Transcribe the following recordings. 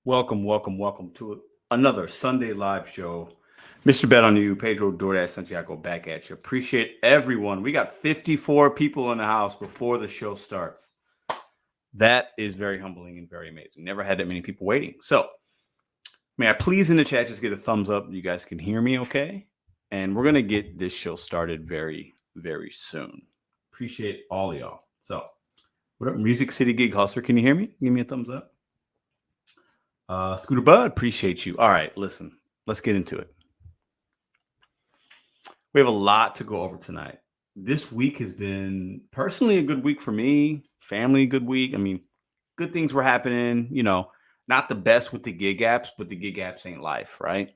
Welcome to another Sunday live show. Mr.BetonYou, Pedro Doordash Santiago back at you. Appreciate everyone. We got 54 people in the house before the show starts. That is very humbling and very amazing. Never had that many people waiting. So, may I please in the chat just get a thumbs up? You guys can hear me okay? And we're going to get this show started very, very soon. Appreciate all of y'all. So, what up, Music City Gig Hustler? Can you hear me? Give me a thumbs up. Scooter Bud, appreciate you. All right, listen, let's get into it. We have a lot to go over tonight. This week has been personally a good week for me. Family, good week. I mean, good things were happening. You know, not the best with the gig apps, but the gig apps ain't life, right?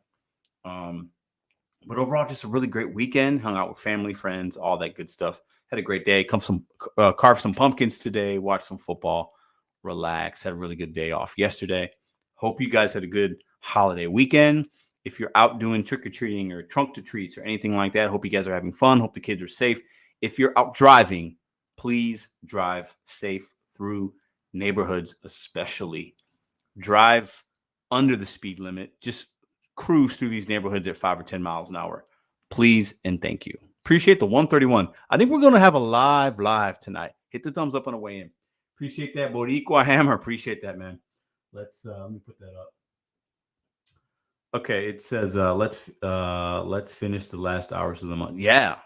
But overall, just a really great weekend. Hung out with family, friends, all that good stuff. Had a great day. Carved some pumpkins today. Watched some football. Relaxed. Had a really good day off yesterday. Hope you guys had a good holiday weekend. If you're out doing trick-or-treating or trunk-to-treats or anything like that, hope you guys are having fun. Hope the kids are safe. If you're out driving, please drive safe through neighborhoods, especially. Drive under the speed limit. Just cruise through these neighborhoods at 5 or 10 miles an hour. Please and thank you. Appreciate the 131. I think we're going to have a live tonight. Hit the thumbs up on the way in. Appreciate that. Boricua Hammer. Appreciate that, man. Let me put that up. Okay, it says let's finish the last hours of the month. Yeah,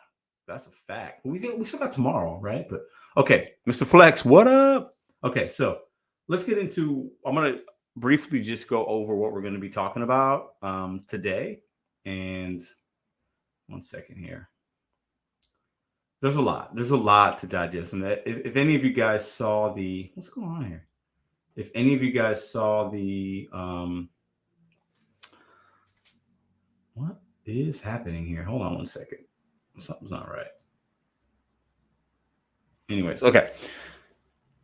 that's a fact. We still got tomorrow, right? But okay, Mr. Flex, what up? Okay, so let's get into. I'm gonna briefly just go over what we're going to be talking about today. And 1 second here. There's a lot to digest, and if any of you guys saw the what's going on here. If any of you guys saw the what is happening here? Hold on 1 second. Something's not right. Anyways, okay.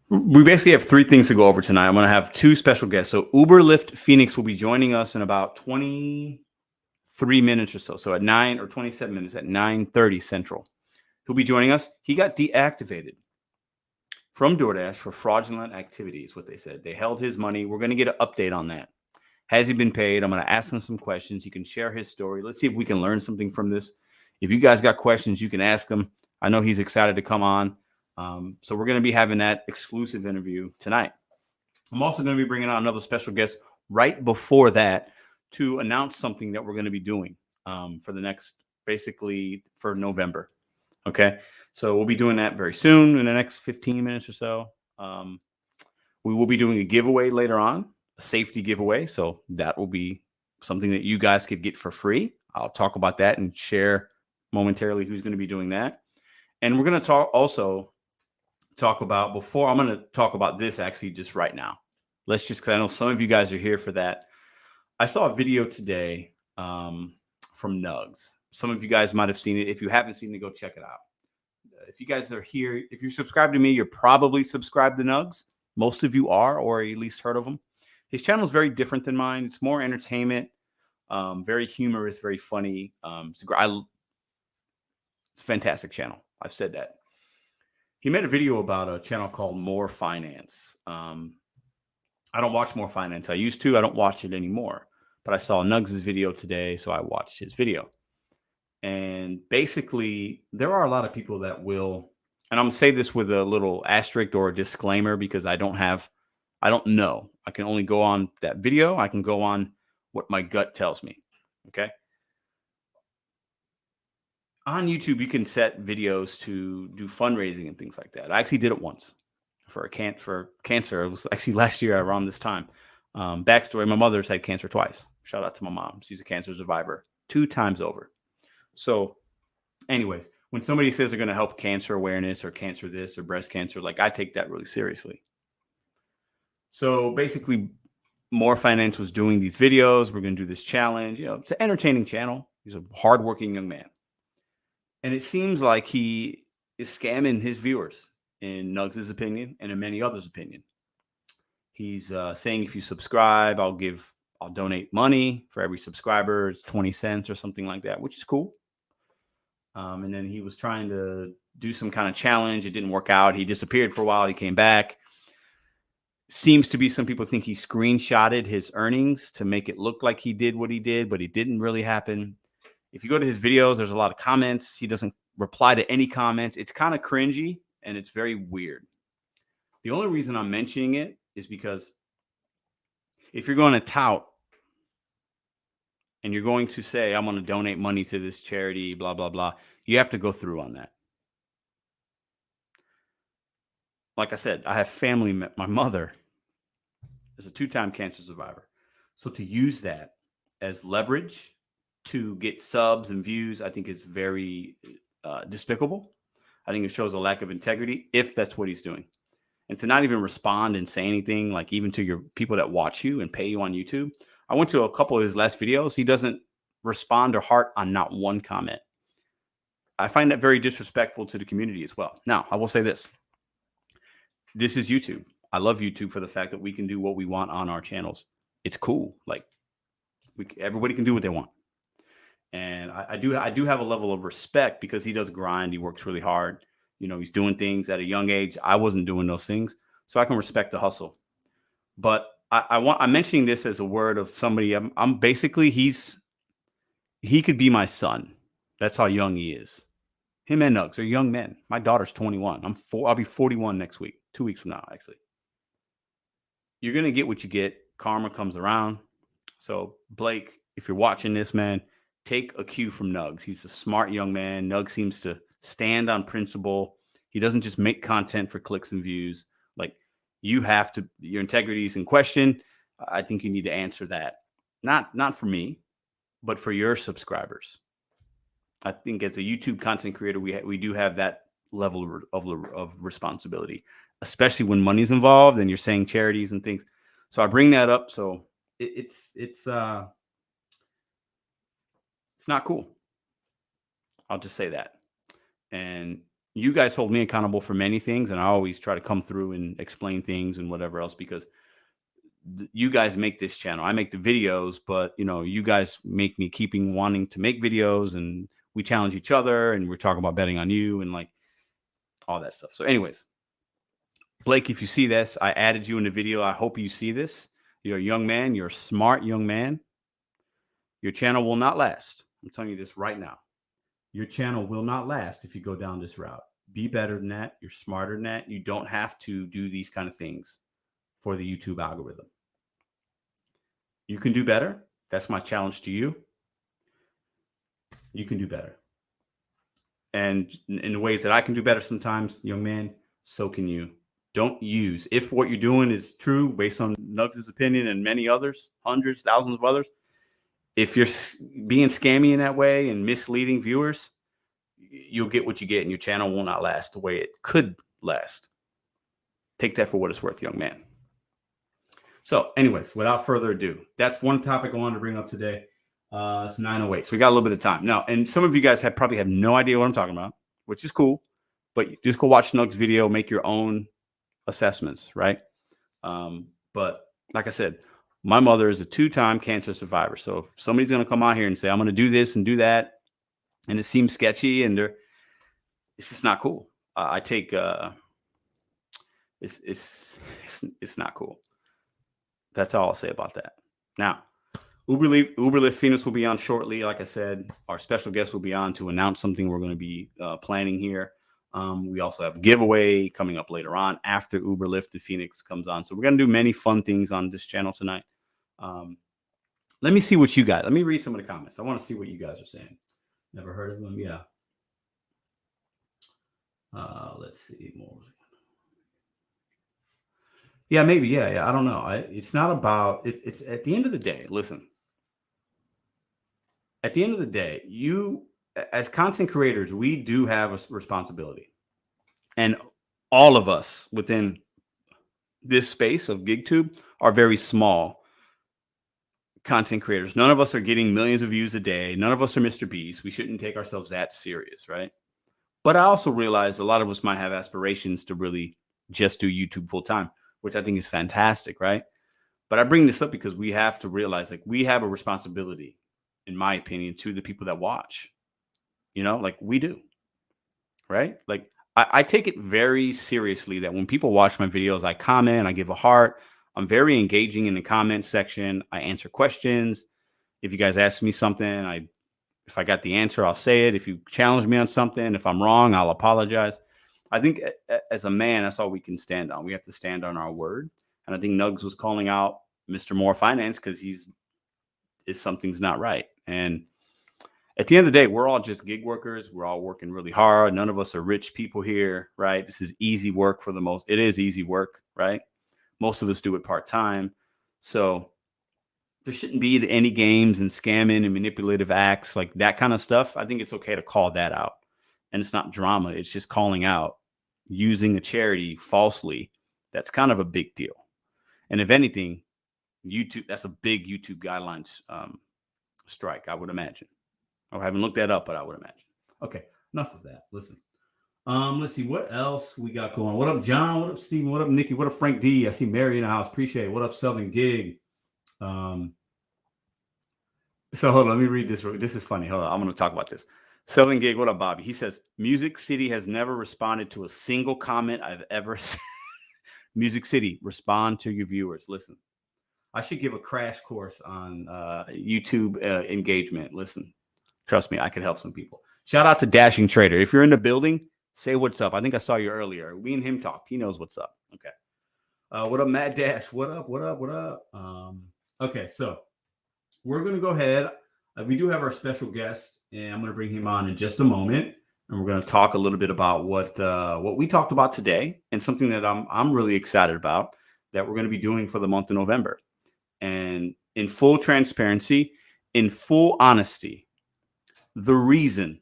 We basically have three things to go over tonight. I'm going to have two special guests. So Lyft Phoenix will be joining us in about 23 minutes or so. So at 9 or 27 minutes at 9:30 Central. He'll be joining us. He got deactivated from Doordash for fraudulent activities, what they said. They held his money. We're going to get an update on that. Has he been paid? I'm going to ask him some questions. He can share his story. Let's see if we can learn something from this. If you guys got questions, you can ask him. I know he's excited to come on. So we're going to be having that exclusive interview tonight. I'm also going to be bringing on another special guest right before that to announce something that we're going to be doing for the next, basically for November. Okay. So we'll be doing that very soon in the next 15 minutes or so. We will be doing a giveaway later on, a safety giveaway. So that will be something that you guys could get for free. I'll talk about that and share momentarily who's going to be doing that. And we're going to talk about I'm going to talk about this actually just right now. Because I know some of you guys are here for that. I saw a video today from Nugs. Some of you guys might have seen it. If you haven't seen it, go check it out. If you guys are here, if you're subscribed to me, you're probably subscribed to Nugs. Most of you are, or at least heard of him. His channel is very different than mine. It's more entertainment, very humorous, very funny. It's a fantastic channel. I've said that. He made a video about a channel called More Finance. I don't watch More Finance. I used to. I don't watch it anymore. But I saw Nugs' video today, so I watched his video. And basically, there are a lot of people that will, and I'm going to say this with a little asterisk or a disclaimer because I don't know. I can only go on that video. I can go on what my gut tells me. Okay. On YouTube, you can set videos to do fundraising and things like that. I actually did it once for cancer. It was actually last year around this time. Backstory, my mother's had cancer twice. Shout out to my mom. She's a cancer survivor 2 times over. So anyways, when somebody says they're going to help cancer awareness or cancer this or breast cancer, like I take that really seriously. So basically, More Finance was doing these videos. We're going to do this challenge. It's an entertaining channel. He's a hardworking young man. And it seems like he is scamming his viewers, in Nugs' opinion and in many others' opinion. He's saying if you subscribe, I'll donate money for every subscriber. It's 20 cents or something like that, which is cool. And then he was trying to do some kind of challenge. It didn't work out. He disappeared for a while. He came back. seems to be some people think he screenshotted his earnings to make it look like he did what he did, but it didn't really happen. If you go to his videos, there's a lot of comments. He doesn't reply to any comments. It's kind of cringy and it's very weird. The only reason I'm mentioning it is because if you're going to tout and you're going to say, I'm going to donate money to this charity, blah, blah, blah, you have to go through on that. Like I said, I have family. My mother is a 2-time cancer survivor. So to use that as leverage to get subs and views, I think is very despicable. I think it shows a lack of integrity if that's what he's doing. And to not even respond and say anything, like even to your people that watch you and pay you on YouTube. I went to a couple of his last videos. He doesn't respond or heart on not one comment. I find that very disrespectful to the community as well. Now, I will say this. This is YouTube. I love YouTube for the fact that we can do what we want on our channels. It's cool. Like everybody can do what they want. And I do have a level of respect because he does grind. He works really hard. You know, he's doing things at a young age. I wasn't doing those things. So I can respect the hustle. But I'm mentioning this as a word of somebody. I'm basically, he could be my son. That's how young he is. Him and Nugs are young men. My daughter's 21. I'll be 41 next week, 2 weeks from now, actually. You're going to get what you get. Karma comes around. So Blake, if you're watching this, man, take a cue from Nugs. He's a smart young man. Nugs seems to stand on principle. He doesn't just make content for clicks and views. Like you have to, your integrity is in question. I think you need to answer that. Not for me, but for your subscribers. I think as a YouTube content creator, we do have that level of responsibility, especially when money's involved and you're saying charities and things. So I bring that up. So it's not cool. I'll just say that. And you guys hold me accountable for many things. And I always try to come through and explain things and whatever else, because you guys make this channel. I make the videos, but you know, you guys make me wanting to make videos, and we challenge each other, and we're talking about betting on you and like all that stuff. So anyways, Blake, if you see this, I added you in the video. I hope you see this. You're a young man. You're a smart young man. Your channel will not last. I'm telling you this right now. Your channel will not last if you go down this route. Be better than that. You're smarter than that. You don't have to do these kind of things for the YouTube algorithm. You can do better. That's my challenge to you. You can do better. And in the ways that I can do better sometimes, young man, so can you. Don't use, if what you're doing is true based on Nugs' opinion and many others, hundreds, thousands of others, if you're being scammy in that way and misleading viewers, you'll get what you get and your channel will not last the way it could last. Take that for what it's worth, young man. So anyways, without further ado, that's one topic I wanted to bring up today. It's 9:08, so we got a little bit of time. Now, and some of you guys probably have no idea what I'm talking about, which is cool, but just go watch Nugs' video, make your own assessments, right? But like I said, my mother is a 2-time cancer survivor. So if somebody's going to come out here and say, I'm going to do this and do that, and it seems sketchy and it's just not cool. I take, it's not cool. That's all I'll say about that. Now, Uber Lyft Phoenix will be on shortly. Like I said, our special guest will be on to announce something we're going to be planning here. We also have a giveaway coming up later on after Uber Lyft and Phoenix comes on. So we're going to do many fun things on this channel tonight. Let me see what you guys, let me read some of the comments. I want to see what you guys are saying. Never heard of them? Yeah. Let's see more. Yeah, maybe. Yeah. I don't know. It's not about, it's at the end of the day, listen, at the end of the day, you, as content creators, we do have a responsibility. And all of us within this space of GigTube are very small content creators. None of us are getting millions of views a day. None of us are Mr. Beast. We shouldn't take ourselves that serious, right? But I also realize a lot of us might have aspirations to really just do YouTube full time, which I think is fantastic, right? But I bring this up because we have to realize, like, we have a responsibility, in my opinion, to the people that watch. You know, like we do, right? Like I take it very seriously that when people watch my videos, I comment, I give a heart. I'm very engaging in the comment section. I answer questions. If you guys ask me something, if I got the answer, I'll say it. If you challenge me on something, if I'm wrong, I'll apologize. I think as a man, that's all we can stand on. We have to stand on our word. And I think Nugs was calling out Mr. More Finance because something's not right. And at the end of the day, we're all just gig workers. We're all working really hard. None of us are rich people here, right? This is easy work for the most. It is easy work, right? Most of us do it part-time. So there shouldn't be any games and scamming and manipulative acts, like that kind of stuff. I think it's okay to call that out. And it's not drama. It's just calling out using a charity falsely. That's kind of a big deal. And if anything, YouTube, that's a big YouTube guidelines strike, I would imagine. I haven't looked that up, but I would imagine. Okay, enough of that. Listen. Let's see what else we got going. What up, John? What up, Steven? What up, Nikki? What up, Frank D? I see Mary in the house. Appreciate it. What up, Southern Gig? So hold on, let me read this. This is funny. Hold on, I'm going to talk about this. Southern Gig, what up, Bobby? He says, Music City has never responded to a single comment I've ever seen. Music City, respond to your viewers. Listen, I should give a crash course on YouTube engagement. Listen, trust me, I could help some people. Shout out to Dashing Trader. If you're in the building, say what's up. I think I saw you earlier. Me and him talked. He knows what's up. Okay. What up, Matt Dash? What up? What up? What up? Okay, so we're going to go ahead. We do have our special guest, and I'm going to bring him on in just a moment. And we're going to talk a little bit about what we talked about today, and something that I'm really excited about that we're going to be doing for the month of November. And in full transparency, in full honesty, the reason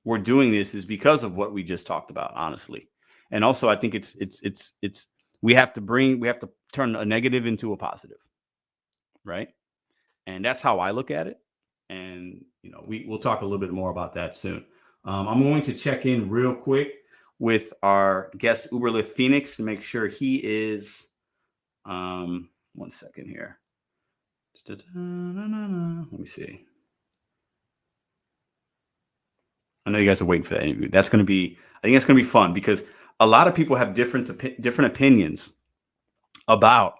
we're doing this is because of what we just talked about, honestly. And also, I think we have to turn a negative into a positive, right? And that's how I look at it. And we'll talk a little bit more about that soon. I'm going to check in real quick with our guest Lyft Phoenix to make sure he is. 1 second here. Let me see. I know you guys are waiting for that interview. I think that's going to be fun because a lot of people have different opinions about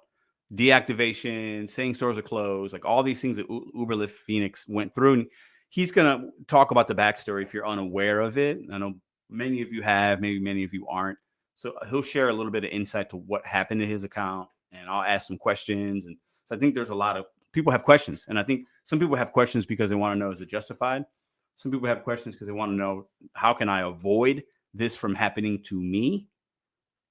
deactivation, saying stores are closed, like all these things that Lyft Phoenix went through. And he's going to talk about the backstory if you're unaware of it. I know many of you have, maybe many of you aren't. So he'll share a little bit of insight to what happened to his account, and I'll ask some questions. And so I think there's a lot of people have questions. And I think some people have questions because they want to know, is it justified? Some people have questions because they want to know, how can I avoid this from happening to me?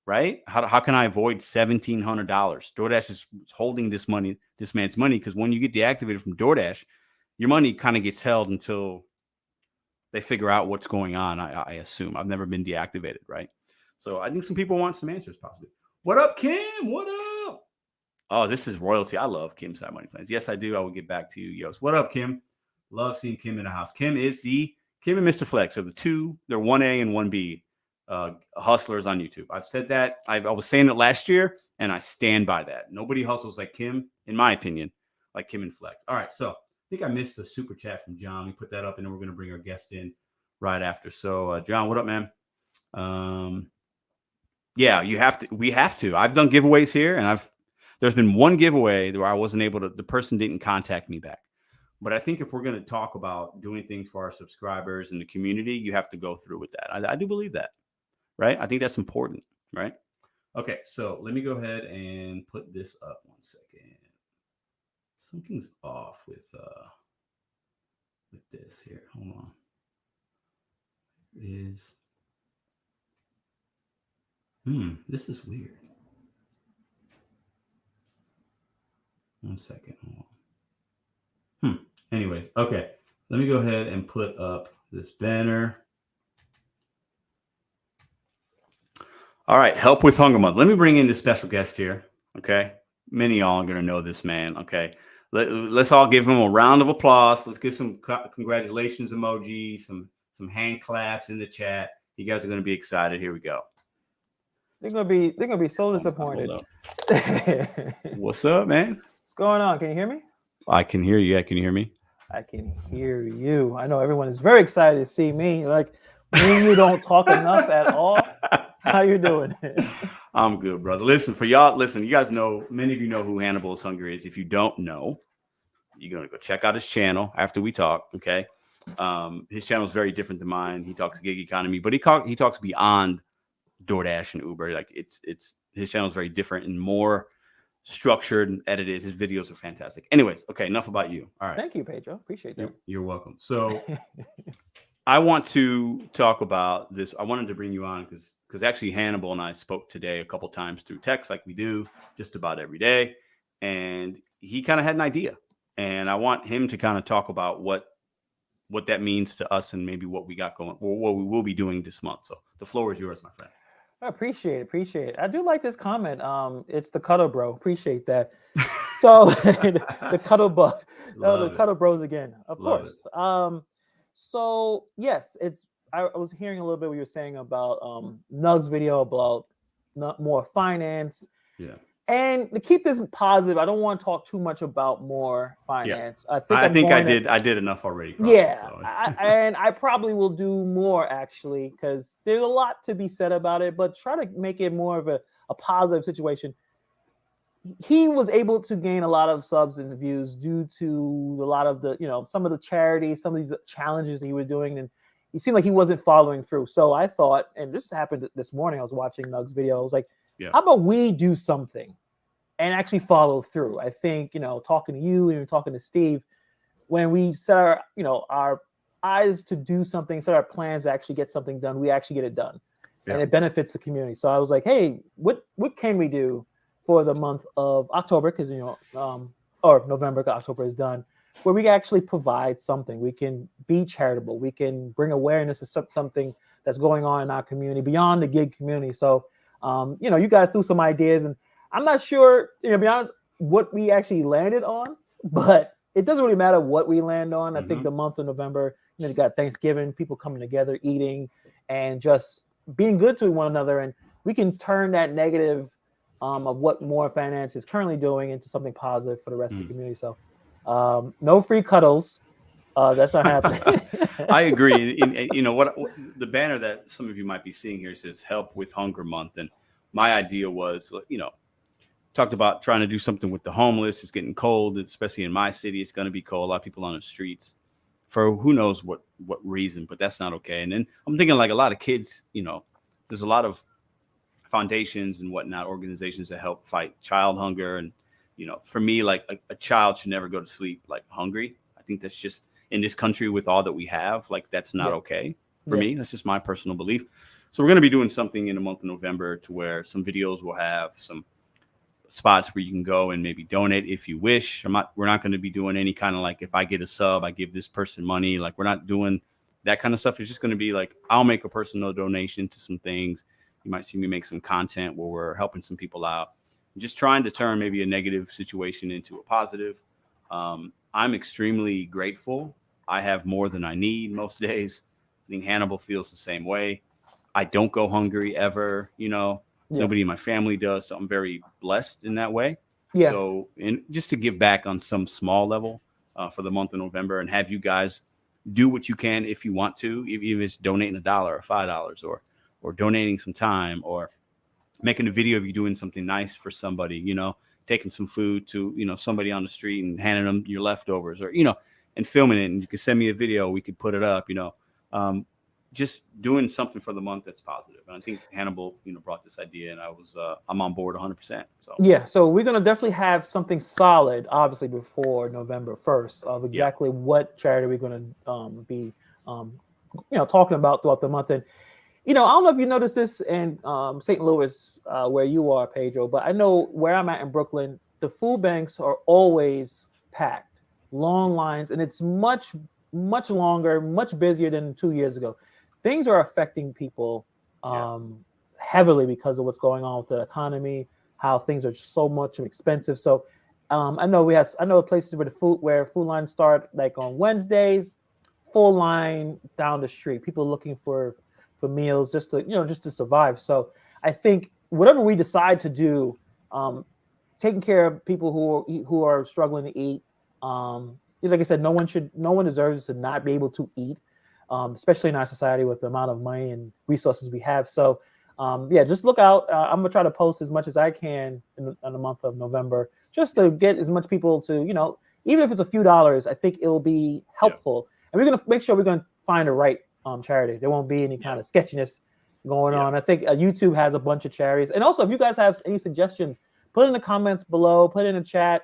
Right? How can I avoid $1,700? DoorDash is holding this man's money, because when you get deactivated from DoorDash, your money kind of gets held until they figure out what's going on. I assume. I've never been deactivated, right? So I think some people want some answers, possibly. What up, Kim? What up? Oh, this is royalty. I love Kim's Side Money Plans. Yes, I do. I will get back to you, Yost. What up, Kim? Love seeing Kim in the house. Kim and Mr. Flex are the two. They're 1A and 1B. Hustlers on YouTube. I've said that. I was saying it last year, and I stand by that. Nobody hustles like Kim, in my opinion, like Kim and Flex. All right, so I think I missed a super chat from John. We put that up, and then we're going to bring our guest in right after. So, John, what up, man? Yeah, we have to. I've done giveaways here, and there's been one giveaway where I wasn't able to. The person didn't contact me back. But I think if we're going to talk about doing things for our subscribers and the community, you have to go through with that. I do believe that. Right? I think that's important, right? Okay, so let me go ahead and put this up 1 second. Something's off with this here. Hold on. This is weird. 1 second. Hold on. Anyways, okay. Let me go ahead and put up this banner. All right, help with Hunger Month. Let me bring in the special guest here, okay? Many of y'all are going to know this man, okay? Let's all give him a round of applause. Let's give some congratulations emojis, some hand claps in the chat. You guys are going to be excited. Here we go. They're gonna be so disappointed. What's up, man? What's going on? Can you hear me? I can hear you. Can you hear me? I can hear you. I know everyone is very excited to see me. Like, Me and you don't talk enough at all. How you doing? I'm good, brother. Listen, for y'all, listen, you guys know, many of you know who Hannibal is Hungry is. If you don't know, you're going to go check out his channel after we talk, okay? His channel is very different than mine. He talks gig economy, but he talks beyond DoorDash and Uber. Like it's his channel is very different and more structured and edited. His videos are fantastic. Anyways, okay, enough about you. All right. Thank you, Pedro. Appreciate that. You're welcome. So I want to talk about this. I wanted to bring you on because actually Hannibal and I spoke today a couple times through text, like we do just about every day. And he kind of had an idea. And I want him to kind of talk about what that means to us and maybe what we got going, or what we will be doing this month. So the floor is yours, my friend. I appreciate it. I do like this comment. It's the Cuddle Bro. Appreciate that. So the Cuddle Bug. No, the Cuddle Bros again. Of course. So yes, I was hearing a little bit what you were saying about Nug's video about more finance. Yeah. And to keep this positive, I don't want to talk too much about more finance. Yeah. I did enough already. Probably, yeah, so. And I probably will do more actually, because there's a lot to be said about it. But try to make it more of a positive situation. He was able to gain a lot of subs and views due to a lot of the, some of the charities, some of these challenges that he was doing, and he seemed like he wasn't following through. So I thought, and this happened this morning, I was watching Nug's video. I was like, how about we do something and actually follow through? I think, talking to you and talking to Steve, when we set our eyes to do something, set our plans to actually get something done, we actually get it done. Yeah. And it benefits the community. So I was like, hey, what can we do for the month of October? Because, or November, October is done, where we can actually provide something. We can be charitable. We can bring awareness to something that's going on in our community beyond the gig community. So, you guys threw some ideas, and I'm not sure, to be honest, what we actually landed on, but it doesn't really matter what we land on. I think the month of November, you got Thanksgiving, people coming together, eating, and just being good to one another. And we can turn that negative of what More Finance is currently doing into something positive for the rest of the community. So no free cuddles. That's not happening. I agree. What the banner that some of you might be seeing here says "Help with Hunger Month," and my idea was, talked about trying to do something with the homeless. It's getting cold, especially in my city. It's going to be cold. A lot of people on the streets for who knows what reason, but that's not okay. And then I'm thinking, like, a lot of kids. There's a lot of foundations and whatnot, organizations that help fight child hunger. And for me, like a child should never go to sleep like hungry. I think that's just, in this country with all that we have, like, that's not okay for me. That's just my personal belief. So we're going to be doing something in the month of November to where some videos will have some spots where you can go and maybe donate if you wish. We're not going to be doing any kind of like, if I get a sub, I give this person money. Like, we're not doing that kind of stuff. It's just going to be like, I'll make a personal donation to some things. You might see me make some content where we're helping some people out. Just trying to turn maybe a negative situation into a positive. I'm extremely grateful. I have more than I need most days. I think Hannibal feels the same way. I don't go hungry ever, Nobody in my family does. So I'm very blessed in that way. Yeah. So, and just to give back on some small level for the month of November, and have you guys do what you can if you want to, even if it's donating $1 or $5 or donating some time, or making a video of you doing something nice for somebody, taking some food to, somebody on the street and handing them your leftovers, or, and filming it. And you could send me a video. We could put it up, just doing something for the month that's positive. And I think Hannibal, brought this idea, and I'm on board 100%. So yeah, so we're gonna definitely have something solid, obviously, before November 1st of exactly what charity we're gonna be talking about throughout the month. And I don't know if you noticed this in St. Louis, where you are, Pedro, but I know where I'm at in Brooklyn, the food banks are always packed, long lines, and it's much longer, much busier than 2 years ago. Things are affecting people heavily because of what's going on with the economy, how things are so much expensive. So I know places where food lines start like on Wednesdays, full line down the street, people looking for meals just to survive. So I think whatever we decide to do, taking care of people who are struggling to eat, like I said, no one deserves to not be able to eat. especially in our society with the amount of money and resources we have. So yeah, just look out. I'm gonna try to post as much as I can in the month of November, just to get as much people to, even if it's a few dollars, I think it'll be helpful. And we're gonna make sure we're gonna find the right charity. There won't be any kind of sketchiness going on. I think YouTube has a bunch of charities. And also, if you guys have any suggestions, put in the comments below, put in the chat.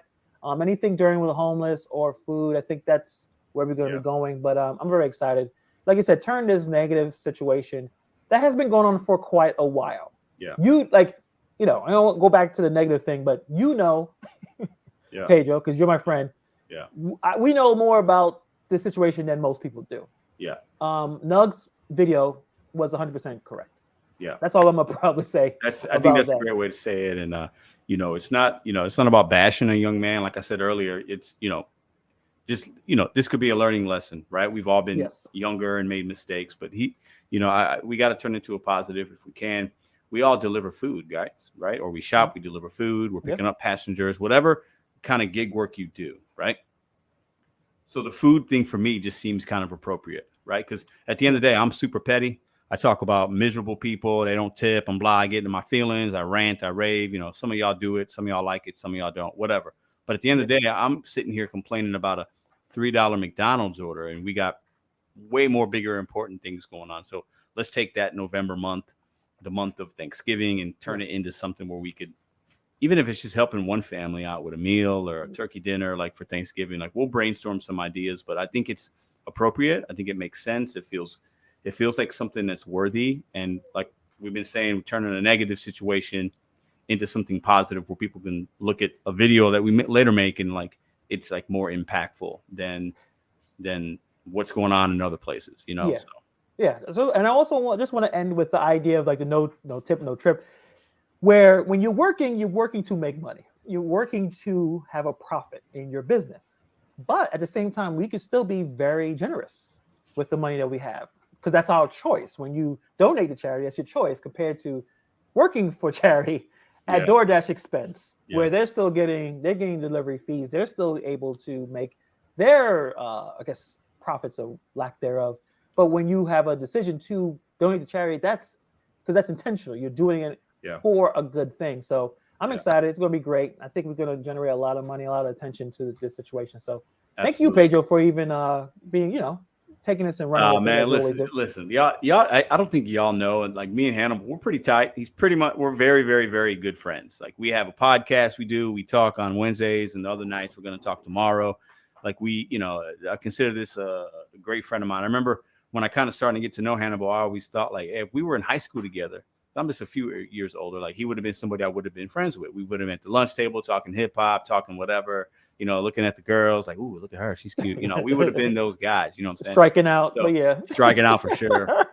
Anything during with the homeless or food, I think that's where we're going to be going. But I'm very excited. Like I said, turn this negative situation that has been going on for quite a while. Yeah. I don't go back to the negative thing, but Pedro, because you're my friend. Yeah. We know more about this situation than most people do. Yeah. Nug's video was 100% correct. Yeah. That's all I'm gonna probably say. I think that's a great way to say it. And it's not about bashing a young man. Like I said earlier, it's this could be a learning lesson, right? We've all been younger and made mistakes, but we got to turn it into a positive if we can. We all deliver food, guys, right? Or we shop, we deliver food, we're picking up passengers, whatever kind of gig work you do, right? So the food thing for me just seems kind of appropriate, right? Because at the end of the day, I'm super petty. I talk about miserable people. They don't tip. I'm blah. I get into my feelings. I rant. I rave. Some of y'all do it. Some of y'all like it. Some of y'all don't. Whatever. But at the end of the day, I'm sitting here complaining about a $3 McDonald's order, and we got way more bigger, important things going on. So let's take that November month, the month of Thanksgiving, and turn it into something where we could, even if it's just helping one family out with a meal or a turkey dinner, like for Thanksgiving, like we'll brainstorm some ideas. But I think it's appropriate. I think it makes sense. It feels like something that's worthy. And like we've been saying, turning a negative situation into something positive where people can look at a video that we later make and like it's like more impactful than what's going on in other places, Yeah. So. Yeah. So, and I also want to end with the idea of like the no tip, no trip, where when you're working to make money. You're working to have a profit in your business. But at the same time, we can still be very generous with the money that we have, because that's our choice. When you donate to charity, that's your choice compared to working for charity at DoorDash expense, where they're getting delivery fees. They're still able to make their, profits or lack thereof. But when you have a decision to donate to charity, that's intentional. You're doing it for a good thing. So I'm excited. It's going to be great. I think we're going to generate a lot of money, a lot of attention to this situation. So thank you, Pedro, for even being, taking this and running. Oh man, listen, y'all. I don't think y'all know. And like me and Hannibal, we're pretty tight. We're very, very, very good friends. Like we have a podcast we talk on Wednesdays, and the other nights we're going to talk tomorrow. Like I consider this a great friend of mine. I remember when I kind of started to get to know Hannibal, I always thought like, hey, if we were in high school together, I'm just a few years older, like he would have been somebody I would have been friends with. We would have been at the lunch table talking hip hop, talking whatever, looking at the girls like, ooh, look at her, she's cute. We would have been those guys. You know what I'm saying? Striking out, so, but striking out for sure.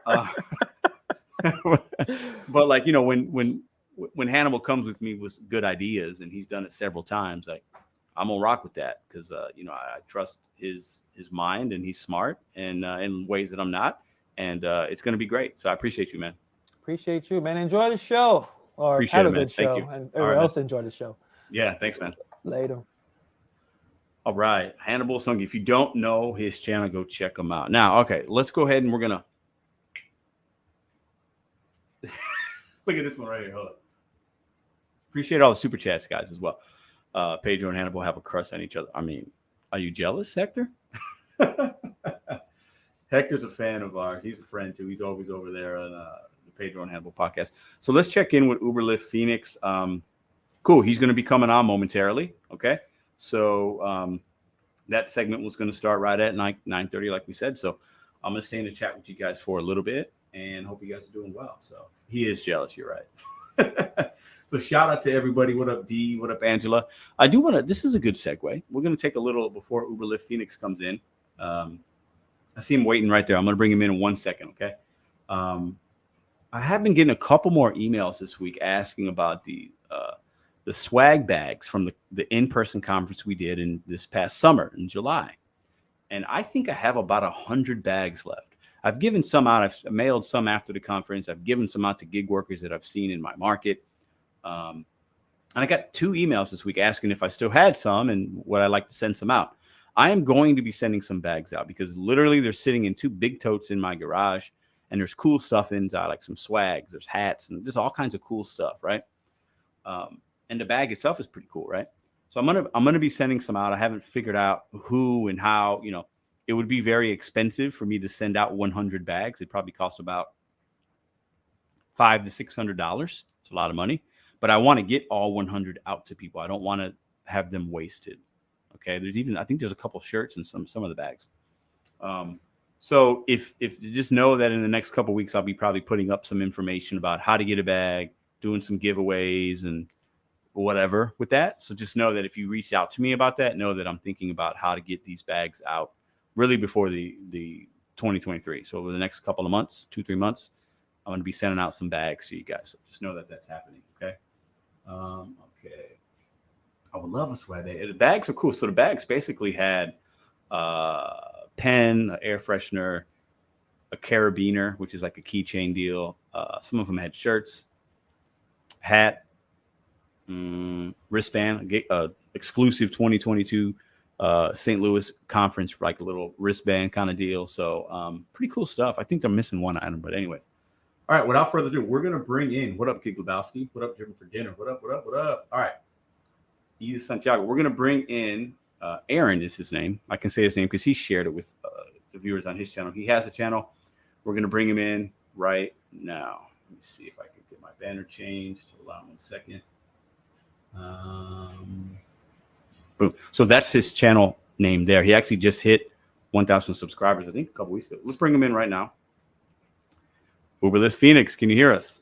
But like when Hannibal comes with me with good ideas, and he's done it several times, like I'm gonna rock with that because I trust his mind, and he's smart and in ways that I'm not, and it's gonna be great. So I appreciate you, man. Appreciate you, man. Enjoy the show, or have a good show, and everyone else enjoy the show. Yeah, thanks, man. Later. All right, Hannibal Sung. If you don't know his channel, go check him out. Now, okay, let's go ahead and we're gonna look at this one right here. Hold up. Appreciate all the super chats, guys, as well. Pedro and Hannibal have a crush on each other. I mean, are you jealous, Hector? Hector's a fan of ours. He's a friend too. He's always over there on the Pedro and Hannibal podcast. So let's check in with Lyft Phoenix. Cool. He's going to be coming on momentarily. Okay. So that segment was going to start right at 9:30, like we said. So I'm going to stay in the chat with you guys for a little bit and hope you guys are doing well. So he is jealous. You're right. So shout out to everybody. What up, D? What up, Angela? I do want to, this is a good segue. We're going to take a little before Lyft Phoenix comes in. I see him waiting right there. I'm going to bring him in 1 second. Okay. I have been getting a couple more emails this week asking about the swag bags from the in-person conference we did in this past summer in July. And I think I have about 100 bags left. I've given some out. I've mailed some after the conference. I've given some out to gig workers that I've seen in my market. And I got 2 emails this week asking if I still had some and would I like to send some out. I am going to be sending some bags out because literally they're sitting in 2 big totes in my garage, and there's cool stuff inside, like some swags, there's hats, and just all kinds of cool stuff, right? And the bag itself is pretty cool, right? So I'm gonna be sending some out. I haven't figured out who and how. It would be very expensive for me to send out 100 bags. It'd probably cost about $500 to $600. It's a lot of money, but I want to get all 100 out to people. I don't want to have them wasted. Okay. I think there's a couple shirts and some of the bags. So if you just know that in the next couple of weeks, I'll be probably putting up some information about how to get a bag, doing some giveaways and whatever with that. So just know that if you reach out to me about that, know that I'm thinking about how to get these bags out really before the 2023. So over the next couple of months, 2-3 months, I'm going to be sending out some bags to you guys. So just know that that's happening. Okay. Okay. I would love a swag bag. The bags are cool. So the bags basically had pen, air freshener, a carabiner, which is like a keychain deal. Some of them had shirts, hat, wristband, exclusive 2022 St. Louis conference, like a little wristband kind of deal. So pretty cool stuff. I think they're missing one item, but anyway. All right, without further ado, we're going to bring in, what up, Gig Lebowski? What up, Driven for Dinner? What up, what up, what up? All right. Edith Santiago. We're going to bring in Aaron is his name. I can say his name because he shared it with the viewers on his channel. He has a channel. We're going to bring him in right now. Let me see if I can get my banner changed. Hold on 1 second. Boom. So that's his channel name there. He actually just hit 1,000 subscribers, I think, a couple weeks ago. Let's bring him in right now. Uberlist Phoenix, can you hear us?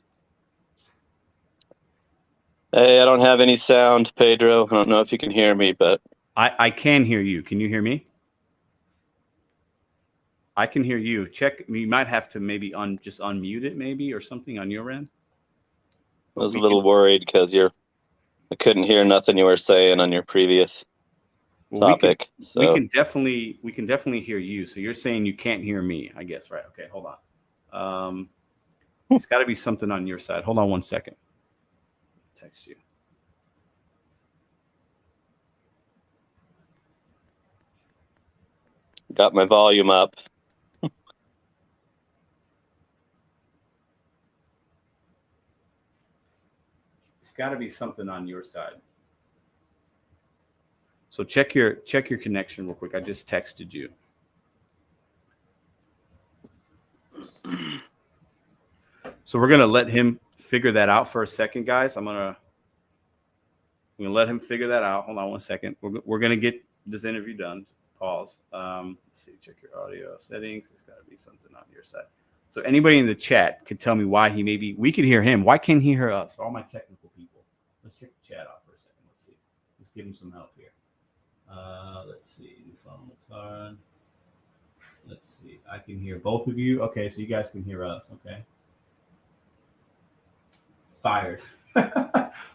Hey, I don't have any sound, Pedro. I don't know if you can hear me, but I can hear you. Can you hear me? I can hear you. Check. You might have to maybe just unmute it, maybe, or something on your end. I was a little worried because I couldn't hear nothing you were saying on your previous topic. We can definitely hear you. So you're saying you can't hear me, I guess, right? Okay, hold on. It's got to be something on your side. Hold on 1 second. Text you. Got my volume up. It's got to be something on your side. So check your connection real quick. I just texted you. So we're gonna let him figure that out for a second, guys. I'm gonna let him figure that out. Hold on 1 second. We're gonna get this interview done. Pause. Let's see. Check your audio settings. It's got to be something on your side. So anybody in the chat could tell me why we could hear him. Why can't he hear us? All my technical people. Let's check the chat out for a second. Let's see. Let's give him some help here. Let's see. New phone looks hard. Let's see. I can hear both of you. Okay, so you guys can hear us. Okay. Fired.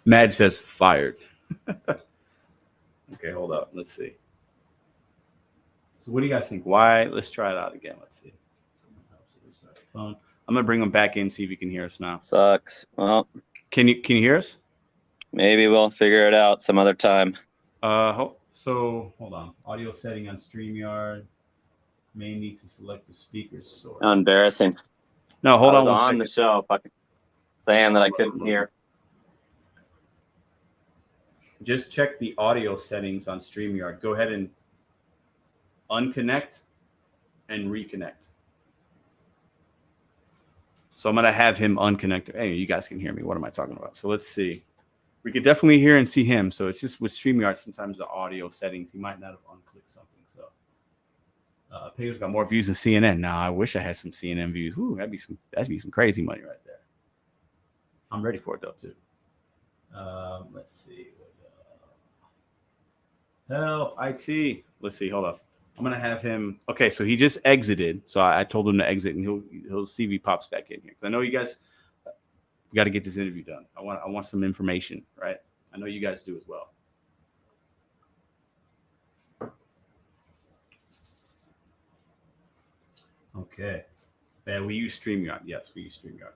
Mad says fired. Okay, hold up. Let's see. So what do you guys think? Why? Let's try it out again. Let's see. I'm gonna bring him back in, see if he can hear us now. Sucks. Well, can you hear us? Maybe we'll figure it out some other time. So hold on. Audio setting on StreamYard. May need to select the speaker source. How embarrassing. No, hold I was on. On the show, saying that I couldn't hear. Just check the audio settings on StreamYard. Go ahead and unconnect and reconnect. So I'm going to have him unconnect. Hey, you guys can hear me. What am I talking about? So let's see. We could definitely hear and see him. So it's just with StreamYard, sometimes the audio settings, he might not have unclicked something. So Pedro's got more views than CNN. Now, I wish I had some CNN views. Ooh, that'd be some crazy money right there. I'm ready for it, though, too. Let's see. Help, IT. Let's see. Hold up. I'm gonna have him. Okay, so he just exited. So I told him to exit, and he'll see if he pops back in here. Because I know you guys got to get this interview done. I want some information, right? I know you guys do as well. Okay. We use StreamYard. Yes, we use StreamYard.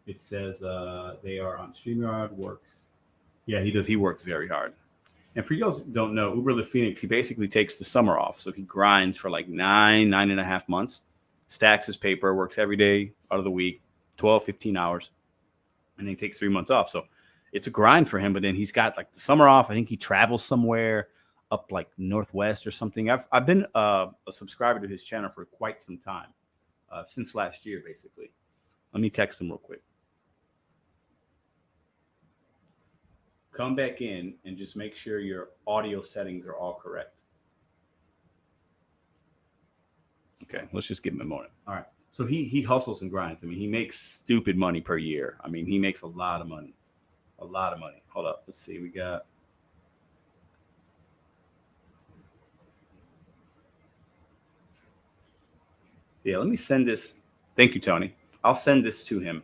It says they are on StreamYard. Works. Yeah, he does. He works very hard. And for you guys who don't know, Uber Lyft Phoenix, he basically takes the summer off. So he grinds for like 9.5 months, stacks his paper, works every day out of the week, 12, 15 hours, and then he takes 3 months off. So it's a grind for him, but then he's got like the summer off. I think he travels somewhere up like Northwest or something. I've been a subscriber to his channel for quite some time, since last year, basically. Let me text him real quick. Come back in and just make sure your audio settings are all correct. Okay, let's just give him a moment. All right. So he hustles and grinds. I mean, he makes stupid money per year. I mean, he makes a lot of money. A lot of money. Hold up. Let's see. We got. Yeah, let me send this. Thank you, Tony. I'll send this to him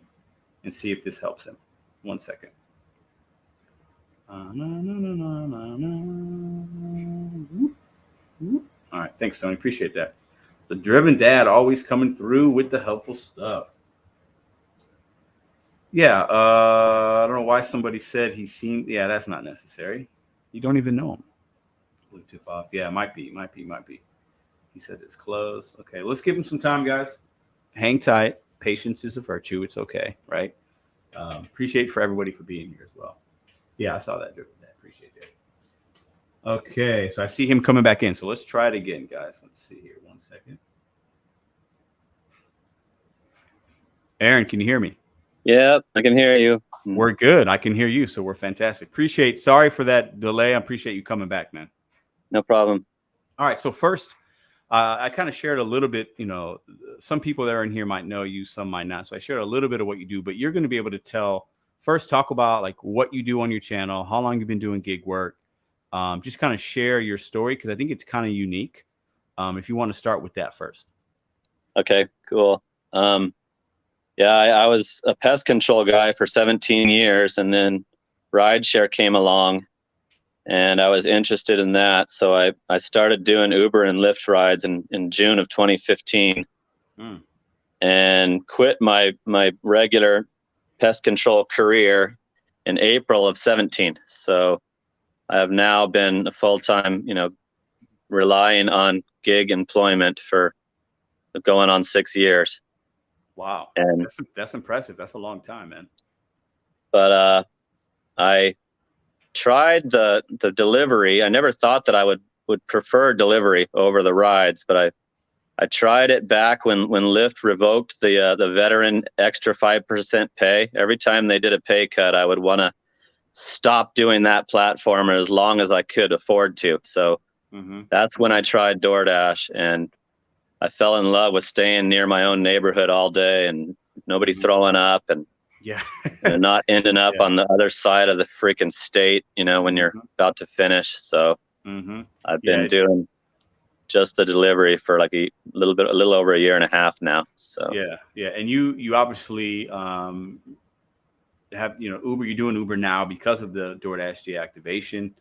and see if this helps him. 1 second. All right. Thanks, Tony. Appreciate that. The driven dad always coming through with the helpful stuff. Yeah. I don't know why somebody said he seemed. Yeah, that's not necessary. You don't even know him. Bluetooth off. Yeah, might be. He said it's closed. Okay, let's give him some time, guys. Hang tight. Patience is a virtue. It's okay, right? Appreciate for everybody for being here as well. Yeah, I saw that. Appreciate that. Okay, so I see him coming back in. So let's try it again, guys. Let's see here. 1 second. Aaron, can you hear me? Yeah, I can hear you. We're good. I can hear you, so we're fantastic. Sorry for that delay. I appreciate you coming back, man. No problem. All right, so first, I kind of shared a little bit, some people that are in here might know you, some might not. So I shared a little bit of what you do, but you're going to be able to talk about like what you do on your channel, how long you've been doing gig work, just kind of share your story because I think it's kind of unique. If you want to start with that first. Okay, cool. Yeah, I was a pest control guy for 17 years, and then rideshare came along, and I was interested in that. So I started doing Uber and Lyft rides in June of 2015, and quit my regular pest control career in April of 17. So I have now been a full-time, relying on gig employment for going on 6 years. Wow. And that's impressive. That's a long time, man. But I tried the delivery. I never thought that I would prefer delivery over the rides, but I tried it back when Lyft revoked the veteran extra 5% pay. Every time they did a pay cut, I would want to stop doing that platform as long as I could afford to. So that's when I tried DoorDash, and I fell in love with staying near my own neighborhood all day and nobody throwing up and not ending up on the other side of the freaking state, when you're about to finish. So I've been doing just the delivery for like a little over a year and a half now. So yeah. And you obviously have Uber. You're doing Uber now because of the DoorDash deactivation.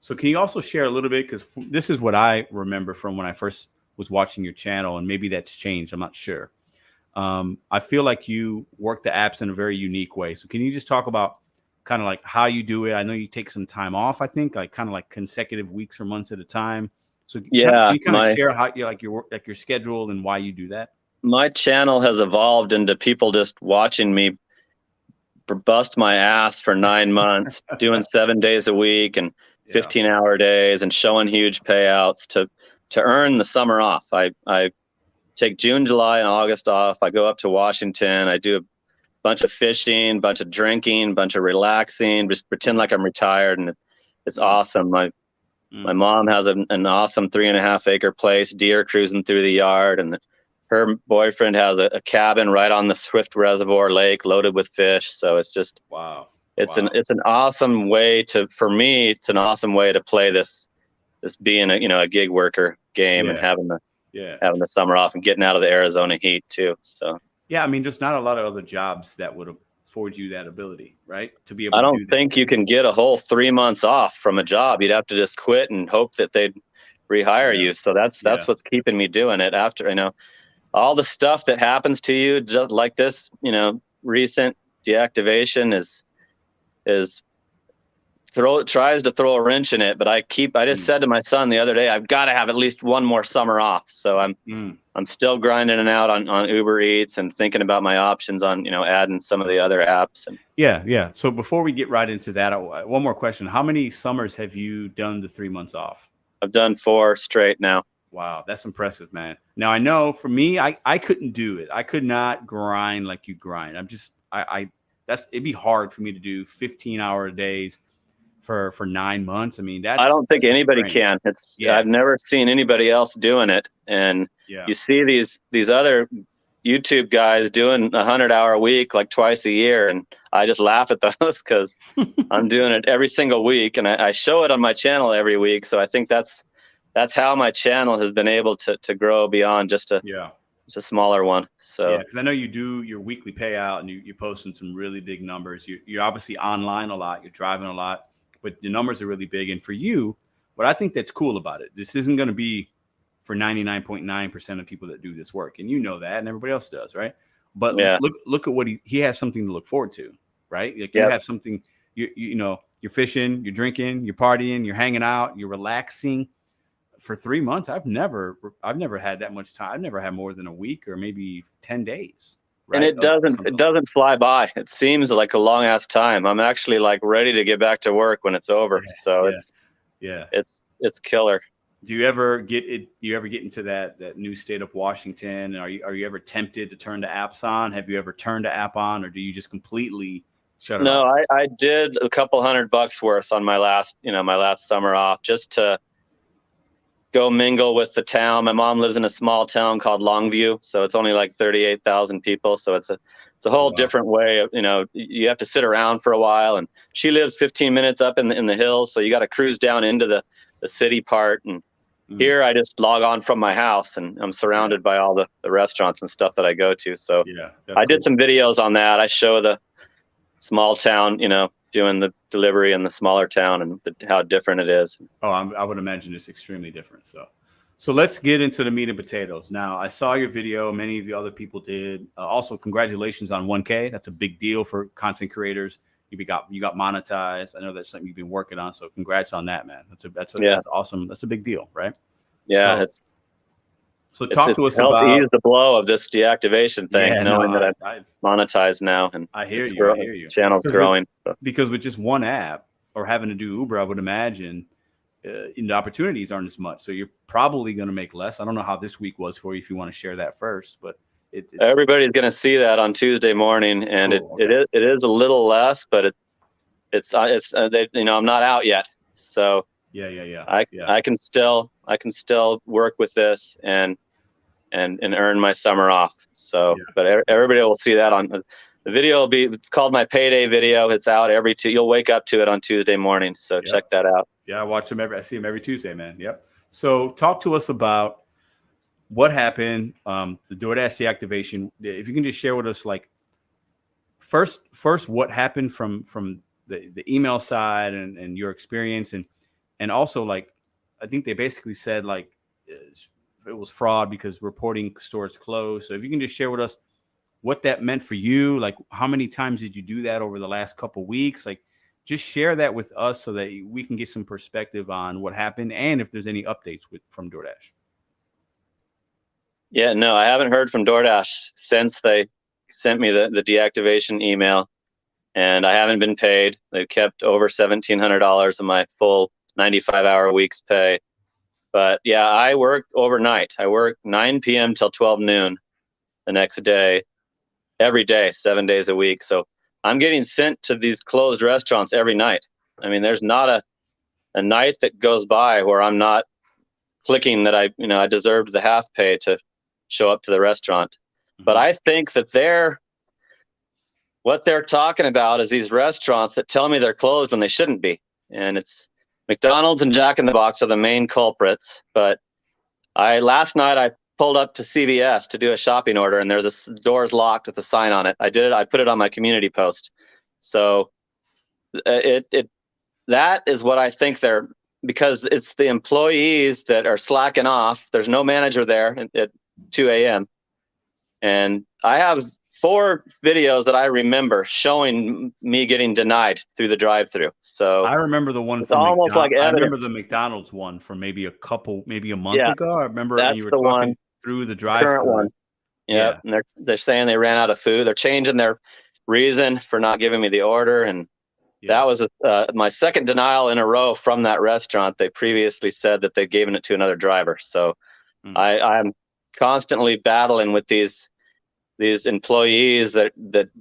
So can you also share a little bit, because this is what I remember from when I first was watching your channel, and maybe that's changed, I'm not sure. I feel like you work the apps in a very unique way. So can you just talk about kind of like how you do it? I know you take some time off, I think, like kind of like consecutive weeks or months at a time. So can you kind of share how your schedule and why you do that? My channel has evolved into people just watching me bust my ass for 9 months, doing 7 days a week and 15-hour days and showing huge payouts to earn the summer off. I take June, July, and August off. I go up to Washington. I do a bunch of fishing, bunch of drinking, bunch of relaxing, just pretend like I'm retired, and it's awesome. My mom has an awesome 3.5-acre place, deer cruising through the yard, and her boyfriend has a cabin right on the Swift Reservoir Lake loaded with fish. So it's just It's an awesome way for me. It's an awesome way to play this being a gig worker game and having the summer off and getting out of the Arizona heat too. So I mean, there's not a lot of other jobs that would afford you that ability, right? To be able I to don't do that. think you can get a whole 3 months off from a job. You'd have to just quit and hope that they'd rehire you. So that's what's keeping me doing it. After all the stuff that happens to you, just like this, recent deactivation is tries to throw a wrench in it, but I just said to my son the other day, I've got to have at least one more summer off. So I'm still grinding it out on Uber Eats and thinking about my options on, adding some of the other apps. And yeah. So before we get right into that, one more question. How many summers have you done the 3 months off? I've done 4 straight now. Wow, that's impressive, man. Now I know for me, I couldn't do it. I could not grind like you grind. It'd be hard for me to do 15-hour days for 9 months. I mean, I don't think anybody can. I've never seen anybody else doing it. And you see these other YouTube guys doing 100-hour a week, like twice a year. And I just laugh at those because I'm doing it every single week. And I show it on my channel every week. So I think that's how my channel has been able to grow beyond just a smaller one. So because I know you do your weekly payout and you're posting some really big numbers. You're obviously online a lot. You're driving a lot. But the numbers are really big. And for you, what I think that's cool about it, this isn't going to be for 99.9% of people that do this work. And you know that, and everybody else does, right? But look at what he has something to look forward to, right? Like you have something, you're fishing, you're drinking, you're partying, you're hanging out, you're relaxing. For 3 months, I've never had that much time. I've never had more than a week or maybe 10 days. Right? And it doesn't fly by. It seems like a long ass time. I'm actually like ready to get back to work when it's over. It's killer. Do you ever get it? You ever get into that new state of Washington? Are you ever tempted to turn the apps on? Have you ever turned the app on, or do you just completely shut it off? No, I did a couple $100 worth on my last summer off just to go mingle with the town. My mom lives in a small town called Longview, so it's only like 38,000 people. So it's a whole different way of, you have to sit around for a while. And she lives 15 minutes up in the hills, so you got to cruise down into the city part. And here I just log on from my house, and I'm surrounded by all the restaurants and stuff that I go to. So I did some videos on that. I show the small town, doing the delivery in the smaller town and how different it is. Oh, I would imagine it's extremely different. So let's get into the meat and potatoes. Now, I saw your video. Many of the other people did. Also, congratulations on 1K. That's a big deal for content creators. You got monetized. I know that's something you've been working on. So congrats on that, man. That's awesome. That's a big deal, right? Yeah, So talk to us about ease the blow of this deactivation thing, knowing that I've monetized now, and I hear you. Channel's growing. Because with just one app or having to do Uber, I would imagine the opportunities aren't as much. So you're probably going to make less. I don't know how this week was for you, if you want to share that first. But everybody's going to see that on Tuesday morning, and it is a little less, but I'm not out yet, so. I can still work with this and earn my summer off. So, but everybody will see that on the video. It's called my payday video. It's out you'll wake up to it on Tuesday morning. So check that out. Yeah. I watch them I see them every Tuesday, man. Yep. So talk to us about what happened. The DoorDash deactivation. If you can just share with us, like first what happened from the email side and your experience, and also, like, I think they basically said, like, it was fraud because reporting stores closed. So if you can just share with us what that meant for you, like how many times did you do that over the last couple of weeks? Like, just share that with us so that we can get some perspective on what happened and if there's any updates from DoorDash. Yeah, no, I haven't heard from DoorDash since they sent me the deactivation email, and I haven't been paid. They've kept over $1,700 of my full 95-hour week's pay. But yeah, I worked overnight. I worked 9 p.m. till 12 noon the next day, every day, 7 days a week. So I'm getting sent to these closed restaurants every night. I mean, there's not a night that goes by where I'm not clicking that I deserved the half pay to show up to the restaurant. But I think that what they're talking about is these restaurants that tell me they're closed when they shouldn't be. And it's McDonald's and Jack in the Box are the main culprits. But last night I pulled up to CVS to do a shopping order, and there's door's locked with a sign on it. I put it on my community post. So that is what I think because it's the employees that are slacking off. There's no manager there at 2 a.m. And I have 4 videos that I remember showing me getting denied through the drive-through. So I remember the one it's from almost like I remember evidence. the McDonald's one from maybe a month Yeah, ago. I remember that's you were the talking one. through the Current drive-through. one. Yep. Yeah. And they're saying they ran out of food. They're changing their reason for not giving me the order. And that was my second denial in a row from that restaurant. They previously said that they'd given it to another driver. So I'm constantly battling with these employees that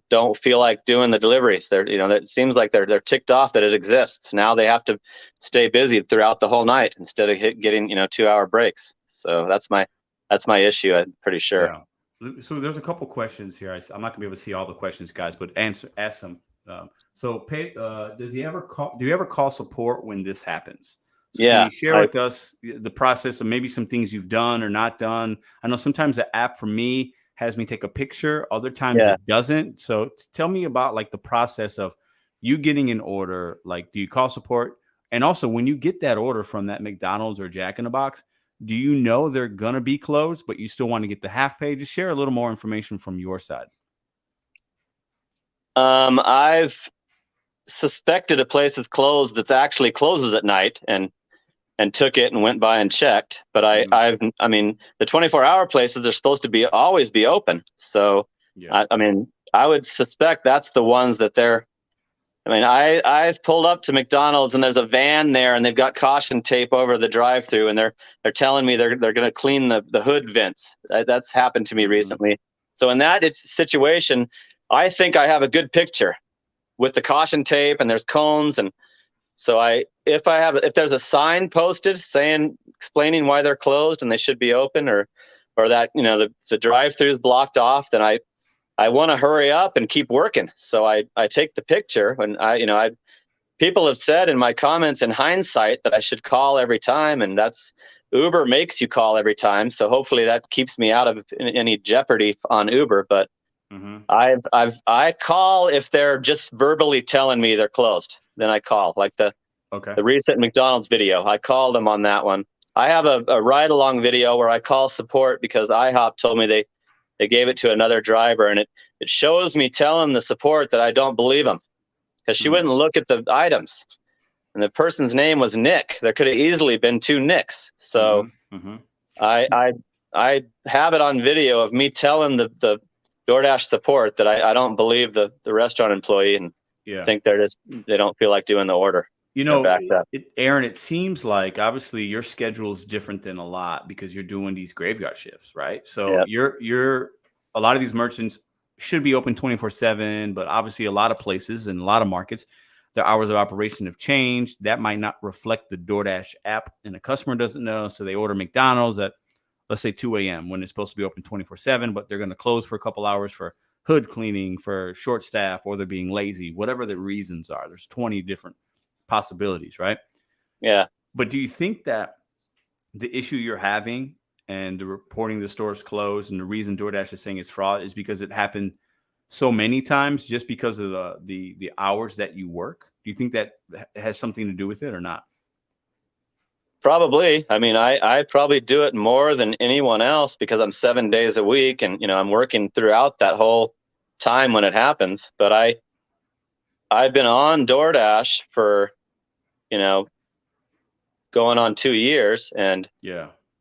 don't feel like doing the deliveries. It seems like they're ticked off that it exists. Now they have to stay busy throughout the whole night instead of getting 2-hour breaks. So that's my issue. I'm pretty sure. Yeah. So there's a couple questions here. I'm not gonna be able to see all the questions, guys, but ask them. Do you ever call support when this happens? So Yeah. can you share with us the process of maybe some things you've done or not done? I know sometimes the app for me has me take a picture. Other times it doesn't. So tell me about like the process of you getting an order. Like, do you call support? And also when you get that order from that McDonald's or Jack in the Box, do you know they're going to be closed, but you still want to get the half pay? Just share a little more information from your side. I've suspected a place is closed that's actually closes at night and took it and went by and checked. But I mean, the 24-hour places are supposed to always be open. So, I would suspect that's the ones that I've pulled up to McDonald's and there's a van there and they've got caution tape over the drive-through and they're telling me they're going to clean the hood vents. That's happened to me recently. So in that situation, I think I have a good picture with the caution tape and there's cones. And so if there's a sign posted explaining why they're closed and they should be open, or that the drive-through is blocked off, then I want to hurry up and keep working. So I take the picture. And people have said in my comments in hindsight that I should call every time, and that's Uber makes you call every time. So hopefully that keeps me out of any jeopardy on Uber. But I call if they're just verbally telling me they're closed. Then I call, like the recent McDonald's video. I called them on that one. I have a ride along video where I call support because IHOP told me they gave it to another driver, and it shows me telling the support that I don't believe them because she wouldn't look at the items, and the person's name was Nick. There could have easily been 2 Nicks. So I have it on video of me telling the DoorDash support that I don't believe the restaurant employee and think they don't feel like doing the order. Aaron, it seems like obviously your schedule is different than a lot because you're doing these graveyard shifts, right? So you're a lot of these merchants should be open 24/7, but obviously a lot of places and a lot of markets, their hours of operation have changed. That might not reflect the DoorDash app, and the customer doesn't know. So they order McDonald's at, let's say, 2 a.m. when it's supposed to be open 24/7, but they're going to close for a couple hours for hood cleaning, for short staff, or they're being lazy, whatever the reasons are. There's 20 different possibilities, right? Yeah. But do you think that the issue you're having and the reporting the stores closed and the reason DoorDash is saying it's fraud is because it happened so many times just because of the hours that you work? Do you think that has something to do with it or not? Probably. I mean, I probably do it more than anyone else because I'm 7 days a week and, I'm working throughout that whole time when it happens. But I've been on DoorDash for, going on 2 years, and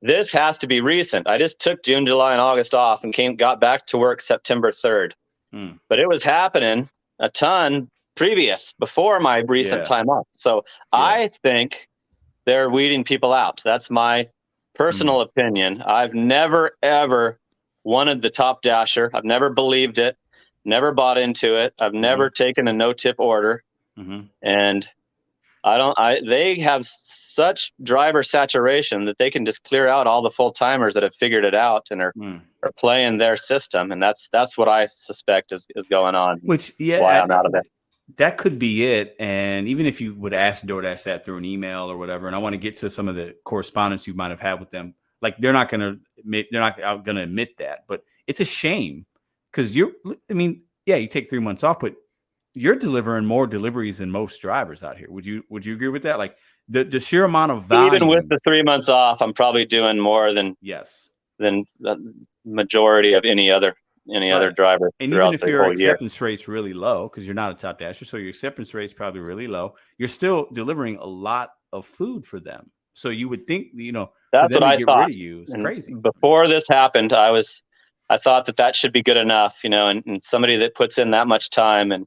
this has to be recent. I just took June, July, and August off and got back to work September 3rd. But it was happening a ton before my recent time off. So I think they're weeding people out. That's my personal opinion. I've never, ever wanted the Top Dasher. I've never believed it, never bought into it. I've never taken a no-tip order. And they have such driver saturation that they can just clear out all the full-timers that have figured it out and are playing their system. And that's what I suspect is going on. Why I'm out of it. That could be it. And even if you would ask DoorDash that through an email or whatever, and I want to get to some of the correspondence you might have had with them, like they're not going to admit that, but it's a shame because you take 3 months off, but you're delivering more deliveries than most drivers out here. Would you agree with that? Like the sheer amount of volume. Even with the 3 months off, I'm probably doing more than the majority of any other any other driver. And even if your acceptance rate's really low, because you're not a top dasher, so your acceptance rate's probably really low, you're still delivering a lot of food for them. So you would think, that's what I thought. Rid of you is crazy. Before this happened, I thought that should be good enough, and somebody that puts in that much time,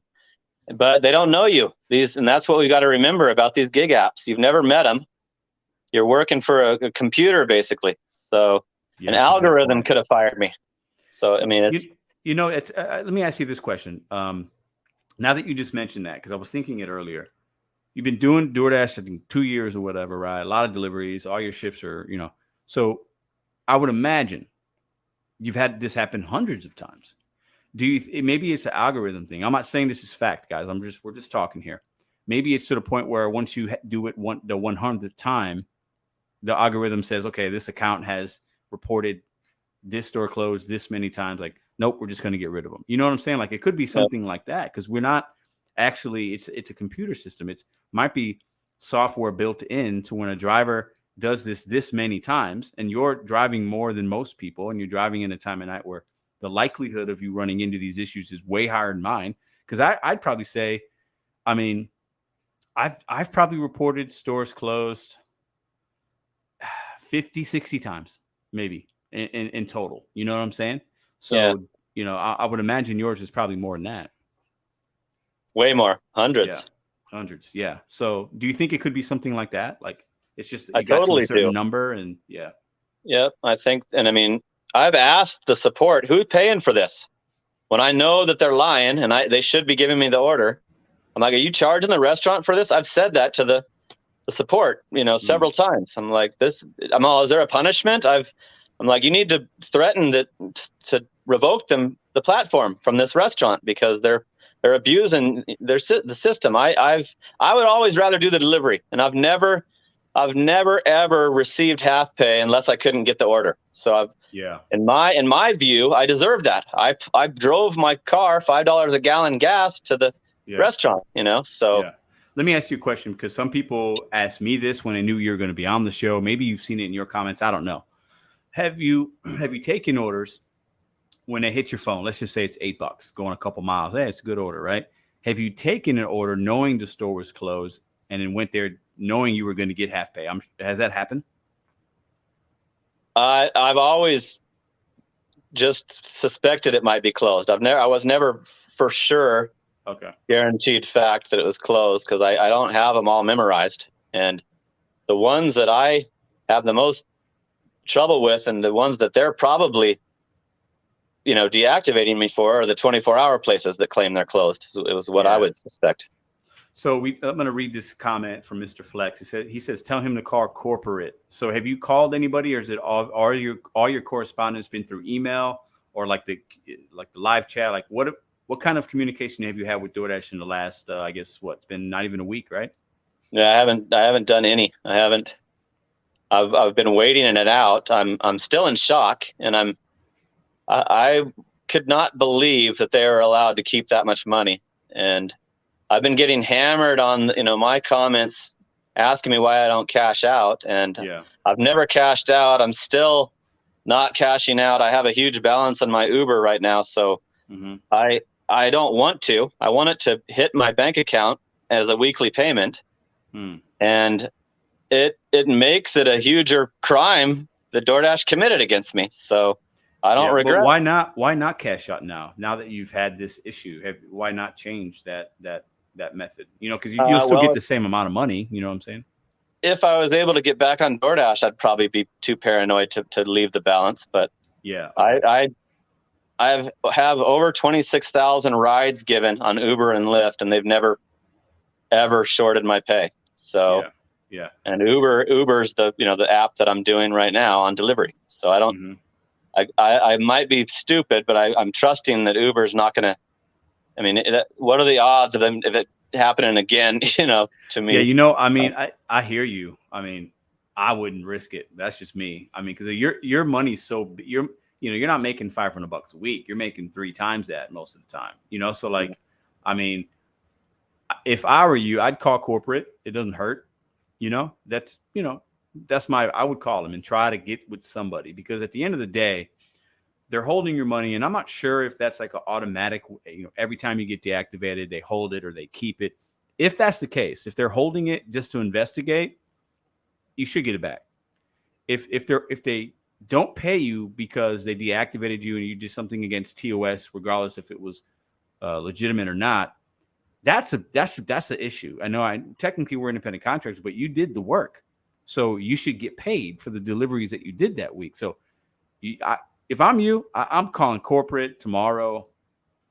but they don't know you. And that's what we got to remember about these gig apps. You've never met them. You're working for a computer, basically. So an algorithm could have fired me. So, I mean, it's... let me ask you this question. Now that you just mentioned that, because I was thinking it earlier, you've been doing DoorDash, I think 2 years or whatever, right? A lot of deliveries, all your shifts are, so I would imagine you've had this happen hundreds of times. Maybe it's an algorithm thing. I'm not saying this is fact, guys. We're just talking here. Maybe it's to the point where once you do it the 100th time, the algorithm says, okay, this account has reported this store closed this many times. Like, nope, we're just going to get rid of them. You know what I'm saying? Like, it could be something like that, because we're not actually, it's a computer system. It might be software built in to when a driver does this many times, and you're driving more than most people, and you're driving in a time of night where the likelihood of you running into these issues is way higher than mine. Because I'd probably say, I mean, I've probably reported stores closed 50, 60 times, maybe in total. You know what I'm saying? So, I would imagine yours is probably more than that. Way more. Hundreds. Yeah. Hundreds. Yeah. So do you think it could be something like that? Like, it's just, I totally to a certain number and Yep. I think, and I mean, I've asked the support, who's paying for this? When I know that they're lying and they should be giving me the order, I'm like, are you charging the restaurant for this? I've said that to the support, several times. I'm like, is there a punishment? I'm like, you need to threaten to revoke the platform from this restaurant, because they're abusing the system. I would always rather do the delivery, and I've never ever received half pay unless I couldn't get the order. So in my view, I deserve that. I drove my car $5 a gallon gas to the restaurant, so. Yeah. Let me ask you a question, because some people asked me this when they knew you were going to be on the show. Maybe you've seen it in your comments. I don't know. Have you taken orders when they hit your phone? Let's just say it's $8 going a couple miles. Hey, it's a good order, right? Have you taken an order knowing the store was closed and then went there knowing you were going to get half pay? Has that happened? I've always just suspected it might be closed. I was never for sure guaranteed fact that it was closed, because I don't have them all memorized. And the ones that I have the most trouble with, and the ones that they're probably deactivating me for, are the 24-hour places that claim they're closed. So it was what I would suspect. So I'm going to read this comment from Mr. Flex. He says, tell him to call corporate. So have you called anybody, or is it all your correspondence been through email, or like the live chat? Like what kind of communication have you had with DoorDash in the last, I guess, it's been not even a week, right? Yeah, I haven't done any. I haven't. I've been waiting it out. I'm still in shock, and I could not believe that they are allowed to keep that much money. And I've been getting hammered on, my comments asking me why I don't cash out, and I've never cashed out. I'm still not cashing out. I have a huge balance on my Uber right now, so I don't want to. I want it to hit my bank account as a weekly payment, and it makes it a huger crime that DoorDash committed against me. So I don't regret. But why not cash out now? Now that you've had this issue, why not change that method? Because you'll still get the same amount of money. You know what I'm saying? If I was able to get back on DoorDash, I'd probably be too paranoid to leave the balance. But I have over 26,000 rides given on Uber and Lyft, and they've never ever shorted my pay. So and Uber's the app that I'm doing right now on delivery. So I don't. I might be stupid, but I'm trusting that Uber's not going to. I mean, what are the odds of it happening again? To me. Yeah, I mean, I hear you. I mean, I wouldn't risk it. That's just me. I mean, because your money's so you're not making $500 a week. You're making 3 times that most of the time. So like, I mean, if I were you, I'd call corporate. It doesn't hurt. I would call them and try to get with somebody, because at the end of the day, they're holding your money, and I'm not sure if that's like an automatic, every time you get deactivated, they hold it or they keep it. If that's the case, if they're holding it just to investigate, you should get it back. If they don't pay you because they deactivated you and you did something against TOS, regardless if it was legitimate or not, that's the issue. I know technically we're independent contractors, but you did the work, so you should get paid for the deliveries that you did that week. So if I'm you, I'm calling corporate tomorrow.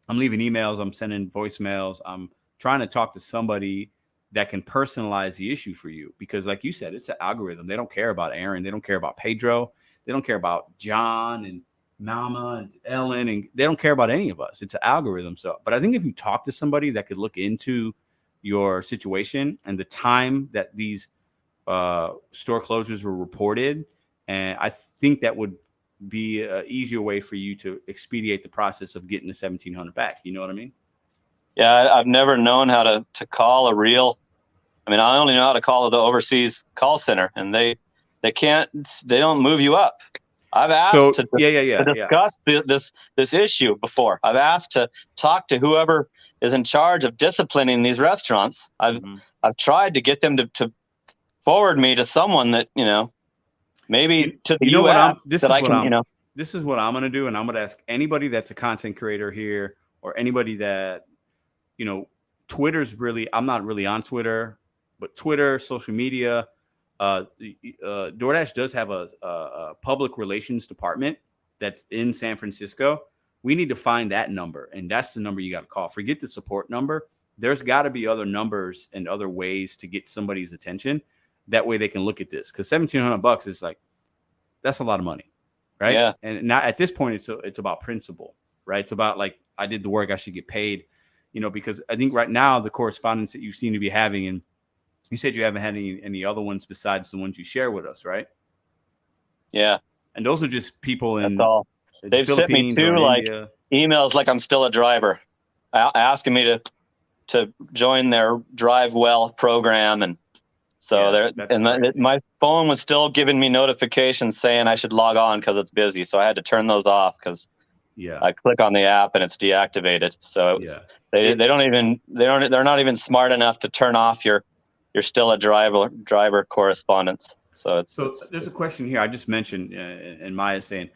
I'm leaving emails. I'm sending voicemails. I'm trying to talk to somebody that can personalize the issue for you, because like you said, it's an algorithm. They don't care about Aaron. They don't care about Pedro. They don't care about John and Mama and Ellen, and they don't care about any of us. It's an algorithm. So, but I think if you talk to somebody that could look into your situation and the time that these store closures were reported, and I think that would be an easier way for you to expedite the process of getting the 1,700 back. You know what I mean? Yeah, I've never known how to call a real. I mean, I only know how to call the overseas call center, and they don't move you up. I've asked to discuss this issue before. I've asked to talk to whoever is in charge of disciplining these restaurants. I've tried to get them to forward me to someone that, maybe to the U.S. This is what I'm going to do, and I'm going to ask anybody that's a content creator here, or anybody that, Twitter's really, I'm not really on Twitter, but Twitter, social media, DoorDash does have a public relations department that's in San Francisco. We need to find that number, and that's the number you got to call. Forget the support number. There's got to be other numbers and other ways to get somebody's attention. That way they can look at this, because $1,700 is like, that's a lot of money, right? Yeah. And not at this point, it's about principle, right? It's about like, I did the work, I should get paid, because I think right now the correspondence that you seem to be having, and you said you haven't had any other ones besides the ones you share with us, right? Yeah. And those are just people in. That's all. They've sent me two emails like I'm still a driver, asking me to join their Drive Well program, and so my phone was still giving me notifications saying I should log on because it's busy. So I had to turn those off because I click on the app and it's deactivated. So they're not even smart enough to turn off your still a driver correspondence. So there's a question here I just mentioned, and Maya's saying,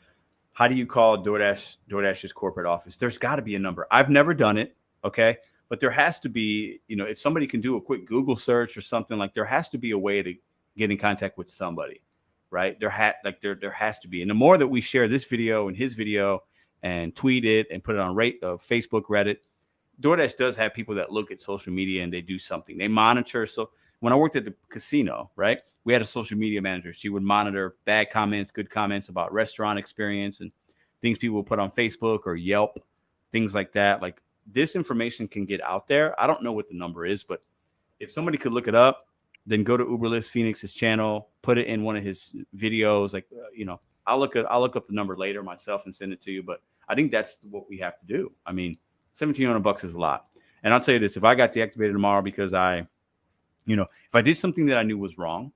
how do you call DoorDash's corporate office? There's got to be a number. I've never done it, okay, but there has to be. If somebody can do a quick Google search or something, like, there has to be a way to get in contact with somebody, right? There has to be. And the more that we share this video and his video and tweet it and put it on Facebook, Reddit, DoorDash does have people that look at social media and they do something. They monitor. So when I worked at the casino, right, we had a social media manager. She would monitor bad comments, good comments about restaurant experience and things people would put on Facebook or Yelp, things like that. Like, this information can get out there. I don't know what the number is, but if somebody could look it up, then go to Uberlyft Phoenix's channel, put it in one of his videos. Like, I'll look up the number later myself and send it to you. But I think that's what we have to do. I mean, $1,700 is a lot. And I'll tell you this: if I got deactivated tomorrow because if I did something that I knew was wrong,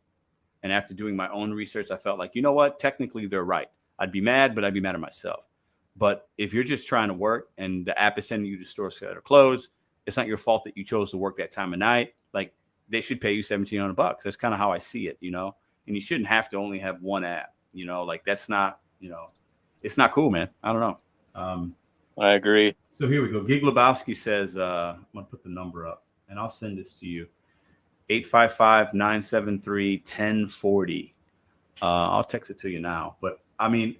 and after doing my own research, I felt like, you know what, technically they're right, I'd be mad, but I'd be mad at myself. But if you're just trying to work and the app is sending you to stores that are closed, it's not your fault that you chose to work that time of night. Like, they should pay you $1,700. That's kind of how I see it, and you shouldn't have to only have one app, like, that's not, it's not cool, man. I don't know. I agree. So here we go. Gig Lebowski says, I'm going to put the number up and I'll send this to you. 855-973-1040. I'll text it to you now. But I mean,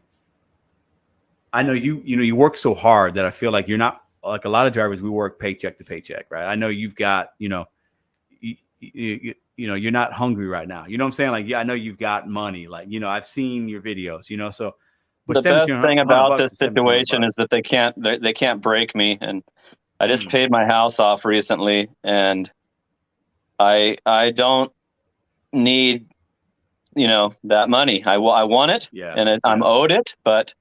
I know you work so hard that I feel like you're not like a lot of drivers. We work paycheck to paycheck, right? I know you've got, you're not hungry right now. You know what I'm saying? Like, yeah, I know you've got money. Like, I've seen your videos, so. But the best thing about this situation is that they can't break me. And I just paid my house off recently, and I don't need, that money. I want it, and I'm owed it, but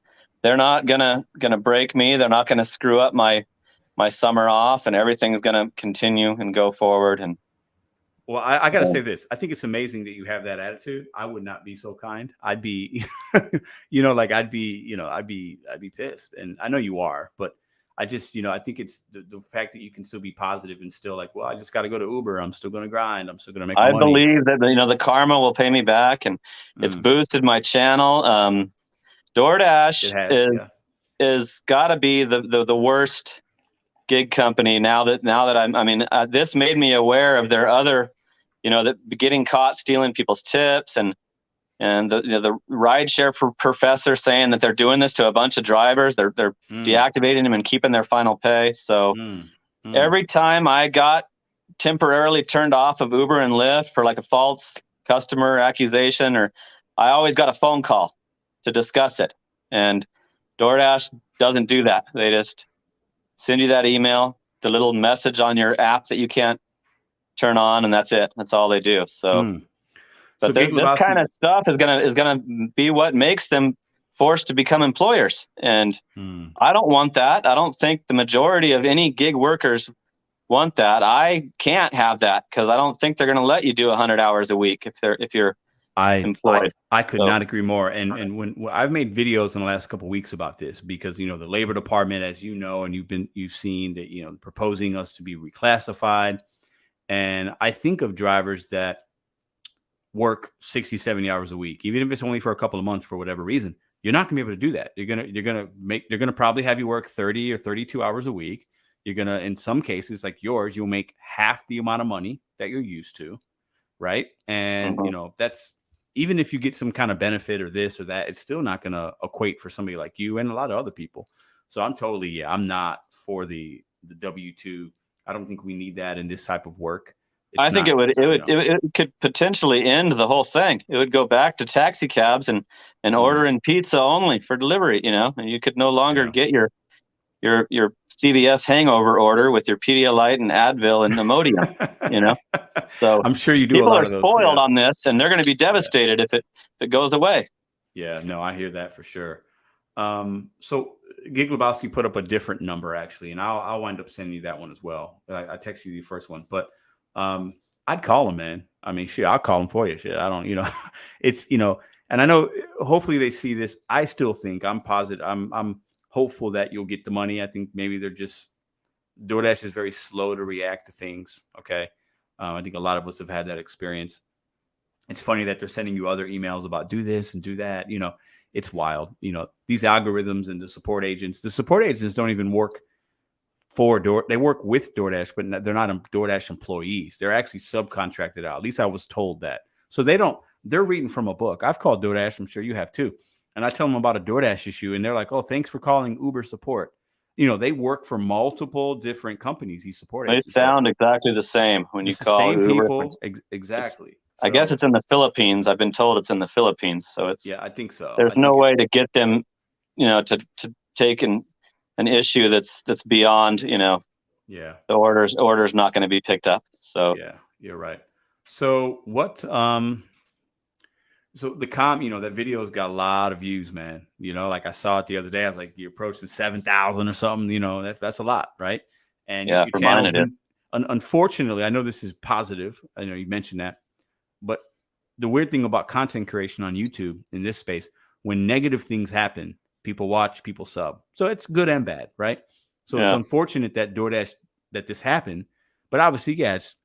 they're not gonna break me. They're not gonna screw up my summer off, and everything's gonna continue and go forward. And Well, I got to say this. I think it's amazing that you have that attitude. I would not be so kind. I'd be, like I'd be pissed. And I know you are, but I just, I think it's the fact that you can still be positive and still like, well, I just got to go to Uber. I'm still going to grind. I'm still going to make money. I believe that, the karma will pay me back, and it's boosted my channel. DoorDash is got to be the worst gig company now that this made me aware of their other, that getting caught stealing people's tips, and the rideshare professor saying that they're doing this to a bunch of drivers. They're deactivating them and keeping their final pay. So every time I got temporarily turned off of Uber and Lyft for like a false customer accusation, or I always got a phone call to discuss it. And DoorDash doesn't do that. They just send you that email, the little message on your app that you can't turn on, and that's it. That's all they do. So, but this kind of stuff is gonna be what makes them forced to become employers, and I don't want that. I don't think the majority of any gig workers want that. I can't have that because I don't think they're going to let you do 100 hours a week if you're employed. I could not agree more. And when I've made videos in the last couple of weeks about this, because the Labor Department, as you know, and you've seen that proposing us to be reclassified. And I think of drivers that work 60, 70 hours a week, even if it's only for a couple of months for whatever reason. You're not gonna be able to do that. They're gonna probably have you work 30 or 32 hours a week. You're gonna, in some cases like yours, you'll make half the amount of money that you're used to, right? And that's, even if you get some kind of benefit or this or that, it's still not gonna equate for somebody like you and a lot of other people. So I'm not for the W-2. I don't think we need that in this type of work. I think it could potentially end the whole thing. It would go back to taxi cabs and ordering pizza only for delivery, and you could no longer get your CVS hangover order with your Pedialyte and Advil and Imodium, So I'm sure you do. People are spoiled on this, and they're going to be devastated if it goes away. Yeah, no, I hear that for sure. So Gig Lebowski put up a different number actually, and I'll wind up sending you that one as well. I texted you the first one, but I'd call him, man. I mean, shit, I'll call him for you. Shit, I don't, it's, and I know hopefully they see this. I still think I'm positive. I'm hopeful that you'll get the money. I think maybe DoorDash is very slow to react to things. Okay. I think a lot of us have had that experience. It's funny that they're sending you other emails about do this and do that. It's wild. These algorithms and the support agents don't even work for they work with DoorDash, but they're not DoorDash employees. They're actually subcontracted out. At least I was told that. So they're reading from a book. I've called DoorDash. I'm sure you have too. And I tell them about a DoorDash issue and they're like, oh, thanks for calling Uber support. They work for multiple different companies. These support agents. They sound exactly the same when you call same Uber. People. Exactly. I guess it's in the Philippines. I've been told it's in the Philippines. So it's, yeah, I think so. There's no way to get them, to take an issue that's beyond, the order's not going to be picked up. So yeah, you're right. So what, so that video's got a lot of views, man. Like I saw it the other day. I was like, you're approaching 7,000 or something. That's a lot, right? And yeah, for mine it is. Unfortunately, I know this is positive. I know you mentioned that, but the weird thing about content creation on YouTube in this space, when negative things happen, people watch, people sub. So it's good and bad, right? So It's unfortunate that DoorDash, that this happened, but obviously, it's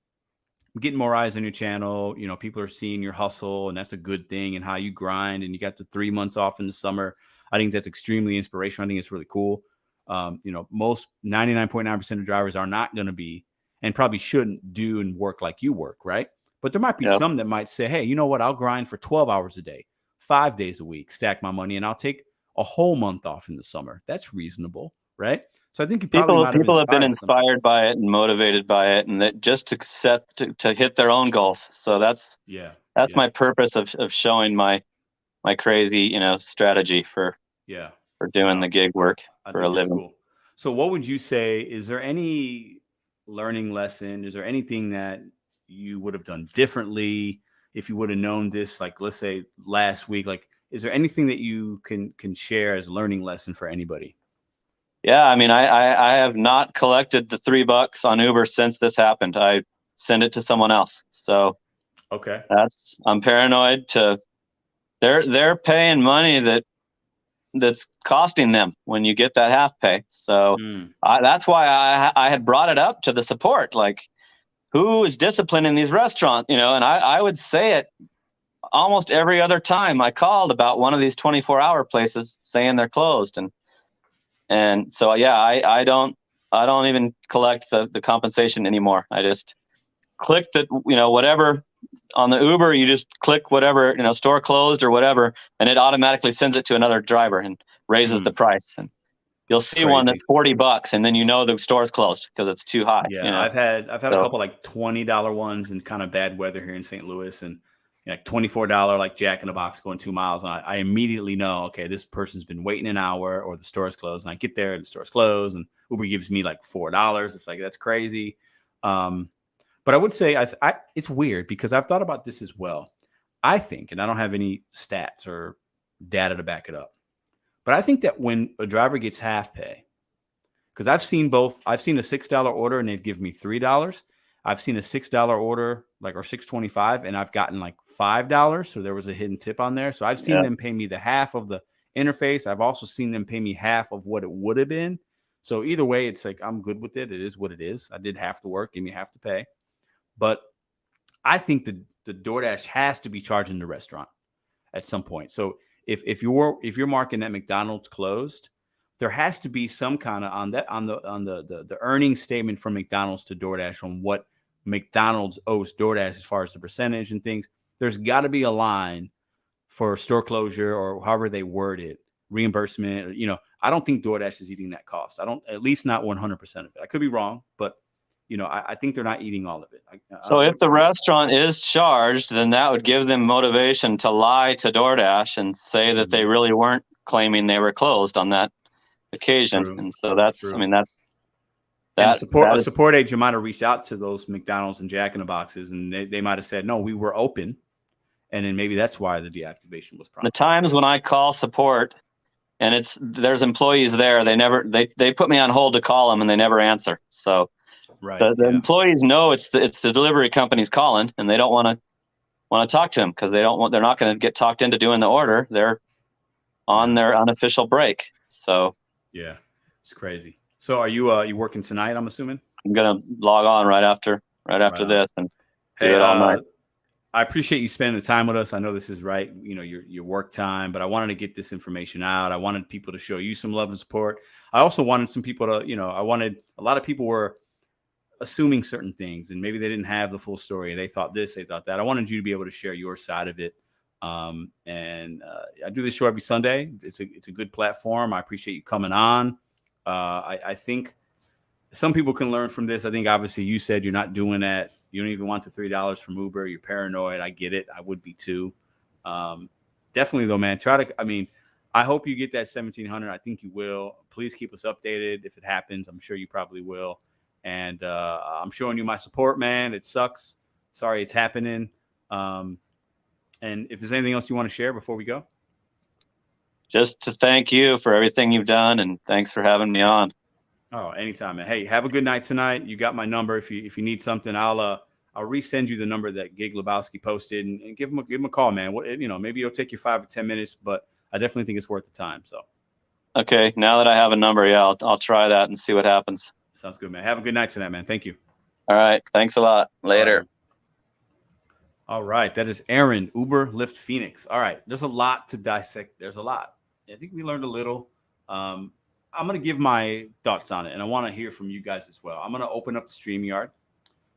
getting more eyes on your channel. People are seeing your hustle, and that's a good thing, and how you grind, and you got the 3 months off in the summer. I think that's extremely inspirational. I think it's really cool. Most 99.9% of drivers are not going to be, and probably shouldn't do and work like you work, right? But there might be some that might say, hey, you know what? I'll grind for 12 hours a day, 5 days a week, stack my money, and I'll take a whole month off in the summer. That's reasonable, right? So I think people have been inspired by it and motivated by it, and that just to hit their own goals. So that's my purpose of showing my crazy strategy for doing the gig work for a living. Cool. So what would you say? Is there any learning lesson? Is there anything that you would have done differently if you would have known this? Like, let's say last week. Like, is there anything that you can share as a learning lesson for anybody? Yeah, I mean, I have not collected the $3 on Uber since this happened. I send it to someone else. So Okay. I'm paranoid to they're paying money that's costing them when you get that half pay. So that's why I had brought it up to the support, like, who is disciplining these restaurants, and I would say it almost every other time I called about one of these 24-hour places saying they're closed. And so, yeah, I don't even collect the compensation anymore. I just click that, whatever on the Uber, you just click whatever, store closed or whatever, and it automatically sends it to another driver and raises the price. And you'll see one that's $40, and then the store's closed because it's too high. Yeah, I've had a couple like $20 ones in kind of bad weather here in St. Louis, and like $24 like Jack in the Box going 2 miles. And I immediately know, okay, this person's been waiting an hour or the store's closed. And I get there and the store's closed, and Uber gives me like $4. It's like, that's crazy. But I would say it's weird because I've thought about this as well. I think, and I don't have any stats or data to back it up, but I think that when a driver gets half pay, because I've seen both. I've seen a $6 order and they've given me $3. I've seen a $6 order or $6.25 and I've gotten like $5. So there was a hidden tip on there. So I've seen them pay me the half of the interface. I've also seen them pay me half of what it would have been. So either way, it's like, I'm good with it. It is what it is. I did half the work, give me half the pay. But I think the DoorDash has to be charging the restaurant at some point. So if you're marking that McDonald's closed, there has to be some kind of on the earnings statement from McDonald's to DoorDash on what McDonald's owes DoorDash as far as the percentage and things. There's got to be a line for store closure or however they word it, reimbursement. I don't think DoorDash is eating that cost. At least not 100% of it. I could be wrong, but I think they're not eating all of it. So if the restaurant is charged, then that would give them motivation to lie to DoorDash and say that they really weren't claiming they were closed on that occasion. True. And so that's, true. I mean, that's that. A support agent might have reached out to those McDonald's and Jack in the Boxes, and they might have said, no, we were open. And then maybe that's why the deactivation was prompted. The times when I call support and there's employees there, they put me on hold to call them and they never answer. So right, the employees know it's the delivery company's calling, and they don't want to talk to them because they're not going to get talked into doing the order. They're on their unofficial break. So yeah, it's crazy. So are you working tonight? I'm assuming. I'm gonna log on right after this and do it all night. I appreciate you spending the time with us. I know this is right, your work time, but I wanted to get this information out. I wanted people to show you some love and support. I also wanted some people to, I wanted a lot of people were assuming certain things and maybe they didn't have the full story. They thought this, they thought that. I wanted you to be able to share your side of it. And I do this show every Sunday. It's a good platform. I appreciate you coming on. I think some people can learn from this. I think obviously you said you're not doing that. You don't even want the $3 from Uber. You're paranoid. I get it. I would be too. Definitely though, man, I hope you get that 1,700. I think you will. Please keep us updated. If it happens, I'm sure you probably will. And I'm showing you my support, man. It sucks. Sorry it's happening. And if there's anything else you want to share before we go. Just to thank you for everything you've done, and thanks for having me on. Oh, anytime, man. Hey, have a good night tonight. You got my number. If you need something, I'll resend you the number that Gig Lebowski posted, and give him a call, man. Maybe it'll take you 5 or 10 minutes, but I definitely think it's worth the time. So. Okay, now that I have a number, I'll try that and see what happens. Sounds good, man. Have a good night tonight, man. Thank you. All right. Thanks a lot. Later. All right. That is Aaron, Uber, Lyft, Phoenix. All right. There's a lot to dissect. There's a lot. I think we learned a little. I'm going to give my thoughts on it, and I want to hear from you guys as well. I'm going to open up the StreamYard.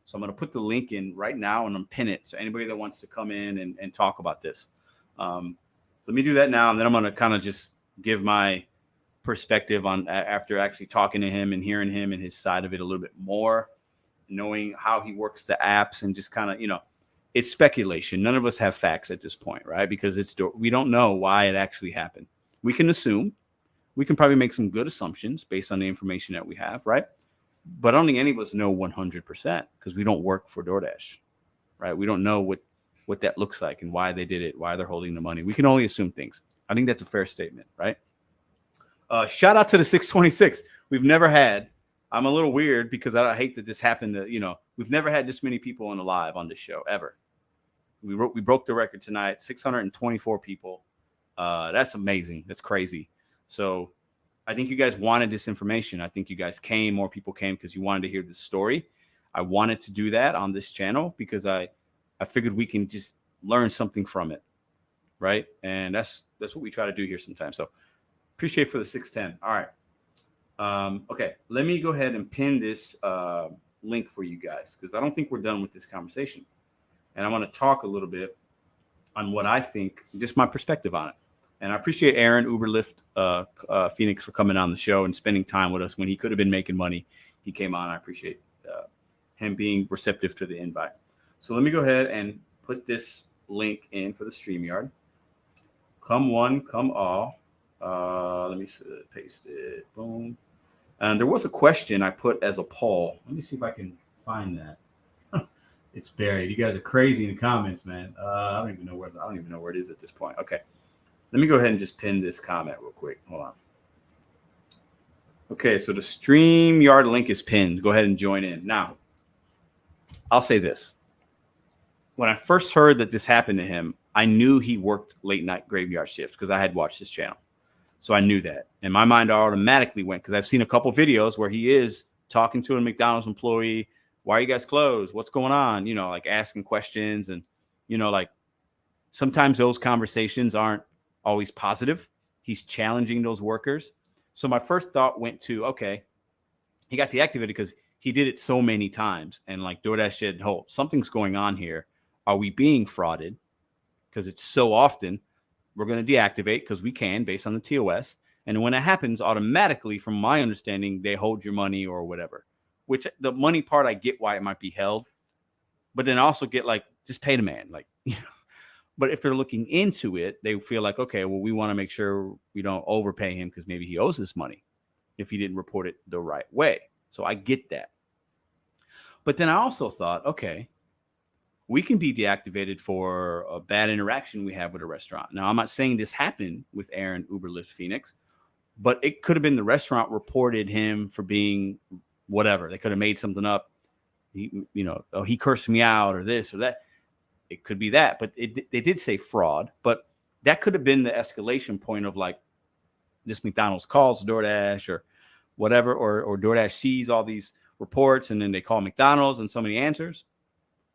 So I'm going to put the link in right now, and I'm pin it. So anybody that wants to come in and talk about this. So let me do that now, and then I'm going to kind of just give my perspective on after actually talking to him and hearing him and his side of it a little bit more, knowing how he works the apps, and just kind of, it's speculation. None of us have facts at this point, right? Because we don't know why it actually happened. We can assume. We can probably make some good assumptions based on the information that we have, right? But I don't think any of us know 100% because we don't work for DoorDash, right? We don't know what that looks like and why they did it, why they're holding the money. We can only assume things. I think that's a fair statement, right? Shout out to the 626. We've never had. I'm a little weird because I hate that this happened to, We've never had this many people on the live on this show ever. We broke the record tonight, 624 people. That's amazing. That's crazy. So I think you guys wanted this information. I think you guys came, more people came because you wanted to hear this story. I wanted to do that on this channel because I figured we can just learn something from it, right? And that's what we try to do here sometimes. So appreciate for the 610. All right. Okay, let me go ahead and pin this link for you guys because I don't think we're done with this conversation. And I want to talk a little bit on what I think, just my perspective on it. And I appreciate Aaron, Uber Lyft Phoenix, for coming on the show and spending time with us when he could have been making money. He came on. I appreciate him being receptive to the invite. So let me go ahead and put this link in for the StreamYard. Come one, come all. Let me paste it. Boom. And there was a question I put as a poll. Let me see if I can find that. It's buried. You guys are crazy in the comments, man. I don't even know where it is at this point. Okay. Let me go ahead and just pin this comment real quick. Hold on. Okay, so the StreamYard link is pinned. Go ahead and join in. Now, I'll say this. When I first heard that this happened to him, I knew he worked late night graveyard shifts because I had watched his channel. So I knew that. And my mind automatically went because I've seen a couple videos where he is talking to a McDonald's employee. Why are you guys closed? What's going on? You know, like asking questions. And, you know, like sometimes those conversations aren't always positive. He's challenging those workers. So my first thought went to, okay, he got deactivated because he did it so many times. And like Doordash said, oh, something's going on here. Are we being frauded? Because it's so often. We're going to deactivate because we can based on the TOS. And when it happens, automatically, from my understanding, they hold your money or whatever, which the money part, I get why it might be held. But then I also get like, just pay the man. Like, you know. But if they're looking into it, they feel like, okay, well, we want to make sure we don't overpay him because maybe he owes us money if he didn't report it the right way. So I get that. But then I also thought, okay, we can be deactivated for a bad interaction we have with a restaurant. Now, I'm not saying this happened with Aaron, Uber Lyft Phoenix, but it could have been the restaurant reported him for being whatever. They could have made something up. He, you know, oh, he cursed me out or this or that. It could be that, but they did say fraud. But that could have been the escalation point of like this McDonald's calls DoorDash or whatever, or DoorDash sees all these reports and then they call McDonald's and somebody answers.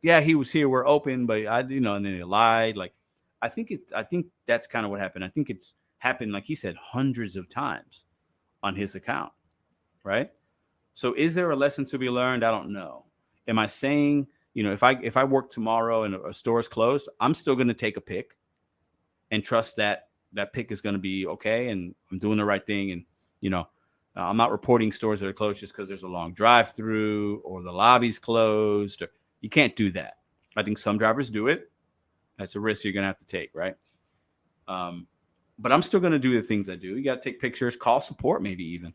Yeah, he was here. We're open, but and then they lied. Like, I think that's kind of what happened. I think it's happened, like he said, hundreds of times on his account, right? So is there a lesson to be learned? I don't know. Am I saying, you know, if I work tomorrow and a store is closed, I'm still going to take a pick and trust that that pick is going to be okay and I'm doing the right thing. And, you know, I'm not reporting stores that are closed just because there's a long drive-through or the lobby's closed. Or, you can't do that. I think some drivers do it. That's a risk you're going to have to take, right? But I'm still going to do the things I do. You got to take pictures, call support maybe even.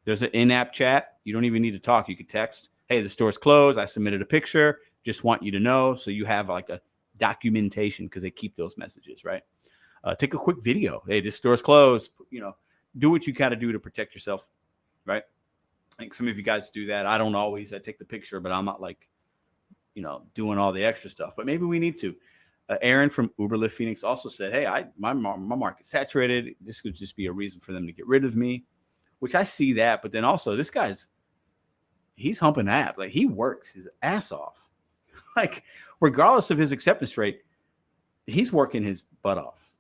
There's an in-app chat. You don't even need to talk. You could text, hey, the store's closed. I submitted a picture. Just want you to know. So you have like a documentation because they keep those messages, right? Take a quick video. Hey, this store's closed. You know, do what you got to do to protect yourself, right? I think some of you guys do that. I don't always. I take the picture, but I'm not like, you know, doing all the extra stuff. But maybe we need to. Aaron from Uber Lyft Phoenix also said, hey, my market's saturated. This could just be a reason for them to get rid of me, which I see that. But then also this he's humping app. Like he works his ass off. Like regardless of his acceptance rate, he's working his butt off.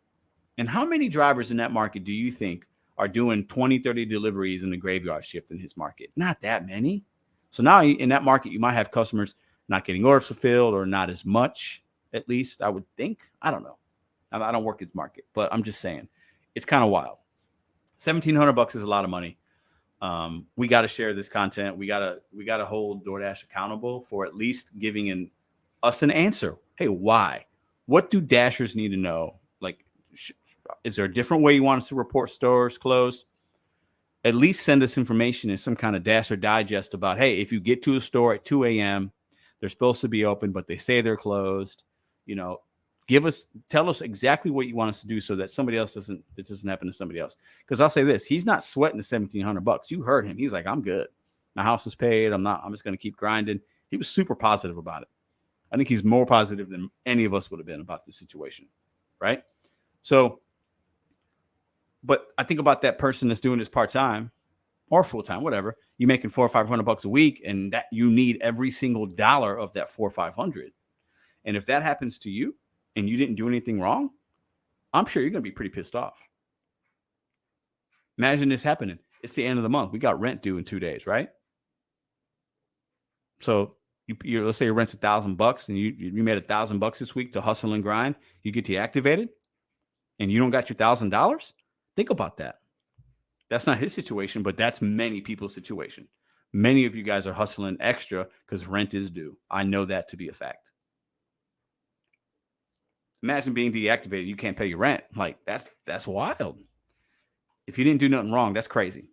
And how many drivers in that market do you think are doing 20, 30 deliveries in the graveyard shift in his market? Not that many. So now in that market, you might have customers not getting orders fulfilled or not as much, at least I would think. I don't know. I don't work its market, but I'm just saying it's kind of wild. $1,700 is a lot of money. We got to share this content. We got to hold DoorDash accountable for at least giving us an answer. Hey, why? What do Dashers need to know? Like, is there a different way you want us to report stores closed? At least send us information in some kind of Dasher digest about, hey, if you get to a store at 2 a.m., they're supposed to be open, but they say they're closed. You know, tell us exactly what you want us to do so that it doesn't happen to somebody else. Because I'll say this, he's not sweating the $1,700. You heard him. He's like, I'm good. My house is paid. I'm just going to keep grinding. He was super positive about it. I think he's more positive than any of us would have been about this situation, right? So, but I think about that person that's doing this part-time or full-time, whatever. You're making $400 or $500 a week, and that you need every single dollar of that $400 or $500. And if that happens to you and you didn't do anything wrong, I'm sure you're going to be pretty pissed off. Imagine this happening. It's the end of the month. We got rent due in 2 days, right? So you let's say your rent's $1,000 and you made $1,000 this week to hustle and grind. You get deactivated and you don't got your $1,000. Think about that. That's not his situation, but that's many people's situation. Many of you guys are hustling extra because rent is due. I know that to be a fact. Imagine being deactivated. You can't pay your rent. Like that's wild. If you didn't do nothing wrong, that's crazy.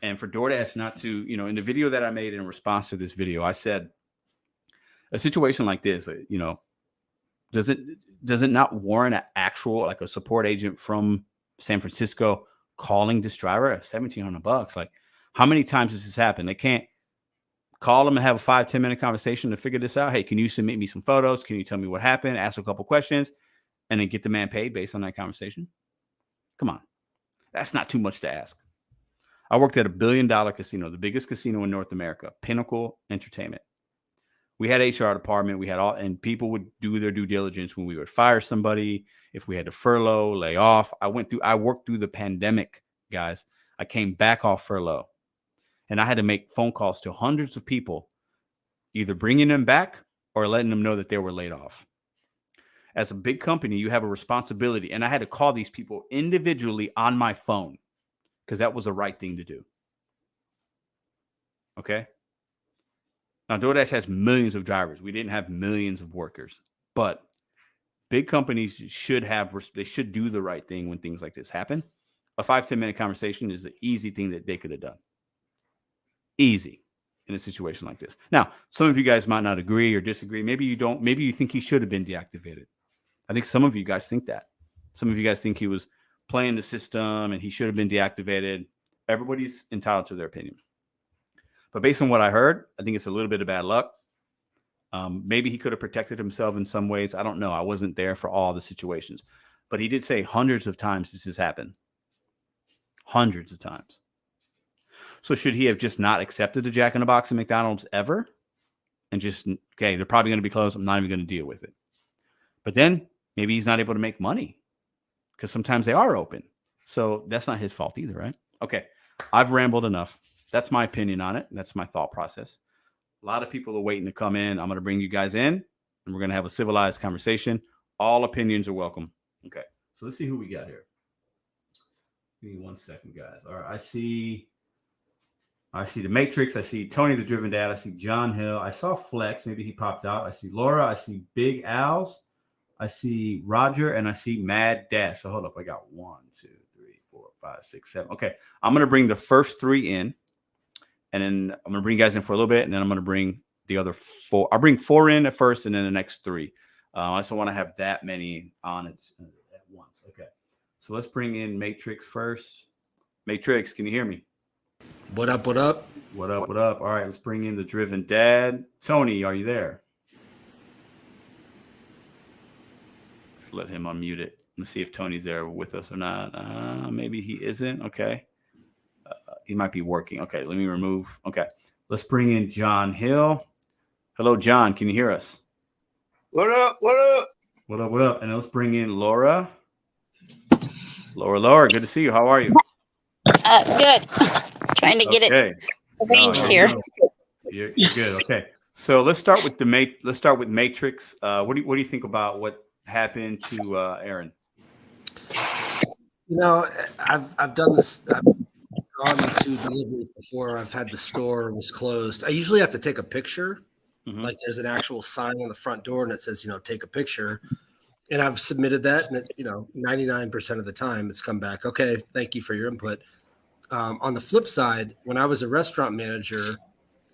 And for DoorDash not to, in the video that I made in response to this video, I said a situation like this, does it not warrant an actual, like a support agent from San Francisco calling this driver at $1,700? Like, how many times does this happen? They can't call them and have a 5-10 minute conversation to figure this out. Hey, can you submit me some photos? Can you tell me what happened? Ask a couple questions and then get the man paid based on that conversation. Come on. That's not too much to ask. I worked at $1 billion casino, the biggest casino in North America, Pinnacle Entertainment. We had HR department. We had and people would do their due diligence when we would fire somebody, if we had to furlough, lay off. I worked through the pandemic, guys. I came back off furlough and I had to make phone calls to hundreds of people, either bringing them back or letting them know that they were laid off. As a big company, you have a responsibility. And I had to call these people individually on my phone because that was the right thing to do. Okay. Now, DoorDash has millions of drivers. We didn't have millions of workers, but big companies should do the right thing when things like this happen. A 5-10 minute conversation is an easy thing that they could have done. Easy in a situation like this. Now, some of you guys might not agree or disagree. Maybe you don't. Maybe you think he should have been deactivated. I think some of you guys think that. Some of you guys think he was playing the system and he should have been deactivated. Everybody's entitled to their opinion. But based on what I heard, I think it's a little bit of bad luck. Maybe he could have protected himself in some ways. I don't know. I wasn't there for all the situations. But he did say hundreds of times this has happened. Hundreds of times. So should he have just not accepted a Jack in the Box at McDonald's ever? And just, okay, they're probably going to be closed. I'm not even going to deal with it. But then maybe he's not able to make money because sometimes they are open. So that's not his fault either, right? Okay, I've rambled enough. That's my opinion on it. That's my thought process. A lot of people are waiting to come in. I'm going to bring you guys in and we're going to have a civilized conversation. All opinions are welcome. Okay, so let's see who we got here. Give me 1 second, guys. All right, I see the Matrix. I see Tony the Driven Dad. I see John Hill. I saw Flex. Maybe he popped out. I see Laura. I see Big Al's. I see Roger. And I see Mad Dash. So hold up. I got 1, 2, 3, 4, 5, 6, 7. Okay. I'm going to bring the first 3 in. And then I'm going to bring you guys in for a little bit. And then I'm going to bring the other 4. I'll bring 4 in at first and then the next 3. I just don't want to have that many on it at once. Okay. So let's bring in Matrix first. Matrix, can you hear me? What up, what up? What up, what up? All right, let's bring in the Driven Dad. Tony, are you there? Let's let him unmute it. Let's see if Tony's there with us or not. Maybe he isn't. Okay. He might be working. Okay, let me remove. Okay, let's bring in John Hill. Hello, John. Can you hear us? What up? What up? What up, what up? And let's bring in Laura. Laura, good to see you. How are you? Good. Trying to get it arranged here. You're good. Okay. So let's start with Matrix. What do you think about what happened to Aaron? I've done this. I've gone to delivery before. I've had the store was closed. I usually have to take a picture. Mm-hmm. Like there's an actual sign on the front door and it says, take a picture. And I've submitted that, and 99% of the time it's come back. Okay, thank you for your input. On the flip side, when I was a restaurant manager,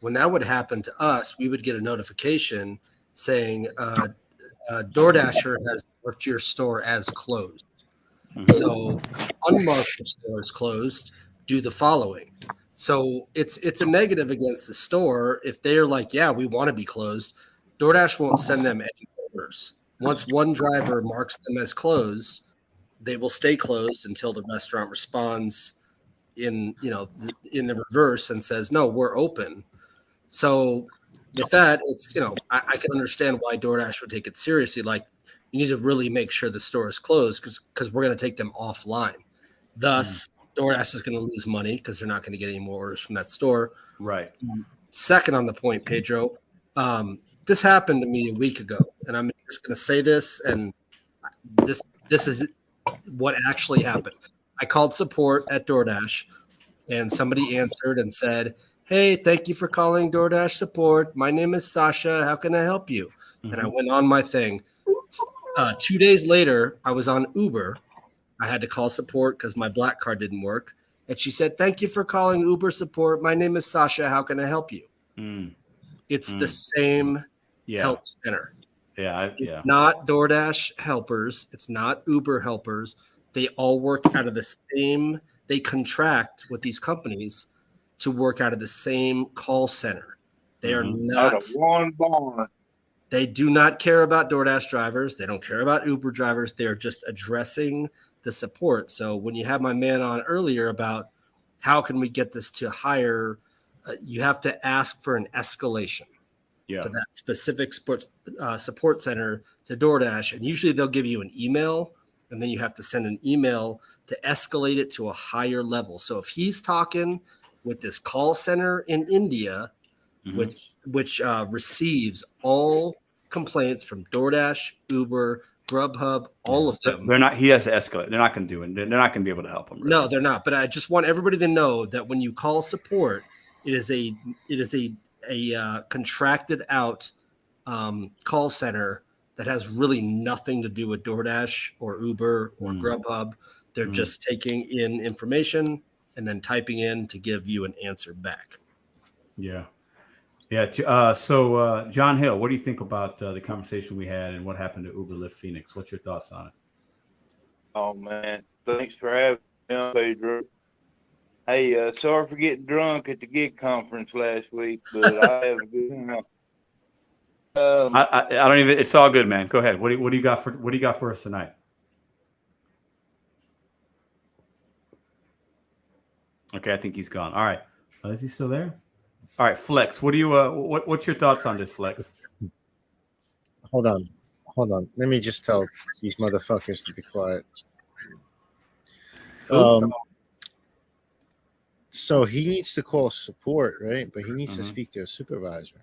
when that would happen to us, we would get a notification saying DoorDasher has marked your store as closed. Mm-hmm. So unmark your store as closed. Do the following. So it's a negative against the store if they're like, yeah, we want to be closed. DoorDash won't send them any orders. Once one driver marks them as closed, they will stay closed until the restaurant responds in the reverse and says, no, we're open. So with that, it's, I can understand why DoorDash would take it seriously. Like, you need to really make sure the store is closed because we're going to take them offline. Thus, DoorDash is going to lose money because they're not going to get any more orders from that store. Right. Second on the point, Pedro, this happened to me a week ago, and I'm just going to say this, and this is what actually happened. I called support at DoorDash, and somebody answered and said, hey, thank you for calling DoorDash support. My name is Sasha. How can I help you? Mm-hmm. And I went on my thing. 2 days later, I was on Uber. I had to call support because my black card didn't work. And she said, thank you for calling Uber support. My name is Sasha. How can I help you? It's the same help center. It's not DoorDash helpers. It's not Uber helpers. They all work out of the same. They contract with these companies to work out of the same call center. They are not one barn. They do not care about DoorDash drivers. They don't care about Uber drivers. They're just addressing the support. So when you have my man on earlier about how can we get this to higher, you have to ask for an escalation to that specific support center to DoorDash. And usually they'll give you an email, and then you have to send an email to escalate it to a higher level. So if he's talking with this call center in India, which receives all complaints from DoorDash, Uber, Grubhub, all of them. He has to escalate. They're not going to do it. They're not going to be able to help him. Really. No, they're not. But I just want everybody to know that when you call support, it is a contracted out call center that has really nothing to do with DoorDash or Uber or Grubhub. They're just taking in information and then typing in to give you an answer back. Yeah. Yeah. So John Hill, what do you think about the conversation we had and what happened to Uber Lyft Phoenix? What's your thoughts on it? Oh, man. Thanks for having me on, Pedro. Hey, sorry for getting drunk at the gig conference last week, but I have a good time. I don't even. It's all good, man. Go ahead. What do you got for us tonight? Okay, I think he's gone. All right. Is he still there? All right, Flex. What do you? What's your thoughts on this, Flex? Hold on. Let me just tell these motherfuckers to be quiet. So he needs to call support, right? But he needs to speak to a supervisor.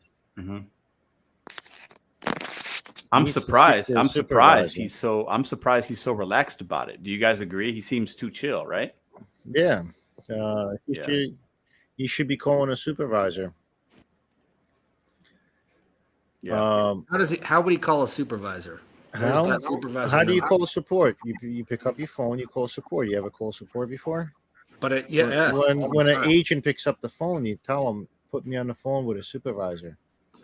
I'm surprised he's so relaxed about it. Do you guys agree? He seems too chill, right? Yeah. He should be calling a supervisor. Yeah. How would he call a supervisor? How do you call support? You pick up your phone, you call support. You ever call support before? But when an agent picks up the phone, you tell them, put me on the phone with a supervisor.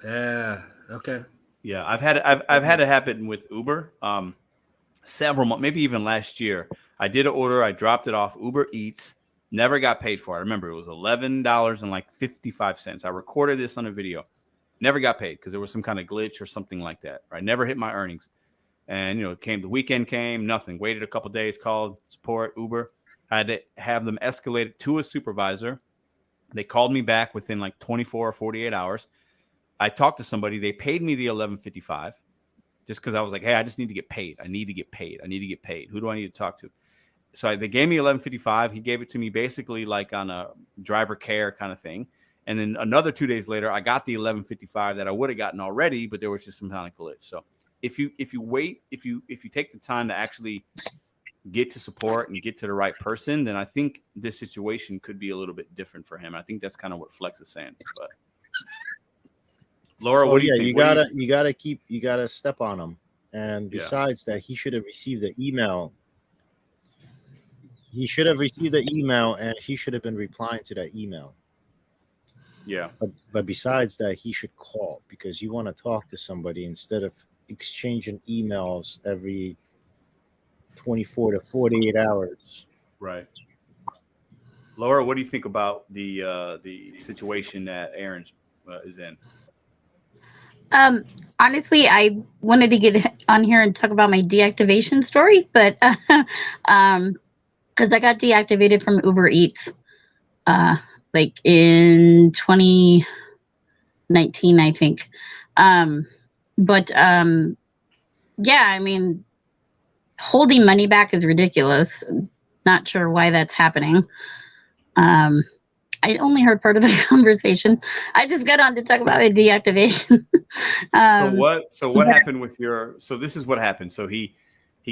Yeah. Okay. Yeah, I've had it happen with Uber. Several months, maybe even last year. I did an order. I dropped it off Uber Eats. Never got paid for it. I remember it was $11.55. I recorded this on a video. Never got paid because there was some kind of glitch or something like that. Right? Never hit my earnings. And the weekend came, nothing. Waited a couple of days, called support Uber. I had to have them escalated to a supervisor. They called me back within like 24 or 48 hours. I talked to somebody. They paid me the $11.55 just because I was like, hey, I just need to get paid. I need to get paid. Who do I need to talk to? So they gave me $11.55. He gave it to me basically like on a driver care kind of thing. And then another 2 days later, I got the $11.55 that I would have gotten already, but there was just some kind of glitch. So if you take the time to actually get to support and get to the right person, then I think this situation could be a little bit different for him. I think that's kind of what Flex is saying. But Laura, what do you think? You gotta step on him. And besides that, he should have received the email. He should have received the email, and he should have been replying to that email. Yeah. But besides that, he should call because you want to talk to somebody instead of exchanging emails every 24 to 48 hours. Right. Laura, what do you think about the situation that Aaron is in? Honestly, I wanted to get on here and talk about my deactivation story, but because I got deactivated from Uber Eats, like in 2019, I think. Yeah, I mean, holding money back is ridiculous. Not sure why that's happening. I only heard part of the conversation. I just got on to talk about a deactivation. So what happened with your? So this is what happened. So he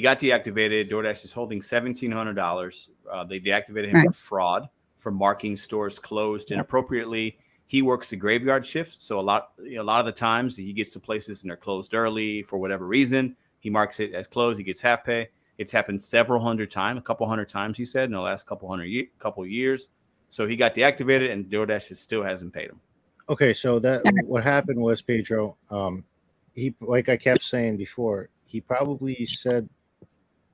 got deactivated. DoorDash is holding $1,700. They deactivated him for fraud, for marking stores closed inappropriately. He works the graveyard shift, so a lot of the times he gets to places and they're closed early for whatever reason. He marks it as closed. He gets half pay. It's happened several hundred times, a couple hundred times, he said, in the last couple years. So he got deactivated, and DoorDash still hasn't paid him. Okay, so what happened was, Pedro, he, like I kept saying before, he probably said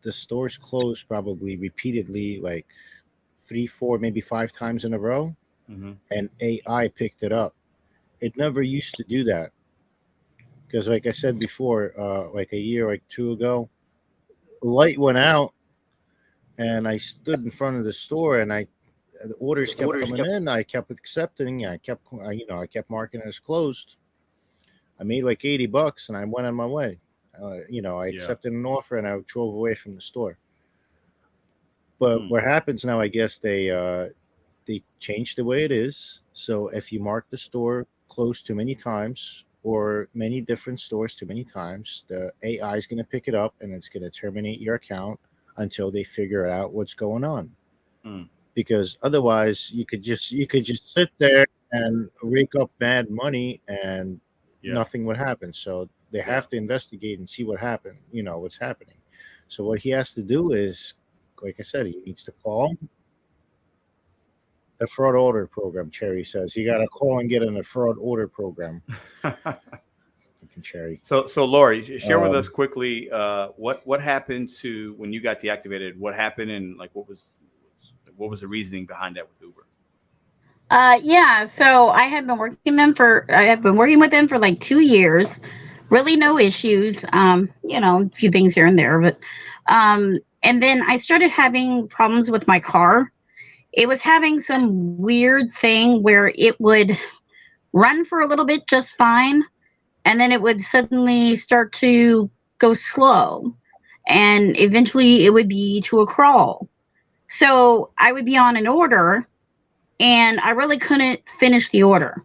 the stores closed probably repeatedly, like 3, 4, maybe 5 times in a row, and AI picked it up. It never used to do that, because like I said before, like a year, like 2 ago, light went out, and I stood in front of the store, and the orders kept coming in. I kept accepting. I kept marking it as closed. I made like $80, and I went on my way. I accepted an offer, and I drove away from the store. But what happens now? I guess they changed the way it is. So if you mark the store closed too many times, or many different stores too many times, the AI is going to pick it up, and it's going to terminate your account until they figure out what's going on. Because otherwise you could just sit there and rake up bad money, and nothing would happen. So they have to investigate and see what happened, what's happening. So what he has to do is, like I said, he needs to call the fraud order program. Cherry says you got to call and get in the fraud order program. Cherry. So Lori, share with us quickly what happened to when you got deactivated. What happened, and like what was the reasoning behind that with Uber? So I have been working with them for like 2 years. Really no issues. A few things here and there, but and then I started having problems with my car. It was having some weird thing where it would run for a little bit just fine, and then it would suddenly start to go slow, and eventually it would be to a crawl. So I would be on an order, and I really couldn't finish the order.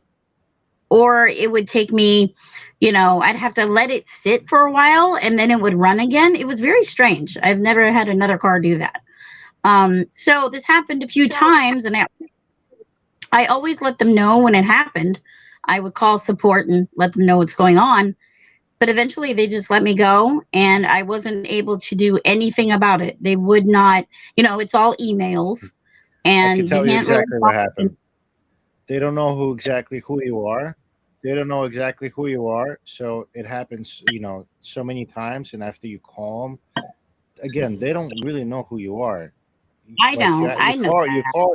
Or it would take me, I'd have to let it sit for a while, and then it would run again. It was very strange. I've never had another car do that. So this happened a few times, and I always let them know when it happened. I would call support and let them know what's going on. But eventually they just let me go, and I wasn't able to do anything about it. They would not, it's all emails. And I can tell you exactly what happened. They don't know exactly who you are. They don't know exactly who you are. So it happens, so many times. And after you call them, again, they don't really know who you are. I know.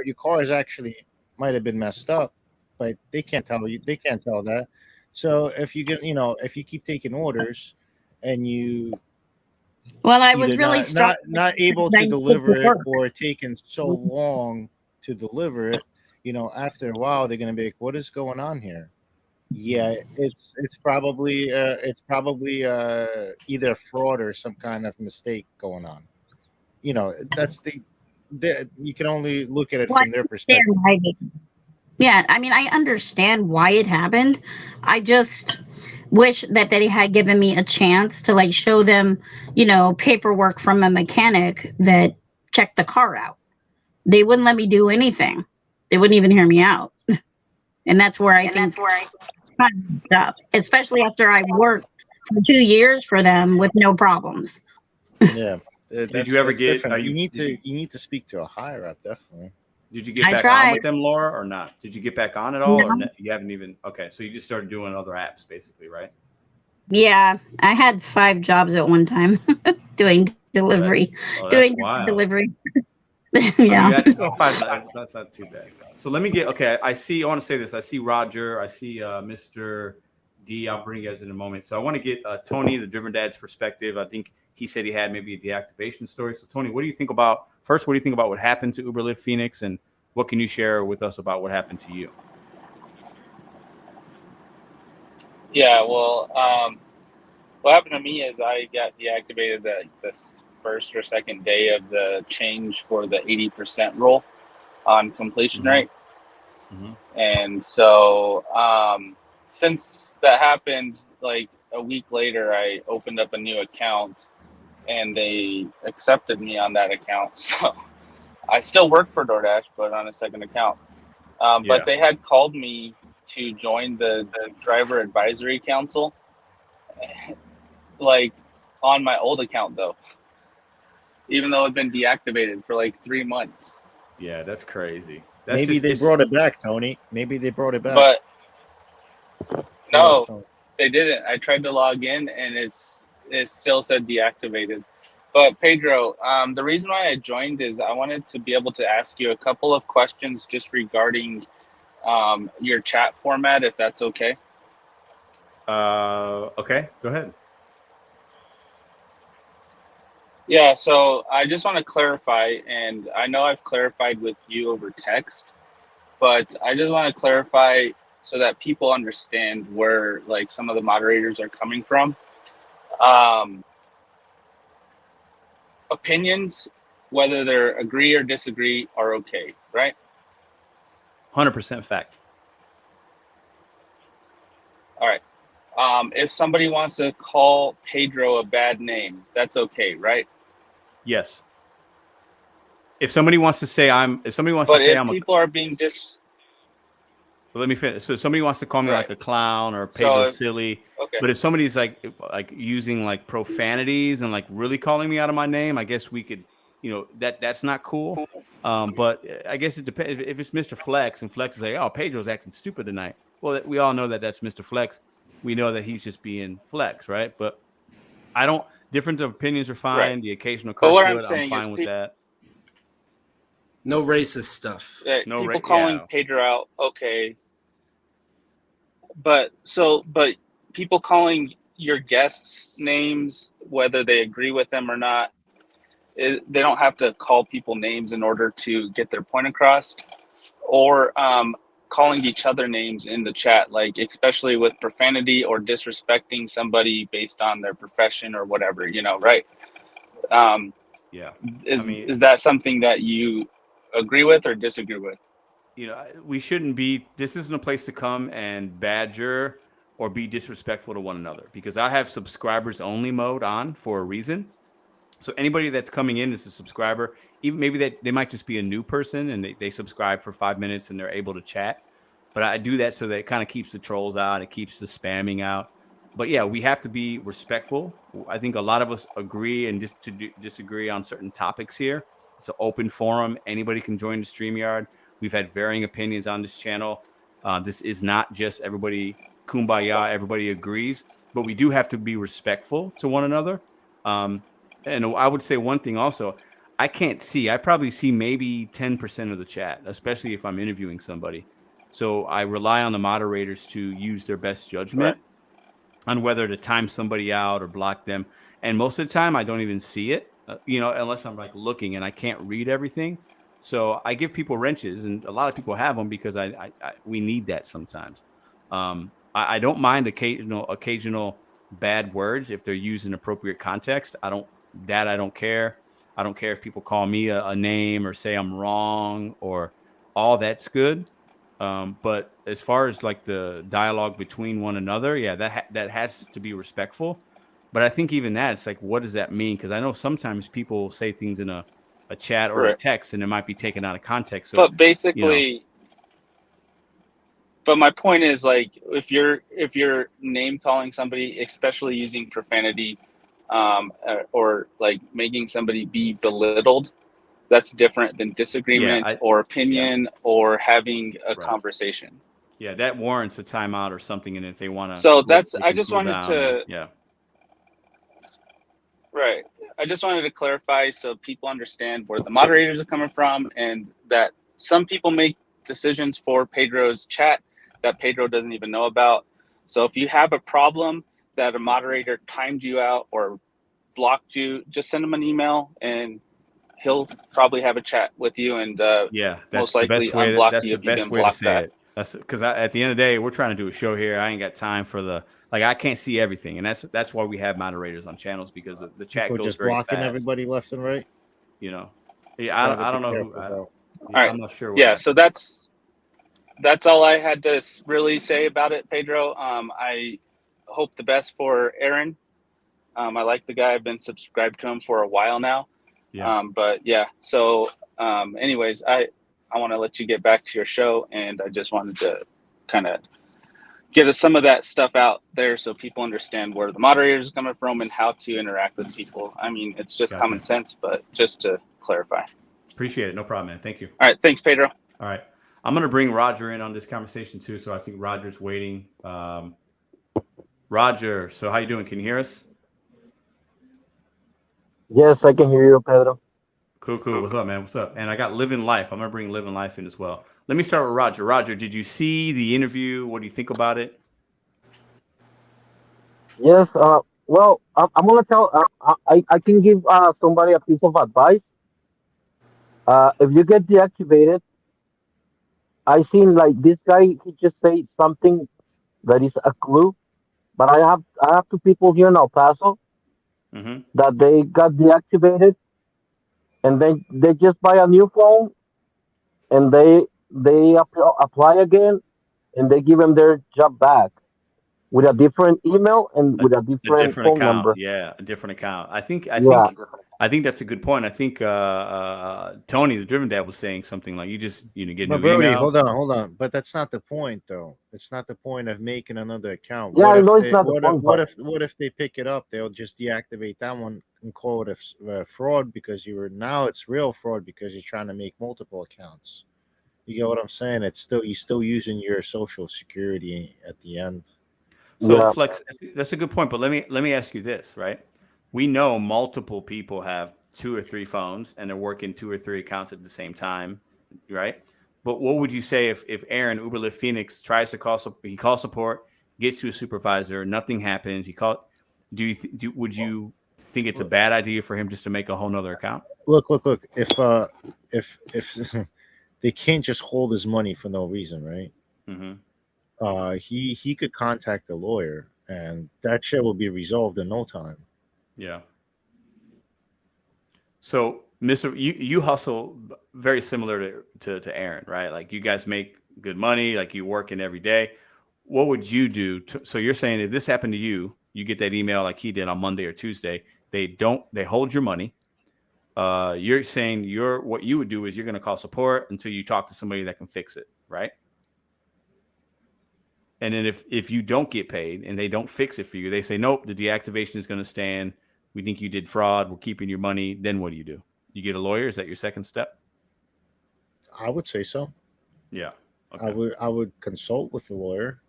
Your car is actually might have been messed up, but they can't tell you. They can't tell that. So if you if you keep taking orders, and I was really not able to deliver it, or taking so long to deliver it, after a while they're going to be like, "What is going on here?" Yeah, it's probably either fraud or some kind of mistake going on. That's you can only look at it from their perspective. Yeah, I mean, I understand why it happened. I just wish that they had given me a chance to show them, paperwork from a mechanic that checked the car out. They wouldn't let me do anything. They wouldn't even hear me out. And that's where I think up, especially after I worked for 2 years for them with no problems. Yeah. Did you ever get? You need to speak to a higher up, definitely. Did you get back on with them, Laura, or not? Did you get back on at all, or you haven't even? Okay, so you just started doing other apps, basically, right? Yeah, I had 5 jobs at one time doing delivery, delivery. Yeah. That's not too bad. So let me get, okay, I want to say this. I see Roger. I see Mr. D. I'll bring you guys in a moment. So I want to get Tony, the Driven Dad's perspective. I think he said he had maybe a deactivation story. So Tony, what do you think about what happened to Uber Lyft Phoenix, and what can you share with us about what happened to you? Yeah, well, what happened to me is I got deactivated this first or second day of the change for the 80% rule on completion rate. And so since that happened, like a week later, I opened up a new account and they accepted me on that account. So I still work for DoorDash, but on a second account. But they had called me to join the driver advisory council, like on my old account though, even though it had been deactivated for like 3 months. Yeah, that's crazy. Maybe they brought it back, Tony. Maybe they brought it back. But no, they didn't. I tried to log in and it still said deactivated. But Pedro, the reason why I joined is I wanted to be able to ask you a couple of questions just regarding your chat format, if that's okay. Okay, go ahead. Yeah, so I just want to clarify, and I know I've clarified with you over text, but I just want to clarify so that people understand where like some of the moderators are coming from. Opinions, whether they agree or disagree, are okay, right? 100% fact. All right. If somebody wants to call Pedro a bad name, that's okay, right? Yes. If somebody wants to say people are being But let me finish. So if somebody wants to call me like a clown or Pedro silly, okay. But if somebody's like using like profanities and like really calling me out of my name, I guess we could, that's not cool. But I guess it depends. If it's Mr. Flex and Flex is like, oh, Pedro's acting stupid tonight. Well, we all know that that's Mr. Flex. We know that he's just being Flex, right? But different opinions are fine. Right. The occasional curse word, I'm fine with that. No racist stuff. People calling Pedro out, okay. But people calling your guests names, whether they agree with them or not, they don't have to call people names in order to get their point across, or calling each other names in the chat, like especially with profanity or disrespecting somebody based on their profession or whatever, right? Is that something that you agree with or disagree with? We shouldn't be. This isn't a place to come and badger or be disrespectful to one another, because I have subscribers only mode on for a reason. So anybody that's coming in as a subscriber, even maybe they might just be a new person and they subscribe for 5 minutes and they're able to chat. But I do that so that it kind of keeps the trolls out. It keeps the spamming out. But yeah, we have to be respectful. I think a lot of us agree and just to disagree on certain topics here. It's an open forum. Anybody can join the StreamYard. We've had varying opinions on this channel. This is not just everybody kumbaya, everybody agrees, but we do have to be respectful to one another. And I would say one thing also, I probably see maybe 10% of the chat, especially if I'm interviewing somebody. So I rely on the moderators to use their best judgment on whether to time somebody out or block them. And most of the time I don't even see it, unless I'm like looking and I can't read everything. So I give people wrenches, and a lot of people have them because we need that sometimes. I don't mind occasional bad words if they're used in appropriate context. I don't care. I don't care if people call me a name or say I'm wrong, or all that's good. But as far as like the dialogue between one another, yeah, that has to be respectful. But I think even that, it's like, what does that mean? Because I know sometimes people say things in a chat or a text and it might be taken out of context. So, but basically, but my point is, like, if you're name calling somebody, especially using profanity, or like making somebody be belittled, that's different than disagreement or opinion or having a conversation. Yeah, that warrants a timeout or something. And if they want to, so I just wanted to, yeah. Right. I just wanted to clarify so people understand where the moderators are coming from, and that some people make decisions for Pedro's chat that Pedro doesn't even know about. So if you have a problem that a moderator timed you out or blocked you, just send him an email and he'll probably have a chat with you and Yeah, most that's the likely best way. unblock That's you the if you best didn't way to block say that. it. That's because at the end of the day, we're trying to do a show here. I ain't got time for the I can't see everything, and that's why we have moderators on channels because the chat People goes just very blocking fast. everybody left and right. You know, yeah, I don't know who. All right. I'm not sure. What yeah, happened. so that's all I had to really say about it, Pedro. I hope the best for Aaron. I like the guy. I've been subscribed to him for a while now. Yeah. But yeah, so anyways, I want to let you get back to your show, and I just wanted to kind of get us some of that stuff out there so people understand where the moderators are coming from and how to interact with people. I mean, it's just common sense, but just to clarify. Appreciate it. No problem, man. Thank you. All right. Thanks, Pedro. All right. I'm going to bring Roger in on this conversation too. So I think Roger's waiting. Roger, so how you doing? Can you hear us? Yes, I can hear you, Pedro. Cool. What's up, man? What's up? And I got Living Life. I'm going to bring Living Life in as well. Let me start with Roger. Roger, did you see the interview? What do you think about it? Yes, well, I'm going to tell, I can give somebody a piece of advice. If you get deactivated, I seen like this guy, he just say something that is a clue, but I have two people here in El Paso that they got deactivated, and then they just buy a new phone, and they apply again, and they give them their job back with a different email and with a different phone account. number. Yeah, a different account. I think that's a good point. I think Tony, the Driven Dad, was saying something like you just get a new Brody, email. hold on. But that's not the point, though. It's not the point of making another account. Yeah, I know it's not the point. What if they pick it up? They'll just deactivate that one and call it a fraud because now it's real fraud because you're trying to make multiple accounts. You get what I'm saying? You're still using your social security at the end. So Flex, that's a good point. But let me ask you this, right? We know multiple people have 2 or 3 phones and they're working 2 or 3 accounts at the same time, right? But what would you say if Aaron, Lyft Phoenix, tries to call support, gets to a supervisor, nothing happens, would you think it's a bad idea for him just to make a whole nother account? Look. If they can't just hold his money for no reason, right? He could contact a lawyer, and that shit will be resolved in no time. Yeah. So, you hustle very similar to Aaron, right? Like you guys make good money, like you working every day. What would you do? So you're saying if this happened to you, you get that email like he did on Monday or Tuesday. They hold your money. You're saying what you would do is you're going to call support until you talk to somebody that can fix it, right? And then if you don't get paid and they don't fix it for you, they say, nope, the deactivation is going to stand. We think you did fraud. We're keeping your money. Then what do? You get a lawyer? Is that your second step? I would say so. Yeah. Okay. I would consult with the lawyer.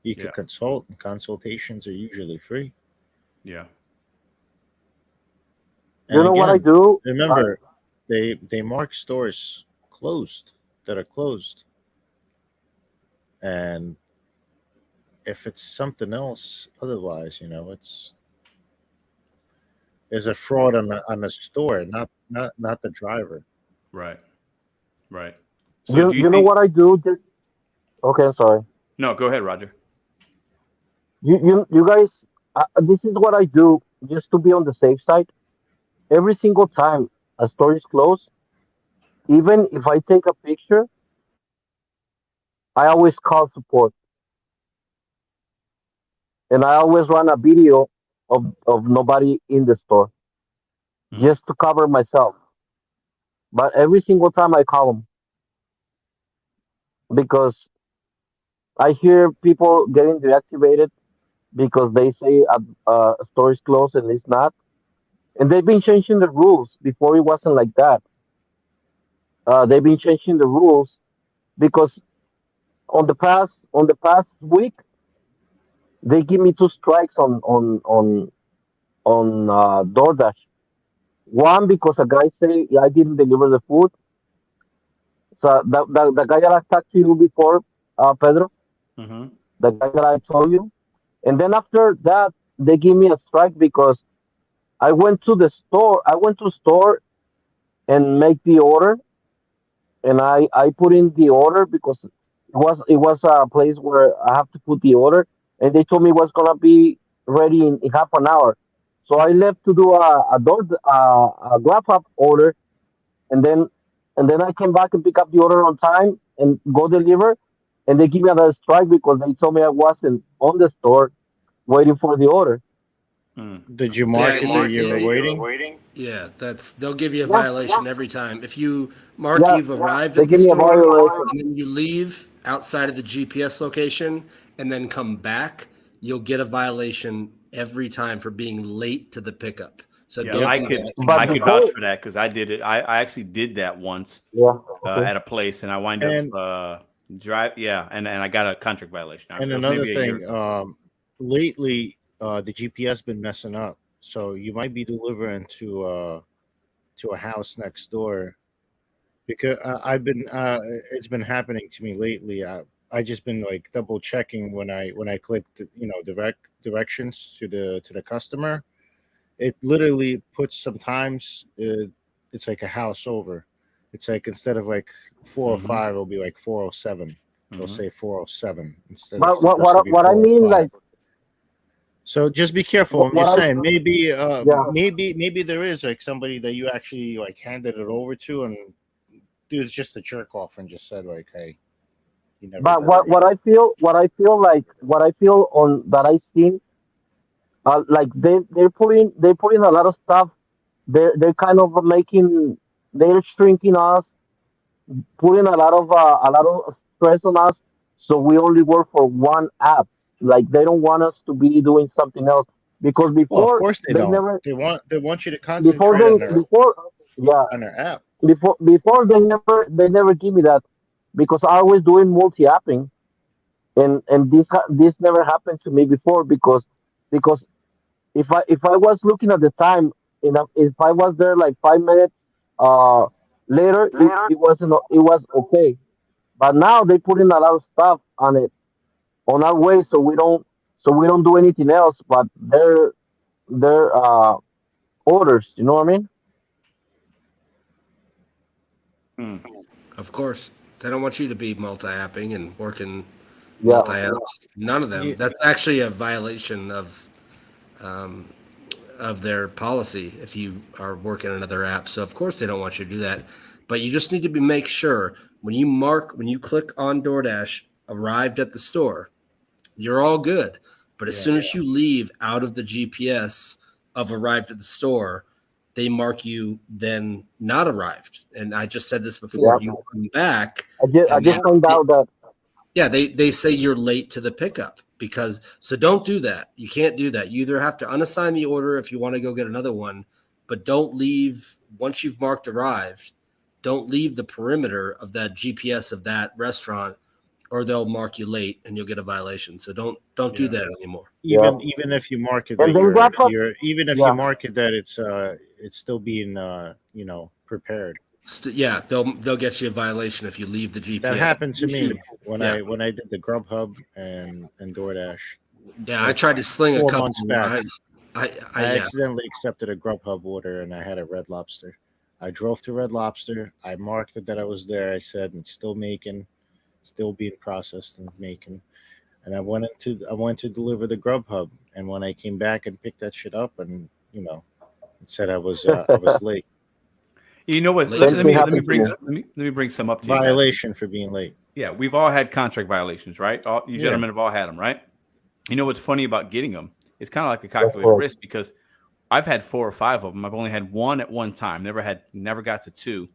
You could consult, and consultations are usually free. Yeah. And you know what I do? Remember, they mark stores that are closed. And if it's something else, otherwise, there's a fraud on the store, not the driver. Right. So you know what I do? Okay, sorry. No, go ahead, Roger. You guys, this is what I do just to be on the safe side. Every single time a store is closed, even if I take a picture, I always call support. And I always run a video of nobody in the store just to cover myself. But every single time I call them because I hear people getting deactivated because they say a store is closed and it's not. And they've been changing the rules. Before it wasn't like that. They've been changing the rules because on the past week they give me 2 strikes on Doordash, One, because a guy say I didn't deliver the food. So the guy that I talked to you before, Pedro, Mm-hmm. the guy that I told you. And then after that, they give me a strike because I went to the store. I went to store and make the order, and I put in the order because it was a place where I have to put the order, and they told me it was gonna be ready in half an hour. So I left to do a grab up order, and then I came back and pick up the order on time and go deliver, and they give me another strike because they told me I wasn't on the store waiting for the order. Did you mark it that you were yeah, waiting? Yeah, they'll give you a Yeah, violation every time. If you mark yeah, you've arrived they at the give me a store violation. and then you leave outside of the GPS location and then come back, you'll get a violation every time for being late to the pickup. So Yeah, don't I do could that. But I could vouch before, for that because I did it. I actually did that once yeah, okay. at a place, and I wind And up drive. Yeah, and I got a contract violation. and It was another maybe a year thing, ago. lately the GPS been messing up, so you might be delivering to a house next door because I've been it's been happening to me lately. I just been like double checking when I click directions to the customer. It literally puts sometimes it's like a house over. It's like instead of like 405, it'll be like 407. It'll say 407 instead of But what supposed to what be what I mean, 405. like So just be careful. I'm what just I saying, maybe yeah. maybe there is like somebody that you actually like handed it over to, and dude was just a jerk off and just said like, "Hey, you never But delivered." what I feel on that I seen, like they putting a lot of stuff. They're kind of making they're shrinking us, putting a lot of stress on us. So we only work for one app. Like they don't want us to be doing something else because Well, of before course they they don't. never They want you to before concentrate they before yeah on their app. before they never give me that because I was doing multi apping and this never happened to me before because if I was looking at the time, if I was there like 5 minutes uh later, it was okay. But now they put in a lot of stuff on it on our way, so we don't do anything else but their orders. You know what I mean? Hmm. Of course. They don't want you to be multi-apping and working Yeah. multi-apps. None of them. Yeah, That's actually a violation um, of their policy if you are working another app. So of course they don't want you to do that. But you just need to make sure when you click on DoorDash, arrived at the store, you're all good. But as soon as you leave out of the GPS of arrived at the store, they mark you then not arrived. And I just said this before. Yeah. You come back I just found out that. yeah, they say you're late to the pickup because so don't do that. You can't do that. You either have to unassign the order if you want to go get another one, but don't leave once you've marked arrived, don't leave the perimeter of that GPS of that restaurant or they'll mark you late and you'll get a violation. So don't do that anymore. Yeah. even if you mark it that And then wrap up. you're even if you Yeah. mark it that it's still being prepared. Yeah, they'll get you a violation if you leave the GPS. That happened to me when Yeah. I did the Grubhub and DoorDash. Yeah, I tried to sling a 4 couple. months back. I I yeah. accidentally accepted a Grubhub order and I had a Red Lobster. I drove to Red Lobster. I marked it that I was there. I said it's still making, still being processed and making. And I went to deliver the Grubhub. And when I came back and picked that shit up, and it said I was late. You know what? Same Let thing me happened to me. let me bring some up to you guys. Violation for being late. Yeah, we've all had contract violations, right? All you Yeah. gentlemen have all had them, right? You know what's funny about getting them? It's kind of like a That's calculated correct. risk because I've had 4 or 5 of them. I've only had one at one time. Never got to 2.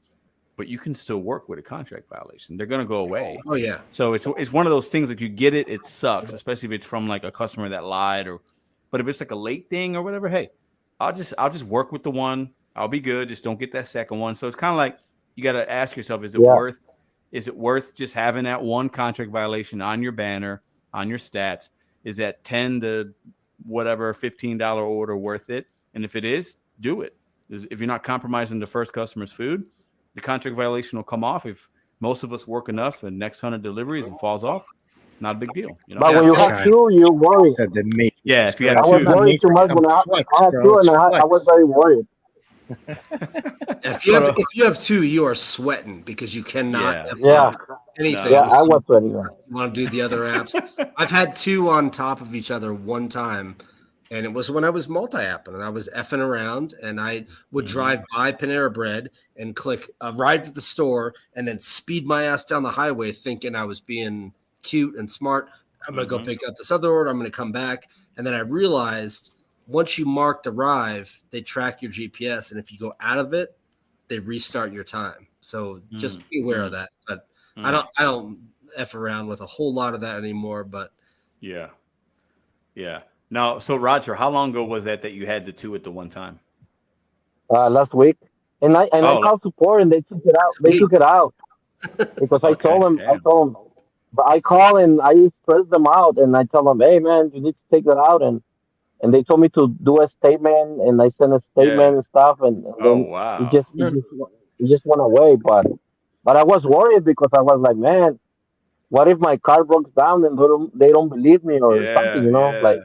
But you can still work with a contract violation. They're going to go away. Oh yeah. So it's one of those things that you get it, it sucks, especially if it's from like a customer that lied but if it's like a late thing or whatever, hey, I'll just work with the one. I'll be good. Just don't get that second one. So it's kind of like you got to ask yourself, is it worth just having that one contract violation on your banner, on your stats? Is that $10 to whatever $15 order worth it? And if it is, do it. If you're not compromising the first customer's food, the contract violation will come off. If most of us work enough and next 100 deliveries and falls off, not a big deal. You know? But when you have two, you worry. Said the matrix. Yeah, if you I have was two. worried too much when I had two, and I was very worried. If you have two, you are sweating because you cannot anything. Yeah, I was sweating. You want to do the other apps. I've had two on top of each other one time, and it was when I was multi-apping and I was effing around, and I would drive by Panera Bread and click arrived at the store and then speed my ass down the highway thinking I was being cute and smart. I'm going to go pick up this other order. I'm going to come back. And then I realized once you marked arrive, they track your GPS. And if you go out of it, they restart your time. So just be aware of that. But I don't F around with a whole lot of that anymore. But yeah. Now, so Roger, how long ago was that you had the two at the one time? Last week. And I called support and they took it out. They took it out. Because I told them, but I call and I stress them out and I tell them, hey man, you need to take that out. And they told me to do a statement and I sent a statement and stuff. And it just went away. But I was worried because I was like, man, what if my car breaks down and they don't believe me or something, you know? Like,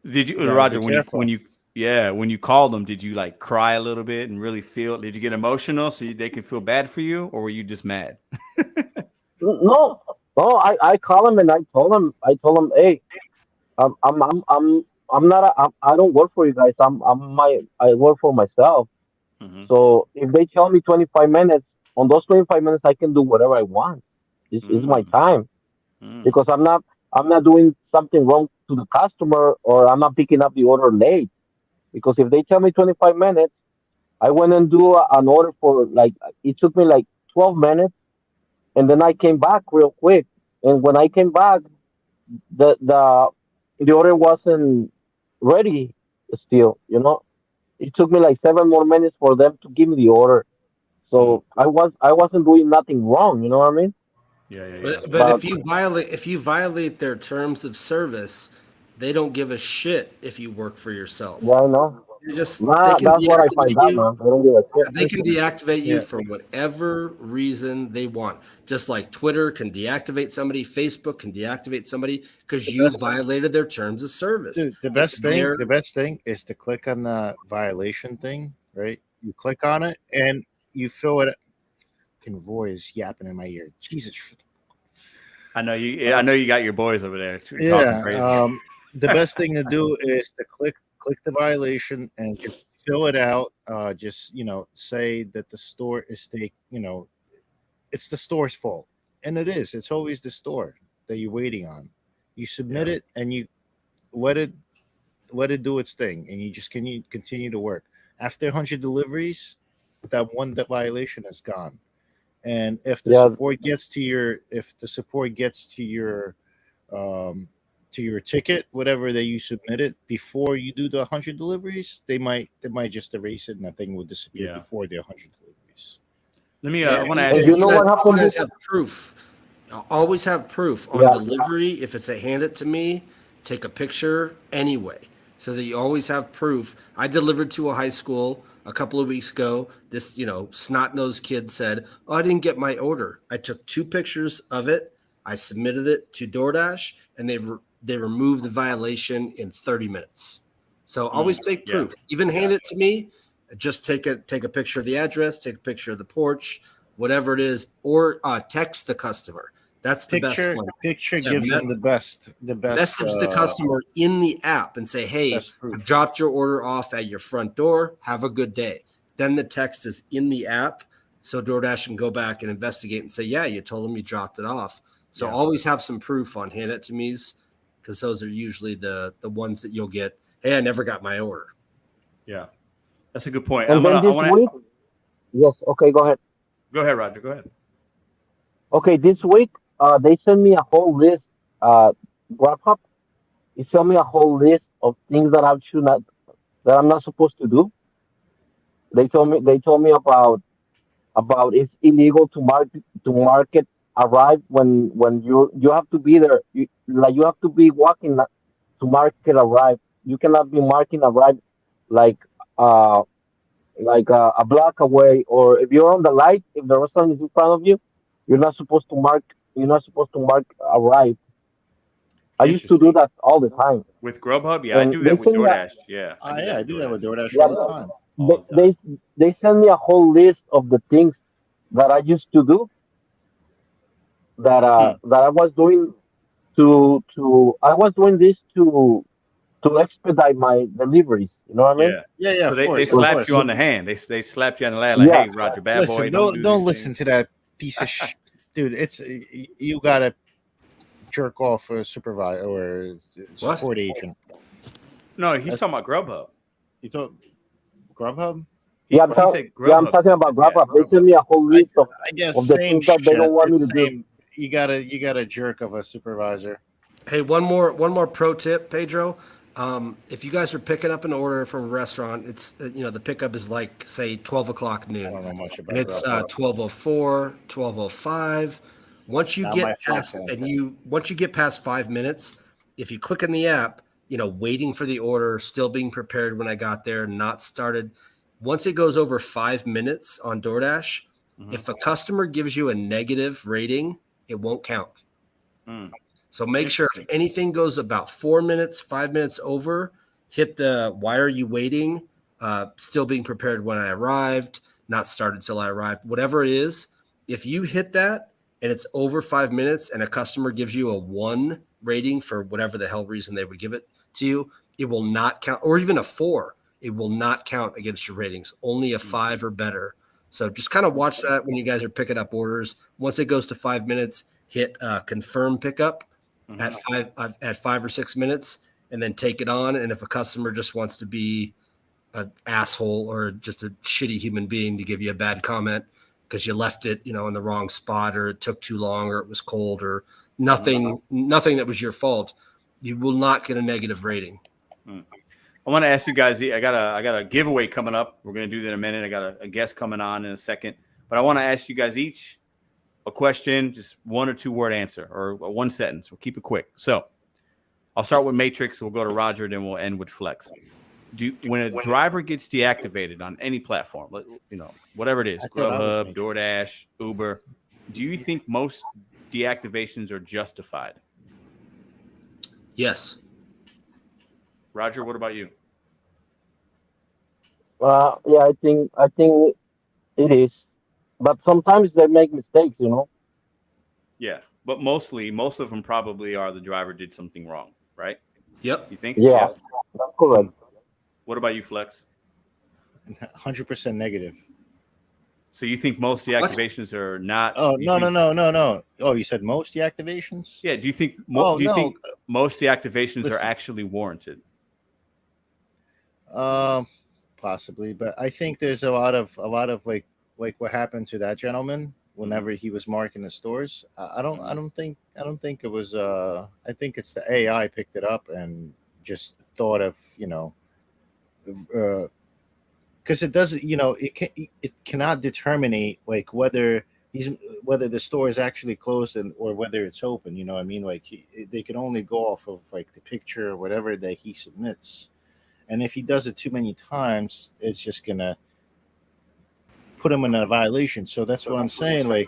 did you, Roger, when you called them, did you like cry a little bit and really feel? Did you get emotional so they could feel bad for you, or were you just mad? No, I called them and I told them, hey, I'm not. I don't work for you guys. I work for myself. So if they tell me 25 minutes, on those 25 minutes, I can do whatever I want. It's my time because I'm not doing something wrong to the customer or I'm not picking up the order late. Because if they tell me 25 minutes, I went and do an order for it took me like 12 minutes, and then I came back real quick. And when I came back, the order wasn't ready still. You know, it took me like 7 more minutes for them to give me the order. So I wasn't doing nothing wrong. You know what I mean? Yeah. But if you violate their terms of service, they don't give a shit if you work for yourself. Yeah, I know. That's what I find out, man. They don't give a shit. They can deactivate you for whatever reason they want. Just like Twitter can deactivate somebody, Facebook can deactivate somebody because you violated their terms of service. Dude, the best thing is to click on the violation thing, right? You click on it and you fill it. Fucking Roy is yapping in my ear. Jesus. I know you. I know you got your boys over there talking crazy. The best thing to do is to click the violation and just fill it out. Just say that the store is it's the store's fault, and it is. It's always the store that you're waiting on. You submit it and you let it do its thing, and you just continue to work. After 100 deliveries, that violation is gone. And if the support gets to your ticket, whatever that you submitted before you do the 100 deliveries, they might just erase it and that thing will disappear before the 100 deliveries. Let me I want to ask you know what happened? You guys have proof. Always have proof on delivery. If it's a hand it to me, take a picture anyway, so that you always have proof. I delivered to a high school a couple of weeks ago. This, snot-nosed kid said, "Oh, I didn't get my order." I took 2 pictures of it. I submitted it to DoorDash, and they removed the violation in 30 minutes. So always take proof. Even hand it to me. Just take a picture of the address, take a picture of the porch, whatever it is, or text the customer. That's the best one. Picture gives them the best. Message the customer in the app and say, "Hey, I've dropped your order off at your front door. Have a good day." Then the text is in the app, so DoorDash can go back and investigate and say, "Yeah, you told them you dropped it off." So always have some proof on hand it to me's, because those are usually the ones that you'll get. Hey, I never got my order. Yeah, that's a good point. And yes. Okay, go ahead. Go ahead, Roger. Go ahead. Okay, this week they sent me a whole list. Wrap up. They sent me a whole list of things that I'm not supposed to do. They told me about it's illegal to market arrive when you have to be there. You have to be walking to market arrive. You cannot be marking arrive like like a block away, or if you're on the light, if the restaurant is in front of you, you're not supposed to mark. You're not supposed to mark arrive. I used to do Interesting. that all the time, With Grubhub, yeah, I and do they that with send me. DoorDash. Yeah, I do that I with do that with DoorDash DoorDash Yeah, all the time. all they, the time. they they send me a whole list of the things that I used to do Hmm. that I was doing to I was doing this to expedite my deliveries. You know what I mean? Yeah. Yeah, So of they course, of slapped you course. on the hand. They slapped you on the leg like, Yeah, hey, Roger, bad boy, Listen, don't do don't these listen things. to that piece of dude. It's you gotta jerk off a supervisor or a support agent. No, he's That's- talking about Grubhub. You thought Grubhub? yeah. He said I'm Grubhub. talking about Yeah, Grubhub. They Grubhub. send me a whole I, list I guess of the same things that they shit. don't want me It's to do. same. You gotta jerk of a supervisor. Hey, one more pro tip, Pedro. If you guys are picking up an order from a restaurant, it's the pickup is like say 12 o'clock I noon, don't know much about and it's Grubhub. 12:04, 12:05. Once you Not get my fault, past Santa. once you get past 5 minutes, if you click in the app, waiting for the order, still being prepared when I got there, not started. Once it goes over 5 minutes on DoorDash, Mhm. if a customer gives you a negative rating, it won't count. Mm. So make sure if Interesting. anything goes about 4 minutes, 5 minutes over, hit the why are you waiting? Still being prepared when I arrived, not started till I arrived, whatever it is. If you hit that and it's over 5 minutes and a customer gives you a 1 rating for whatever the hell reason they would give it to you, it will not count, or even a 4. It will not count against your ratings, only a 5 or better. So just kind of watch that when you guys are picking up orders. Once it goes to 5 minutes, hit confirm pickup at Mhm. 5 or 6 minutes, and then take it on. And if a customer just wants to be an asshole or just a shitty human being to give you a bad comment because you left it, in the wrong spot, or it took too long, or it was cold, or nothing that was your fault, you will not get a negative rating. Mm. I want to ask you guys. I got a giveaway coming up. We're going to do that in a minute. I got a guest coming on in a second, but I want to ask you guys each a question, just 1 or 2 word answer, or one sentence. We'll keep it quick. So I'll start with Matrix. We'll go to Roger, then we'll end with Flex. When a driver gets deactivated on any platform, whatever it is, Grubhub, DoorDash, Uber, do you think most deactivations are justified? Yes. Roger, what about you? Yeah, I think it is, but sometimes they make mistakes. Yeah, but most of them probably are the driver did something wrong, right? Yep. You think? Yeah, that's correct. What about you, Flex? 100% negative. So you think most deactivations are not? Oh no. Oh, you said most deactivations? Yeah. Do you think? You think most deactivations are actually warranted? Possibly, but I think there's a lot of like what happened to that gentleman whenever he was marking the stores. I don't think it was. I think it's the AI picked it up and just thought of because it doesn't it cannot determine like whether the store is actually closed or whether it's open. You know what I mean? Like they can only go off of like the picture or whatever that he submits. And if he does it too many times, it's just gonna put him in a violation. So that's what I'm saying. Like,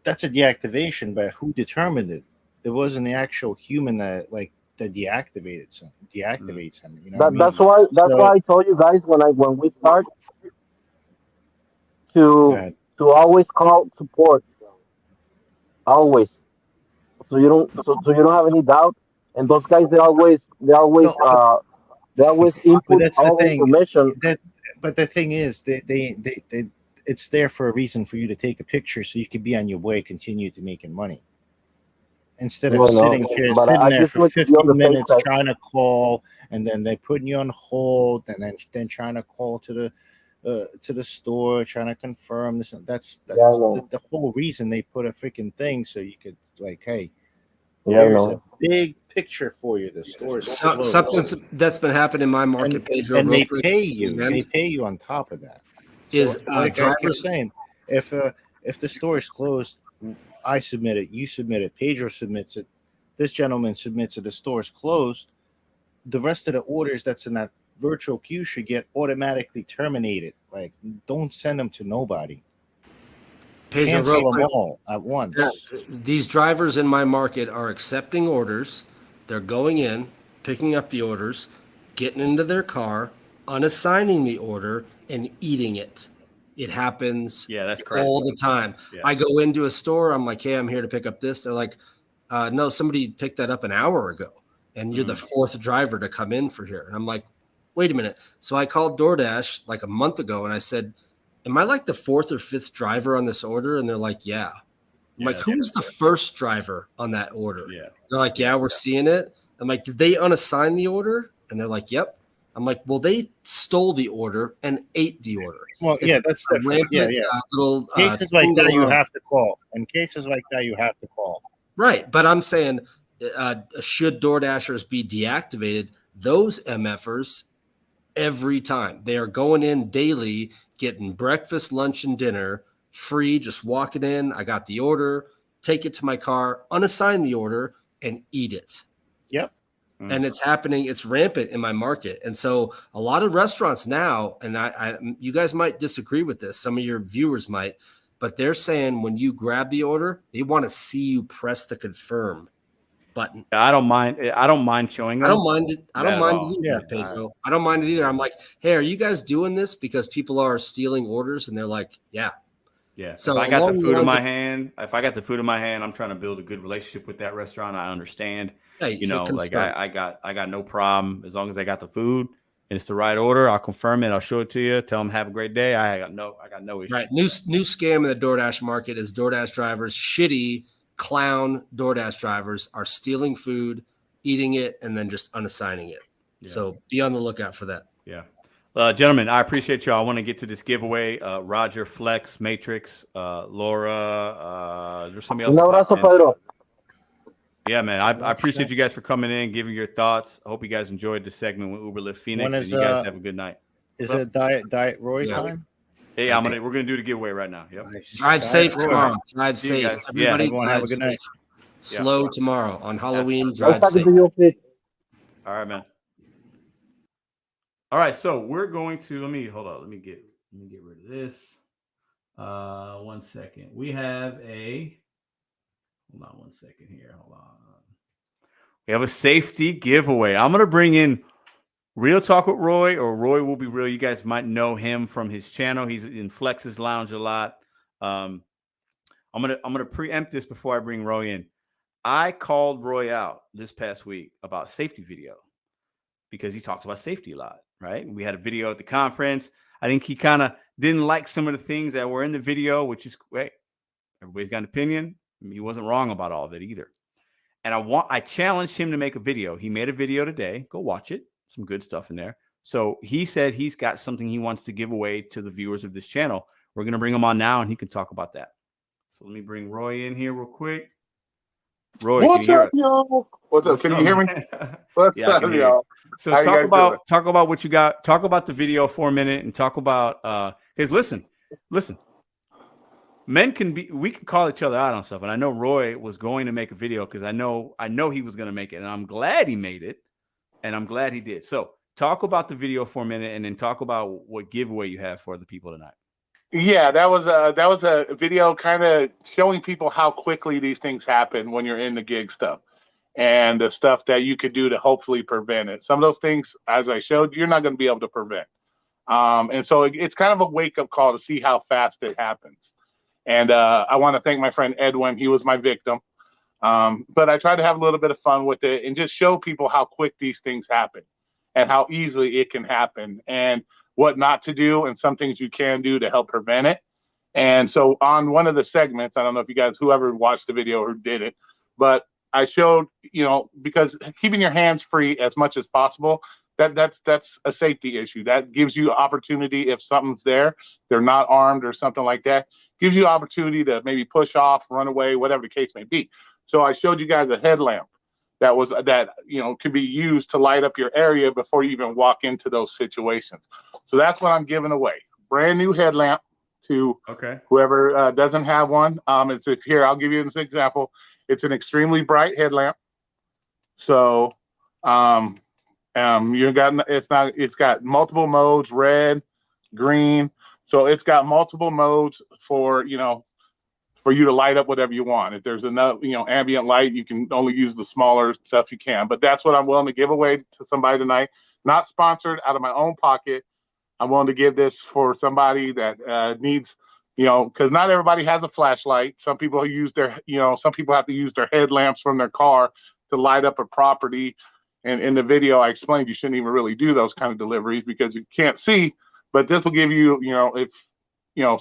that's a deactivation, but who determined it? It wasn't the actual human that deactivates him. You know what I mean? That's why I told you guys when we start to always call support, always, so you don't have any doubt. And those guys they always input all the information. But the thing is, they it's there for a reason for you to take a picture so you can be on your way, continue to making money. Instead of sitting there for 15 minutes trying to call, and then they putting you on hold, and then trying to call to the store, trying to confirm this. That's the whole reason they put a freaking thing so you could hey, here's a big picture for you. The store is something that's been happening in my market, Pedro. And they pay you. They pay you on top of that. So, I kept saying, if the store is closed, I submit it, you submit it, Pedro submits it, this gentleman submits it, the store is closed, the rest of the orders that's in that virtual queue should get automatically terminated. Like, don't send them to nobody. Pedro, Cancel real them quick. all at once. Yeah, these drivers in my market are accepting orders. They're going in, picking up the orders, getting into their car, unassigning the order, and eating it. It happens that's crazy. all the time. Yeah. I go into a store. I'm like, hey, I'm here to pick up this. They're like, no, somebody picked that up an hour ago, and you're the fourth driver to come in for here. And I'm like, wait a minute. So I called DoorDash like a month ago, and I said, am I like the fourth or fifth driver on this order? And they're like, yeah. I'm like, who was the first driver on that order? Yeah. They're like, yeah, we're seeing it. I'm like, did they unassign the order? And they're like, yep. I'm like, well, they stole the order and ate the order. Well, yeah, that's different. Little, cases like that, you have to call. In cases like that, you have to call. Right. But I'm saying, should DoorDashers be deactivated? Those MFers, every time. They are going in daily, getting breakfast, lunch, and dinner free, just walking in. I got the order, take it to my car, unassign the order, and eat it. Yep. And it's happening. It's rampant in my market. And so a lot of restaurants now, and you guys might disagree with this, some of your viewers might, but they're saying when you grab the order, they want to see you press the confirm button. I don't mind. I don't mind showing them. I don't mind it. I don't mind it either, Pedro. I don't mind it either. I'm like, hey, are you guys doing this because people are stealing orders? And they're like, yeah. Yeah. So if I got the food in my hand, I'm trying to build a good relationship with that restaurant. I understand. Hey, like I got no problem as long as I got the food and it's the right order. I'll confirm it. I'll show it to you. Tell them have a great day. I got no issue. Right. New scam in the DoorDash market is DoorDash drivers, shitty clown DoorDash drivers are stealing food, eating it, and then just unassigning it. Yeah. So be on the lookout for that. Yeah. Gentlemen, I appreciate y'all. I want to get to this giveaway. Roger, Flex, Matrix, Laura, there's somebody else. Un abrazo, Pedro. Yeah, man. I appreciate you guys for coming in, giving your thoughts. I hope you guys enjoyed this segment with Uber Lyft Phoenix, and you guys have a good night. Is it Diet Roy time? Hey, we're gonna do the giveaway right now. Yep. Nice. Drive safe tomorrow. Drive safe. Everybody have a good night. Slow tomorrow on Halloween. Drive safe. All right, man. All right, so we're going to let me get rid of this. 1 second. We have hold on 1 second here. Hold on. We have a safety giveaway. I'm gonna bring in Real Talk with Roy, or Roy Will Be Real. You guys might know him from his channel. He's in Flex's Lounge a lot. I'm gonna preempt this before I bring Roy in. I called Roy out this past week about safety video because he talks about safety a lot, right? We had a video at the conference. I think he kind of didn't like some of the things that were in the video, which is great. Everybody's got an opinion. He wasn't wrong about all of it either. And I challenged him to make a video. He made a video today. Go watch it. Some good stuff in there. So he said he's got something he wants to give away to the viewers of this channel. We're going to bring him on now, and he can talk about that. So let me bring Roy in here real quick. Roy, what's can you hear up, y'all? What's up? Can you hear me? What's up, y'all? So talk about what you got. Talk about the video for a minute, and talk about because listen. We can call each other out on stuff, and I know Roy was going to make a video because I know he was going to make it, and I'm glad he made it, and I'm glad he did. So talk about the video for a minute, and then talk about what giveaway you have for the people tonight. Yeah, that was a video kind of showing people how quickly these things happen when you're in the gig stuff, and the stuff that you could do to hopefully prevent it. Some of those things, as I showed, you're not going to be able to prevent, and so it's kind of a wake-up call to see how fast it happens. And I want to thank my friend Edwin. He was my victim. But I tried to have a little bit of fun with it and just show people how quick these things happen and how easily it can happen and what not to do and some things you can do to help prevent it. And so on one of the segments, I don't know if you guys, whoever watched the video or did it, but I showed, because keeping your hands free as much as possible, that's a safety issue. That gives you opportunity if something's there, they're not armed or something like that. Gives you opportunity to maybe push off, run away, whatever the case may be. So I showed you guys a headlamp that could be used to light up your area before you even walk into those situations. So that's what I'm giving away. Brand new headlamp to whoever doesn't have one. Here, I'll give you an example. It's an extremely bright headlamp. So It's got multiple modes, red, green. So it's got multiple modes for you to light up whatever you want. If there's enough, ambient light, you can only use the smaller stuff you can. But that's what I'm willing to give away to somebody tonight. Not sponsored, out of my own pocket. I'm willing to give this for somebody that needs, because not everybody has a flashlight. Some people have to use their headlamps from their car to light up a property. And in the video, I explained you shouldn't even really do those kind of deliveries because you can't see. But this will give you,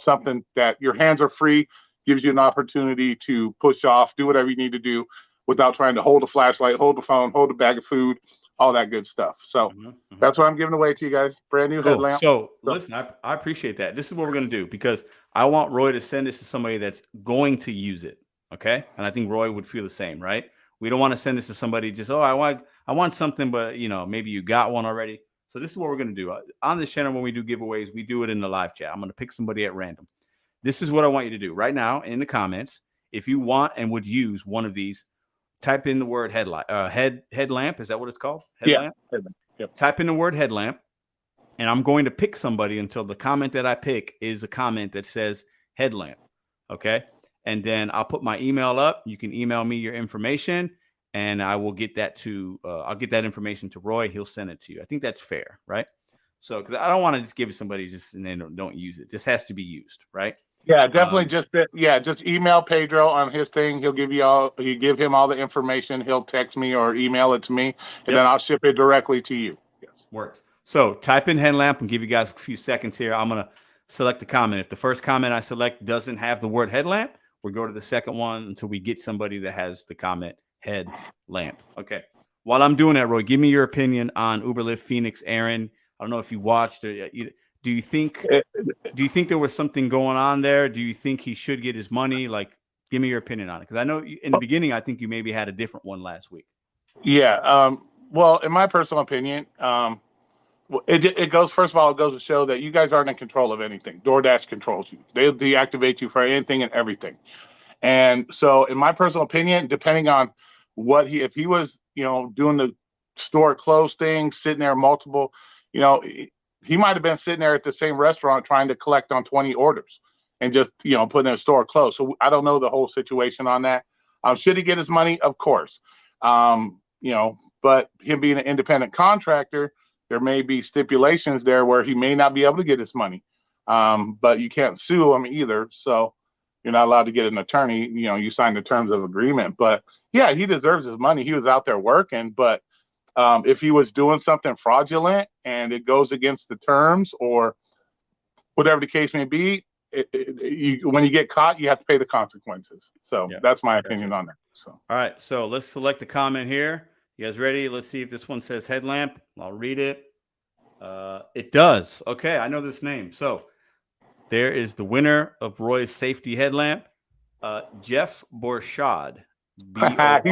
something that your hands are free, gives you an opportunity to push off, do whatever you need to do without trying to hold a flashlight, hold the phone, hold a bag of food, all that good stuff. So that's what I'm giving away to you guys. Brand new headlamp. So listen, I appreciate that. This is what we're going to do because I want Roy to send this to somebody that's going to use it. Okay. And I think Roy would feel the same, right? We don't want to send this to somebody just, I want something, but maybe you got one already. So this is what we're going to do on this channel. When we do giveaways, we do it in the live chat. I'm going to pick somebody at random. This is what I want you to do right now in the comments. If you want and would use one of these, type in the word headlamp. Is that what it's called? Headlamp? Yeah. Yep. Type in the word headlamp, and I'm going to pick somebody until the comment that I pick is a comment that says headlamp. Okay. And then I'll put my email up. You can email me your information, and I will get that I'll get that information to Roy. He'll send it to you. I think that's fair, right? So, because I don't want to just give it somebody and they don't use it. This has to be used, right? Yeah, definitely. Just email Pedro on his thing. You give him all the information. He'll text me or email it to me, and then I'll ship it directly to you. Yes. Works. So type in headlamp and give you guys a few seconds here. I'm going to select the comment. If the first comment I select doesn't have the word headlamp, we'll go to the second one until we get somebody that has the comment headlamp. Okay. While I'm doing that, Roy, give me your opinion on Uber Lyft Phoenix. Aaron, I don't know if you watched or do you think there was something going on there? Do you think he should get his money? Like, give me your opinion on it. Because I know in the beginning, I think you maybe had a different one last week. Yeah. Well, in my personal opinion, it goes to show that you guys aren't in control of anything. DoorDash controls you. They'll deactivate you for anything and everything. And so in my personal opinion, depending on if he was, doing the store close thing, sitting there multiple, he might have been sitting there at the same restaurant trying to collect on 20 orders and just, putting a store closed. So I don't know the whole situation on that. Should he get his money? Of course. But him being an independent contractor, there may be stipulations there where he may not be able to get his money. But you can't sue him either. So you're not allowed to get an attorney. You sign the terms of agreement. But yeah, he deserves his money. He was out there working, but if he was doing something fraudulent and it goes against the terms or whatever the case may be, when you get caught, you have to pay the consequences. So that's my opinion on that. So, all right. So let's select a comment here. You guys ready? Let's see if this one says headlamp. I'll read it. It does. Okay. I know this name. So there is the winner of Roy's safety headlamp, Jeff Borchard. Borchard.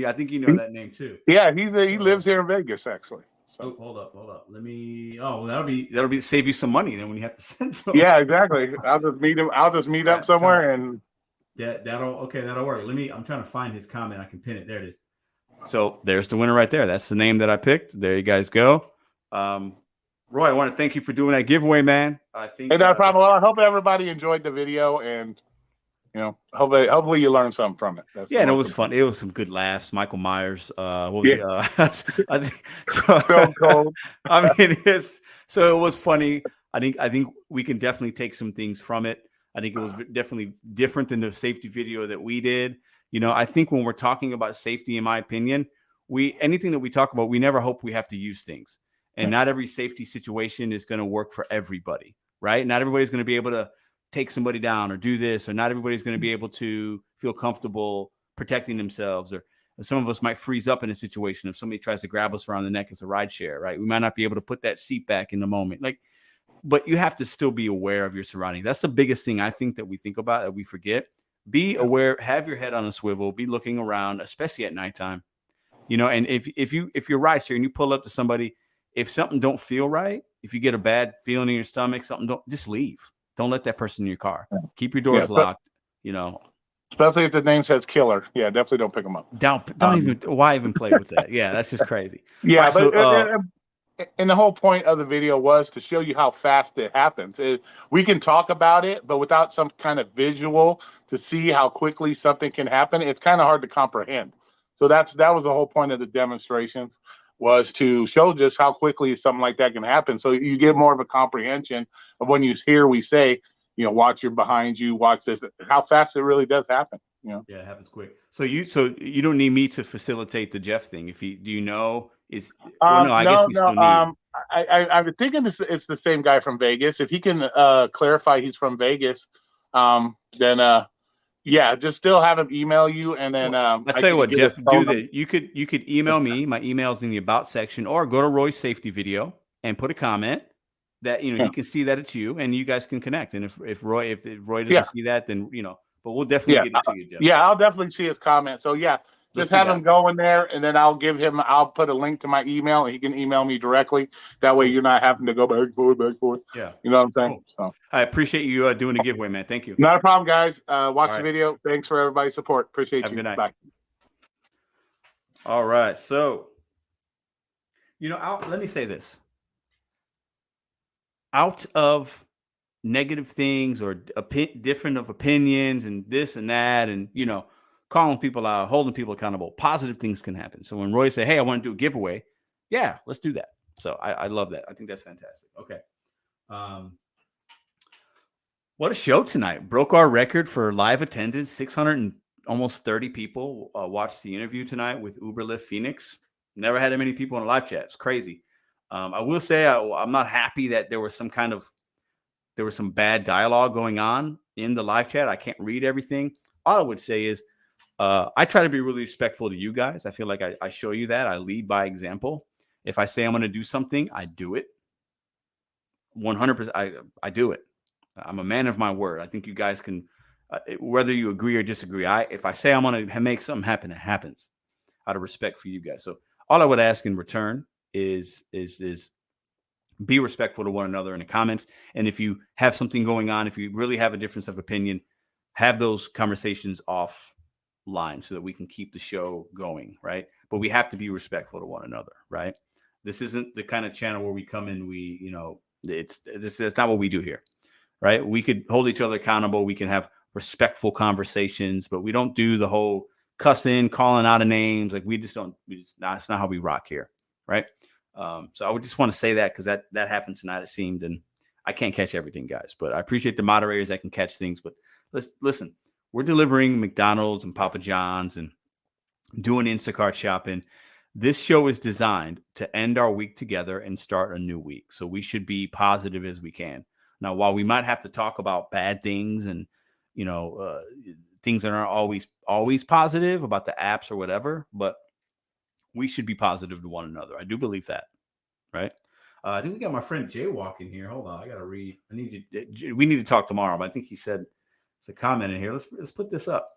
I think you know that name too. Yeah, he lives here in Vegas actually. So hold up. Let me. Oh, that'll be save you some money then when you have to send to him. Yeah, exactly. I'll just meet up somewhere and that'll work. I'm trying to find his comment. I can pin it. There it is. So there's the winner right there. That's the name that I picked. There you guys go. Roy, I want to thank you for doing that giveaway, man. I think not a problem. Well, I hope everybody enjoyed the video and hopefully you learned something from it. And it was fun. It was some good laughs. Michael Myers. What was it? I think Stone Cold. So it was funny. I think we can definitely take some things from it. I think it was definitely different than the safety video that we did. I think when we're talking about safety, in my opinion, anything that we talk about, we never hope we have to use things. And not every safety situation is going to work for everybody, right? Not everybody's going to be able to take somebody down or do this, or not everybody's going to be able to feel comfortable protecting themselves, or some of us might freeze up in a situation if somebody tries to grab us around the neck as a ride share, right? We might not be able to put that seat back in the moment. But you have to still be aware of your surroundings. That's the biggest thing I think that we think about, that we forget. Be aware, have your head on a swivel, be looking around, especially at nighttime. And if you're ride share and you pull up to somebody, if something don't feel right, if you get a bad feeling in your stomach, just leave. Don't let that person in your car. Keep your doors locked. Especially if the name says killer. Yeah, definitely don't pick them up. Don't even. Why even play with that? Yeah, that's just crazy. Yeah, All right, and the whole point of the video was to show you how fast it happens. We can talk about it, but without some kind of visual to see how quickly something can happen, it's kind of hard to comprehend. So that was the whole point of the demonstrations, was to show just how quickly something like that can happen. So you get more of a comprehension of when you hear we say, watch your behind you, watch this, how fast it really does happen. Yeah, it happens quick. So you don't need me to facilitate the Jeff thing. I guess we still need. I'm thinking it's the same guy from Vegas. If he can clarify he's from Vegas, then yeah, just still have him email you, and then I'll tell you what, Jeff, do that. You could email me. My email's in the about section, or go to Roy's safety video and put a comment that he can see that it's you, and you guys can connect. And if Roy doesn't see that, then but we'll definitely get it to you, Jeff. Yeah, I'll definitely see his comment. So yeah, just have him go in there, and then I'll put a link to my email, and he can email me directly. That way you're not having to go back and forth. Yeah. You know what I'm saying? Cool. So I appreciate you doing the giveaway, man. Thank you. Not a problem, guys. Watch the video. Thanks for everybody's support. Appreciate you. Have a good night. Bye. All right. So, let me say this. Out of negative things or different of opinions and this and that, and calling people out, holding people accountable, positive things can happen. So when Roy say, "Hey, I want to do a giveaway," yeah, let's do that. So I love that. I think that's fantastic. Okay. What a show tonight. Broke our record for live attendance. 600 and almost 30 people watched the interview tonight with Uber Lyft Phoenix. Never had that many people in a live chat. It's crazy. I will say I'm not happy that there was some bad dialogue going on in the live chat. I can't read everything. All I would say is I try to be really respectful to you guys. I feel like I show you that. I lead by example. If I say I'm going to do something, I do it. 100%. I do it. I'm a man of my word. I think you guys can, whether you agree or disagree. If I say I'm going to make something happen, it happens out of respect for you guys. So all I would ask in return is be respectful to one another in the comments. And if you have something going on, if you really have a difference of opinion, have those conversations offline so that we can keep the show going, right? But we have to be respectful to one another, right? This isn't the kind of channel where we come in, that's not what we do here, right? We could hold each other accountable. We can have respectful conversations, but we don't do the whole cussing, calling out of names. Like that's not how we rock here, right? So I would just want to say that because that happened tonight, it seemed, and I can't catch everything, guys, but I appreciate the moderators that can catch things. But listen, we're delivering McDonald's and Papa John's and doing Instacart shopping. This show is designed to end our week together and start a new week. So we should be positive as we can. Now, while we might have to talk about bad things and, things that aren't always positive about the apps or whatever, but we should be positive to one another. I do believe that, right? I think we got my friend Jay walking here. Hold on, I got to read. We need to talk tomorrow, but I think he said it's a comment in here. Let's put this up.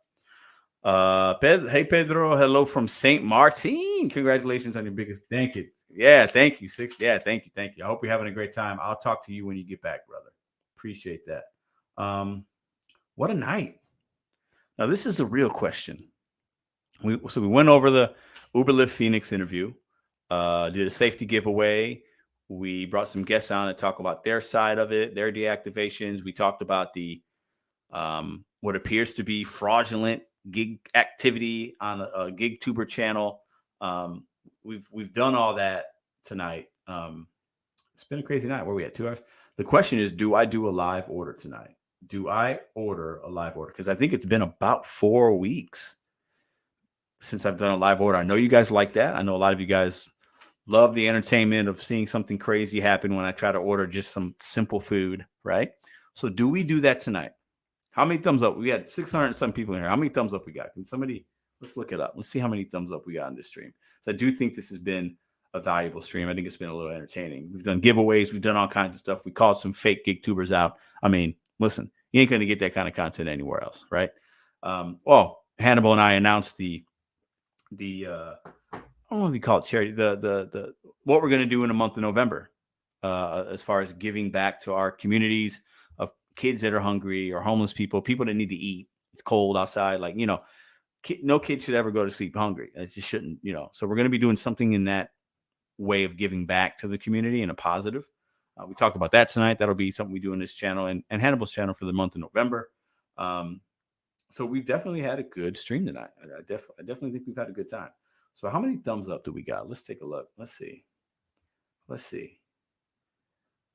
Hey Pedro, hello from St. Martin. Congratulations on your biggest. Thank you. Yeah, thank you. Thank you. I hope you're having a great time. I'll talk to you when you get back, brother. Appreciate that. What a night. Now this is a real question. We went over the Uber Lyft Phoenix interview, did a safety giveaway. We brought some guests on to talk about their side of it, their deactivations. We talked about the what appears to be fraudulent gig activity on a GigTuber channel. We've done all that tonight. It's been a crazy night. Where are we at? 2 hours? The question is, do I do a live order tonight? Do I order a live order? Because I think it's been about 4 weeks since I've done a live order. I know you guys like that. I know a lot of you guys love the entertainment of seeing something crazy happen when I try to order just some simple food, right? So do we do that tonight? How many thumbs up? We had 600 and some people in here. How many thumbs up we got? Can somebody, let's look it up. Let's see how many thumbs up we got in this stream. So I do think this has been a valuable stream. I think it's been a little entertaining. We've done giveaways. We've done all kinds of stuff. We called some fake GigTubers out. I mean, listen, you ain't going to get that kind of content anywhere else, right? Well, Hannibal and I announced the I don't know if you call it charity, the what we're going to do in the month of November, as far as giving back to our communities of kids that are hungry or homeless people that need to eat. it's cold outside. Like, you know, no kid should ever go to sleep hungry. It just shouldn't, you know. So we're going to be doing something in that way of giving back to the community in a positive. We talked about that tonight. That'll be something we do in this channel and Hannibal's channel for the month of November. So we've definitely had a good stream tonight. I definitely think we've had a good time. So how many thumbs up do we got? Let's take a look. Let's see.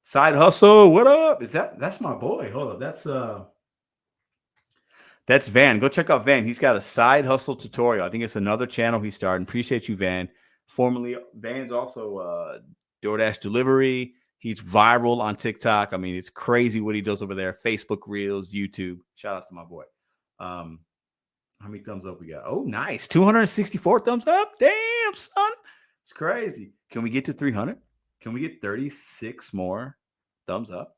Side Hustle, what up? That's my boy? Hold up. That's Van. Go check out Van. He's got a Side Hustle tutorial. I think it's another channel he started. Appreciate you, Van. Formerly, Van's also DoorDash delivery. He's viral on TikTok. I mean, it's crazy what he does over there. Facebook Reels, YouTube. Shout out to my boy. How many thumbs up we got? Oh, nice. 264 thumbs up. Damn, son. It's crazy. Can we get to 300? Can we get 36 more thumbs up?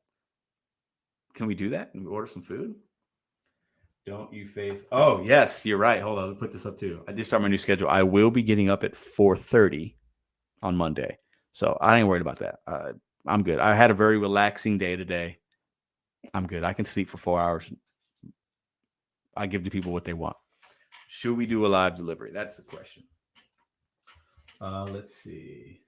Can we do that and order some food? Don't you face? Oh, yes, you're right. Hold on. Let me put this up too. I did start my new schedule. I will be getting up at 4:30 on Monday. So I ain't worried about that. I'm good. I had a very relaxing day today. I'm good. I can sleep for 4 hours. I give the people what they want. Should we do a live delivery? That's the question. Let's see.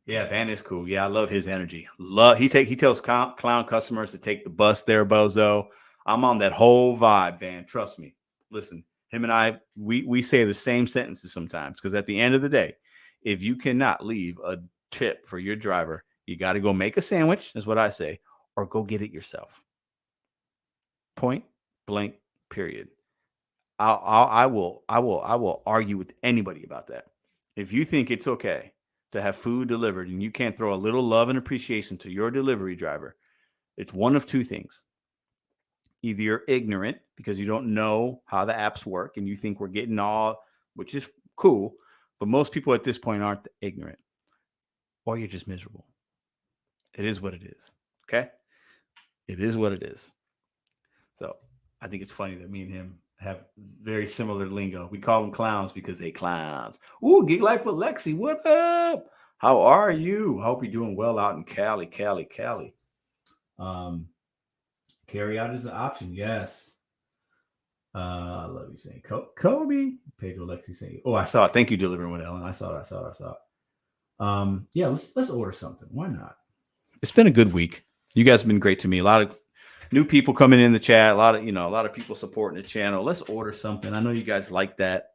Yeah, Van is cool. Yeah, I love his energy. He tells clown customers to take the bus there, bozo. I'm on that whole vibe, Van. Trust me. Listen, him and I, we say the same sentences sometimes because at the end of the day, if you cannot leave a tip for your driver, you got to go make a sandwich, is what I say, or go get it yourself. Point blank, period. I will argue with anybody about that. If you think it's okay to have food delivered and you can't throw a little love and appreciation to your delivery driver, it's one of two things. Either you're ignorant because you don't know how the apps work and you think we're getting all, which is cool, but most people at this point aren't ignorant, or you're just miserable. It is what it is. Okay? It is what it is. So I think it's funny that me and him have very similar lingo. We call them clowns because they clowns. Ooh, Gig Life with Lexi. What up? How are you? I hope you're doing well out in Cali. Carry out is an option. Yes. I love you saying Kobe. Pedro Lexi saying, oh, I saw it. Thank you, delivering with Ellen. I saw it. Yeah, let's order something. Why not? It's been a good week. You guys have been great to me. A lot of new people coming in the chat. A lot of people supporting the channel. Let's order something. I know you guys like that.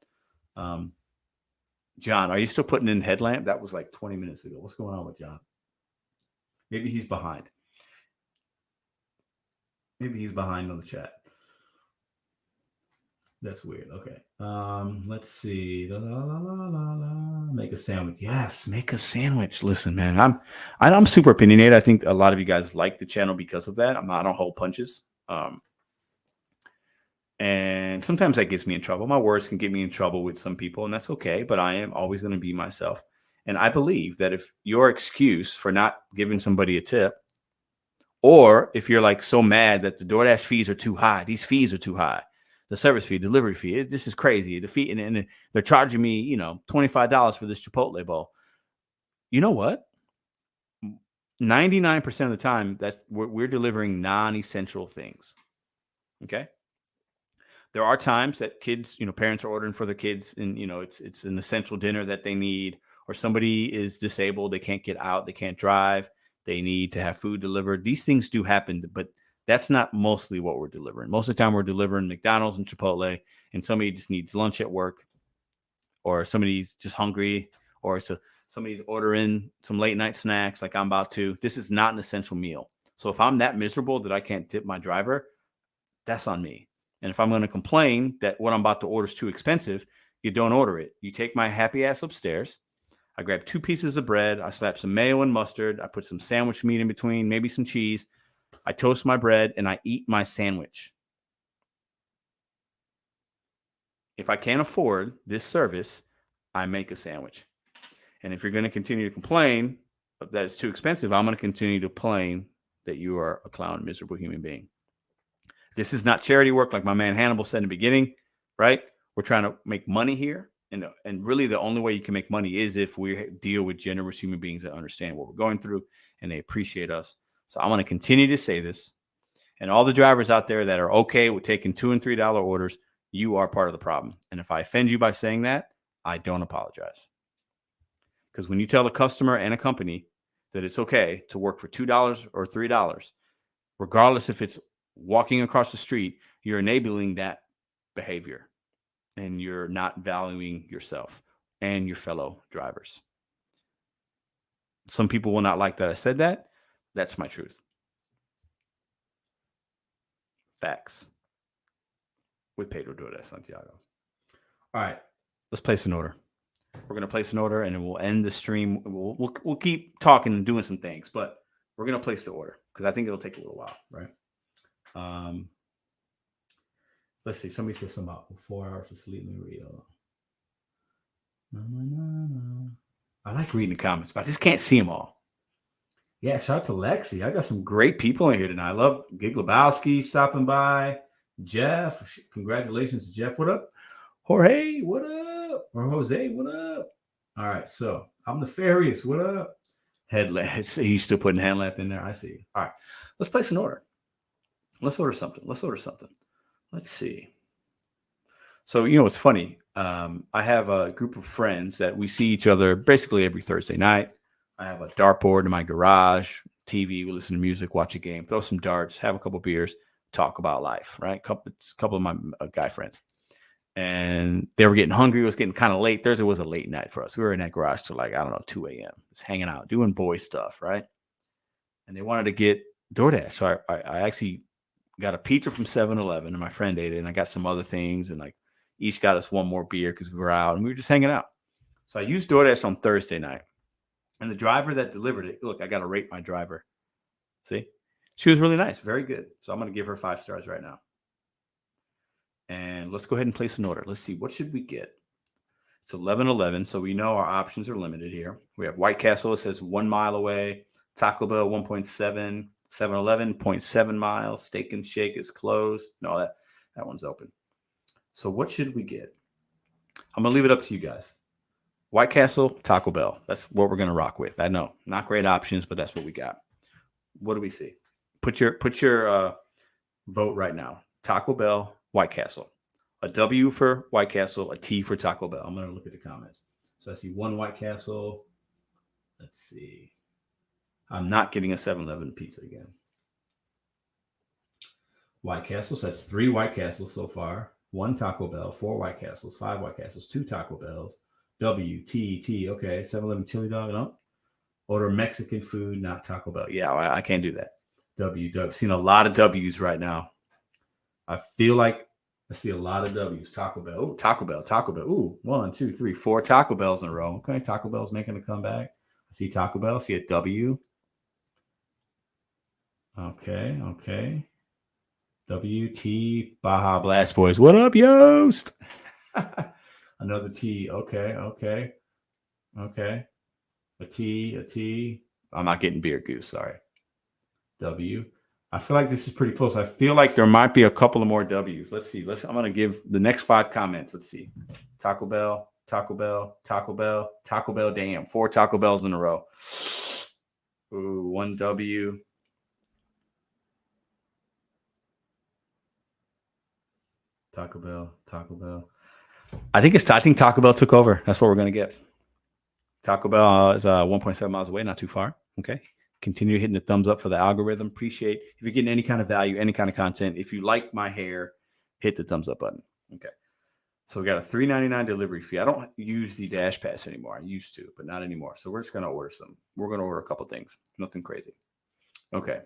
John, are you still putting in headlamp? That was like 20 minutes ago. What's going on with John? Maybe he's behind. Maybe he's behind on the chat. That's weird. Okay. Let's see. Make a sandwich. Yes, make a sandwich. Listen, man, I'm super opinionated. I think a lot of you guys like the channel because of that. I don't hold punches. And sometimes that gets me in trouble. My words can get me in trouble with some people, and that's okay. But I am always going to be myself. And I believe that if your excuse for not giving somebody a tip, or if you're like so mad that the DoorDash fees are too high, these fees are too high, the service fee, delivery fee, this is crazy. The fee, and they're charging me, $25 for this Chipotle bowl. You know what? 99% of the time, we're delivering non-essential things. Okay. There are times that kids, parents are ordering for their kids, and it's an essential dinner that they need, or somebody is disabled, they can't get out, they can't drive, they need to have food delivered. These things do happen, but that's not mostly what we're delivering. Most of the time, we're delivering McDonald's and Chipotle, and somebody just needs lunch at work, or somebody's just hungry, or somebody's ordering some late night snacks like I'm about to. This is not an essential meal. So if I'm that miserable that I can't tip my driver, that's on me. And if I'm going to complain that what I'm about to order is too expensive, you don't order it. You take my happy ass upstairs. I grab 2 pieces of bread. I slap some mayo and mustard. I put some sandwich meat in between, maybe some cheese. I toast my bread and I eat my sandwich. If I can't afford this service, I make a sandwich. And if you're going to continue to complain that it's too expensive, I'm going to continue to complain that you are a clown, miserable human being. This is not charity work like my man Hannibal said in the beginning, right? We're trying to make money here. And really the only way you can make money is if we deal with generous human beings that understand what we're going through and they appreciate us. So I want to continue to say this. And all the drivers out there that are okay with taking $2 and $3 orders, you are part of the problem. And if I offend you by saying that, I don't apologize. Because when you tell a customer and a company that it's okay to work for $2 or $3, regardless if it's walking across the street, you're enabling that behavior and you're not valuing yourself and your fellow drivers. Some people will not like that I said that. That's my truth. Facts. With Pedro Doordash Santiago. All right, let's place an order. We're going to place an order and then we'll end the stream. We'll keep talking and doing some things, but we're going to place the order because I think it'll take a little while, right? Let's see. Somebody said something about 4 hours of sleep. Let me read it. No. I like reading the comments, but I just can't see them all. Yeah, shout out to Lexi. I got some great people in here tonight. I love Gig Lebowski stopping by. Jeff, congratulations to Jeff. What up? Jorge, what up? Or Jose, what up? All right, so I'm Nefarious. What up? Headlamp. He's still putting hand lamp in there. I see. All right, let's place an order. Let's order something. Let's see. So, it's funny. I have a group of friends that we see each other basically every Thursday night. I have a dartboard in my garage, TV. We listen to music, watch a game, throw some darts, have a couple beers, talk about life, right? Couple of my guy friends. And they were getting hungry. It was getting kind of late. Thursday was a late night for us. We were in that garage till 2 a.m. Just hanging out, doing boy stuff, right? And they wanted to get DoorDash. So I actually got a pizza from 7-Eleven and my friend ate it. And I got some other things and each got us one more beer because we were out and we were just hanging out. So I used DoorDash on Thursday night. And the driver that delivered it, look, I got to rate my driver. See? She was really nice. Very good. So I'm going to give her 5 stars right now. And let's go ahead and place an order. Let's see. What should we get? It's 11:11. So we know our options are limited here. We have White Castle. It says 1 mile away. Taco Bell, 1.7. 7-Eleven, 0.7 miles. Steak and Shake is closed. No, that one's open. So what should we get? I'm going to leave it up to you guys. White Castle, Taco Bell. That's what we're going to rock with. I know. Not great options, but that's what we got. What do we see? Put your vote right now. Taco Bell, White Castle. A W for White Castle, a T for Taco Bell. I'm going to look at the comments. So I see 1 White Castle. Let's see. I'm not getting a 7-Eleven pizza again. White Castle. So that's 3 White Castles so far. 1 Taco Bell, 4 White Castles, 5 White Castles, 2 Taco Bells. W, T. Okay. 7-Eleven chili dog. No. Order Mexican food, not Taco Bell. Yeah, I can't do that. W. I've seen a lot of W's right now. I feel like I see a lot of W's. Taco Bell. Oh, Taco Bell. Ooh, 1, 2, 3, 4 Taco Bells in a row. Okay, Taco Bell's making a comeback. I see Taco Bell. I see a W. Okay. WT Baja Blast Boys. What up, Yost? Another T. Okay. A T. I'm not getting Beer Goose. Sorry. W. I feel like this is pretty close. I feel like there might be a couple of more W's. Let's see. I'm going to give the next 5 comments. Let's see. Taco Bell. Damn. 4 Taco Bells in a row. Ooh, 1 W. Taco Bell. I think Taco Bell took over. That's what we're going to get. Taco Bell is 1.7 miles away, not too far. Okay. Continue hitting the thumbs up for the algorithm. Appreciate if you're getting any kind of value, any kind of content. If you like my hair, hit the thumbs up button. Okay. So we got a $3.99 delivery fee. I don't use the Dash Pass anymore. I used to, but not anymore. So we're just going to order some. We're going to order a couple things. Nothing crazy. Okay.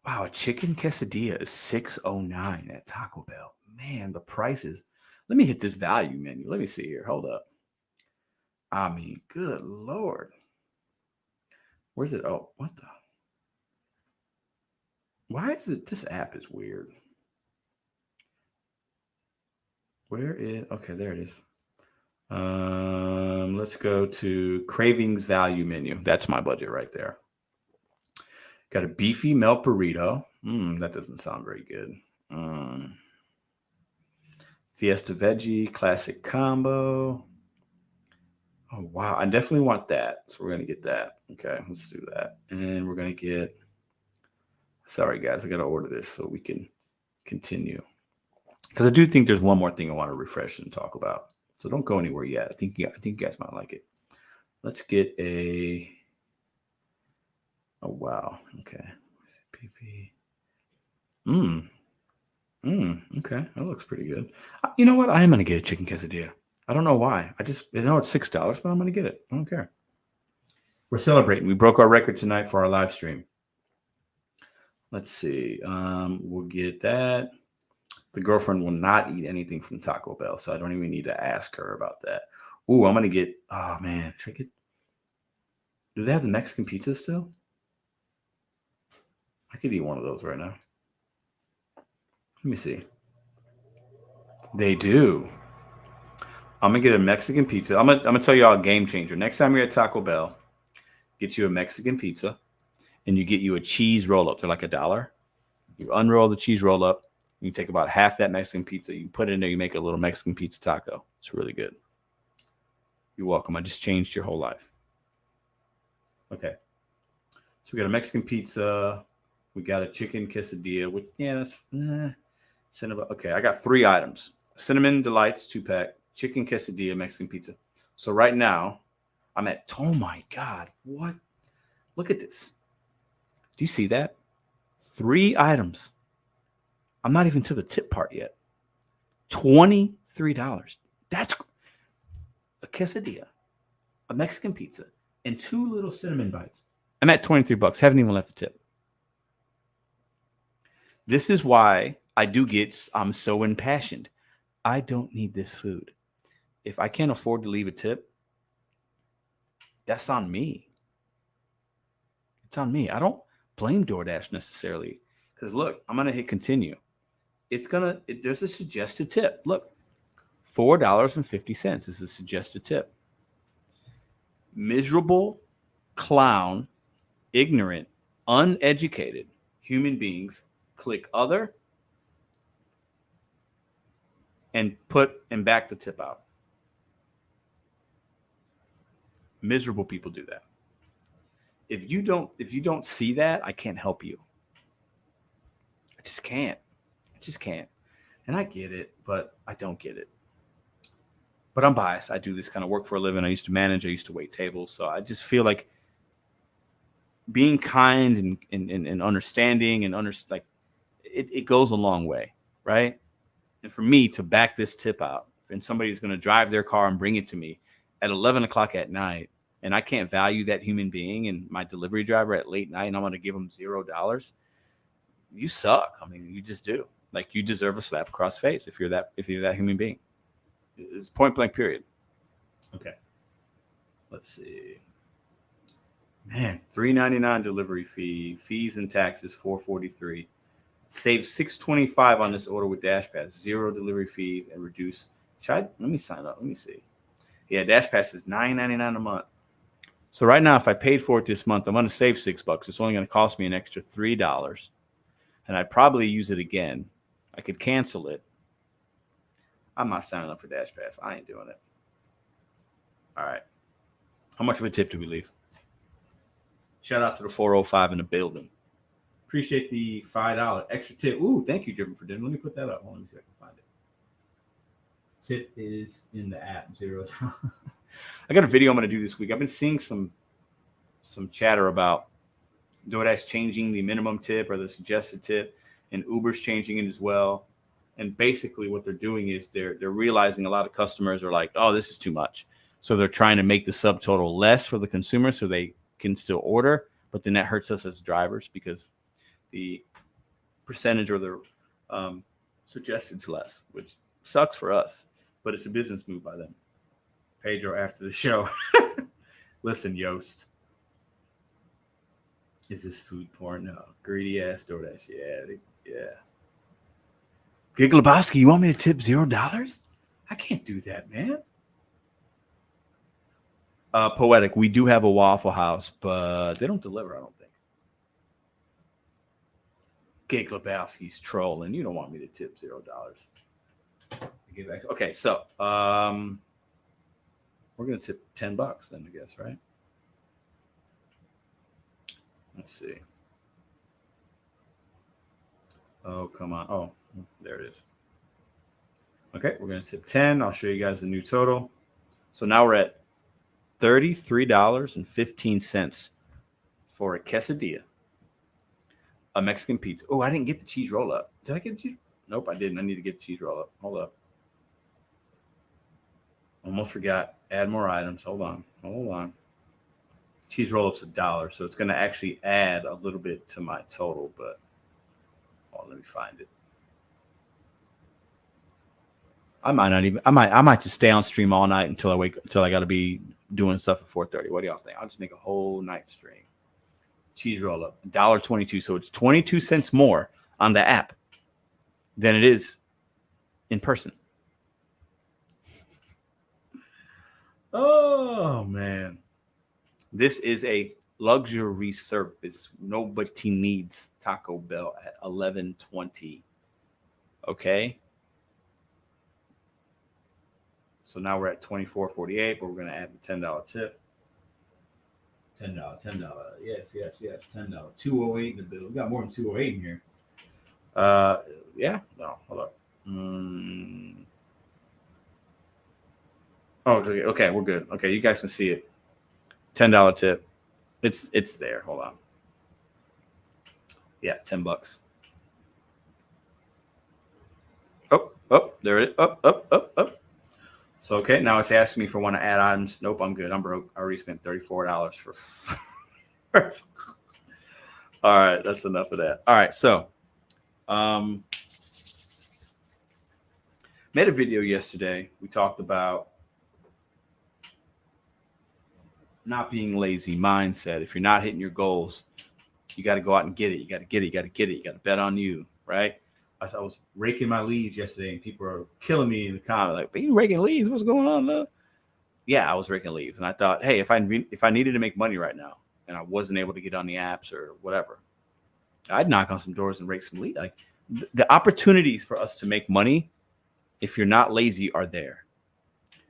Wow, a chicken quesadilla is $6.09 at Taco Bell. Man, the prices. Let me hit this value menu. Let me see here. Hold up. I mean, good Lord. Where's it? Oh, what the? Why is it? This app is weird. Where is? Okay, there it is. Let's go to Cravings value menu. That's my budget right there. Got a beefy melt burrito. That doesn't sound very good. Fiesta veggie classic combo. Oh, wow. I definitely want that. So we're going to get that. Okay, let's do that. And we're going to get Sorry, guys. I got to order this so we can continue. Because I do think there's one more thing I want to refresh and talk about. So don't go anywhere yet. I think you guys might like it. Let's get a... Oh, wow. Okay. PP. Okay. That looks pretty good. You know what? I am going to get a chicken quesadilla. I don't know why. I know it's $6, but I'm going to get it. I don't care. We're celebrating. We broke our record tonight for our live stream. Let's see. We'll get that. The girlfriend will not eat anything from Taco Bell, so I don't even need to ask her about that. Ooh, I'm going to get... Oh, man. Should I get... Do they have the Mexican pizza still? I could eat one of those right now. Let me see. They do. I'm going to get a Mexican pizza. I'm gonna tell y'all a game changer. Next time you're at Taco Bell, get you a Mexican pizza, and you get you a cheese roll-up. They're like $1. You unroll the cheese roll-up. You take about half that Mexican pizza. You put it in there. You make a little Mexican pizza taco. It's really good. You're welcome. I just changed your whole life. Okay. So we got a Mexican pizza. We got a chicken quesadilla. Which, yeah, that's... cinnamon. Okay, I got 3 items. Cinnamon Delights 2-pack. Chicken quesadilla, Mexican pizza. So right now, I'm at... Oh, my God. What? Look at this. Do you see that? 3 items. I'm not even to the tip part yet. $23. That's a quesadilla, a Mexican pizza, and 2 little cinnamon bites. I'm at $23. Haven't even left the tip. This is why I'm so impassioned. I don't need this food. If I can't afford to leave a tip, that's on me. It's on me. I don't blame DoorDash necessarily. Because look, I'm going to hit continue. There's a suggested tip. Look, $4.50 is a suggested tip. Miserable, clown, ignorant, uneducated human beings click other and back the tip out. Miserable people do that. If you don't see that, I can't help you. I just can't. And I get it, but I don't get it. But I'm biased. I do this kind of work for a living. I used to manage. I used to wait tables. So I just feel like being kind and understanding and it goes a long way, right? And for me to back this tip out, and somebody's going to drive their car and bring it to me at 11 o'clock at night, and I can't value that human being and my delivery driver at late night, and I'm going to give them $0, you suck. I mean, you just do. Like, you deserve a slap across the face if you're that human being. It's point blank, period. Okay. Let's see. Man, $3.99 delivery fee, fees and taxes $4.43. Save $6.25 on this order with DashPass. 0 delivery fees and reduce. Let me sign up. Let me see. Yeah, DashPass is $9.99 a month. So right now, if I paid for it this month, I'm going to save $6. It's only going to cost me an extra $3, and I'd probably use it again. I could cancel it. I'm not signing up for DashPass. I ain't doing it. All right. How much of a tip do we leave? Shout out to the 405 in the building. Appreciate the $5 extra tip. Ooh, thank you, Driven for Dinner. Let me put that up. Hold on, let me see if I can find it. Tip is in the app. $0. I got a video I'm going to do this week. I've been seeing some chatter about DoorDash changing the minimum tip or the suggested tip, and Uber's changing it as well. And basically what they're doing is they're realizing a lot of customers are like, oh, this is too much. So they're trying to make the subtotal less for the consumer so they can still order, but then that hurts us as drivers because the percentage or the suggestion's less, which sucks for us, but it's a business move by them. Pedro after the show. Listen, Yost. Is this food porn? No. Greedy ass DoorDash. Yeah. Gig Lebowski, you want me to tip $0? I can't do that, man. Poetic, we do have a Waffle House, but they don't deliver, I don't think. Gig Lebowski's trolling. You don't want me to tip $0. Get back. Okay, so we're gonna tip $10 then, I guess, right? Let's see. Oh, come on. Oh, there it is. Okay, we're going to tip 10. I'll show you guys the new total. So now we're at $33.15 for a quesadilla, a Mexican pizza. Oh, I didn't get the cheese roll up. Did I get the cheese? Nope, I didn't. I need to get the cheese roll up. Hold up. Almost forgot. Add more items. Hold on. Hold on. Cheese roll up's $1, so it's going to actually add a little bit to my total, but let me find it. I might just stay on stream all night until I got to be doing stuff at 4:30. What do y'all think? I'll just make a whole night stream. Cheese roll up, $1.22. So it's 22 cents more on the app than it is in person. Oh man. This is a luxury service. Nobody needs Taco Bell at 11:20. Okay. So now we're at $24.48, but we're going to add the $10 tip. $10. Yes. $10. 208 in the bill. We got more than 208 in here. Yeah. No, hold up. Oh, okay, we're good. Okay, you guys can see it. $10 tip. It's there. Hold on. Yeah, $10. Oh, there it is. Up. So, okay, now it's asking me if I want to add items. Nope, I'm good. I'm broke. I already spent $34 for. All right, that's enough of that. All right, so made a video yesterday. We talked about not being lazy mindset. If you're not hitting your goals, you got to go out and get it. You got to get it. You got to bet on you, right? I was raking my leaves yesterday, and people are killing me in the comments like, "Are you raking leaves? What's going on, love?" Yeah, I was raking leaves, and I thought, hey, if I needed to make money right now, and I wasn't able to get on the apps or whatever, I'd knock on some doors and rake some leaves. Like the opportunities for us to make money, if you're not lazy, are there.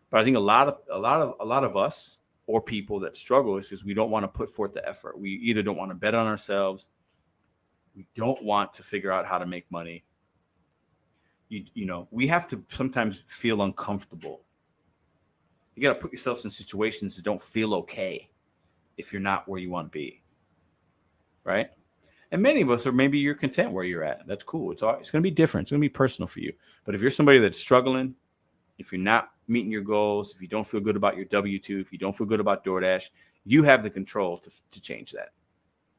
But I think a lot of us or people that struggle is because we don't want to put forth the effort. We either don't want to bet on ourselves, we don't want to figure out how to make money. You know, we have to sometimes feel uncomfortable. You got to put yourselves in situations that don't feel okay if you're not where you want to be, right? And many of us are, maybe you're content where you're at. That's cool. It's going to be different. It's going to be personal for you. But if you're somebody that's struggling, if you're not meeting your goals, if you don't feel good about your W-2, if you don't feel good about DoorDash, you have the control to change that.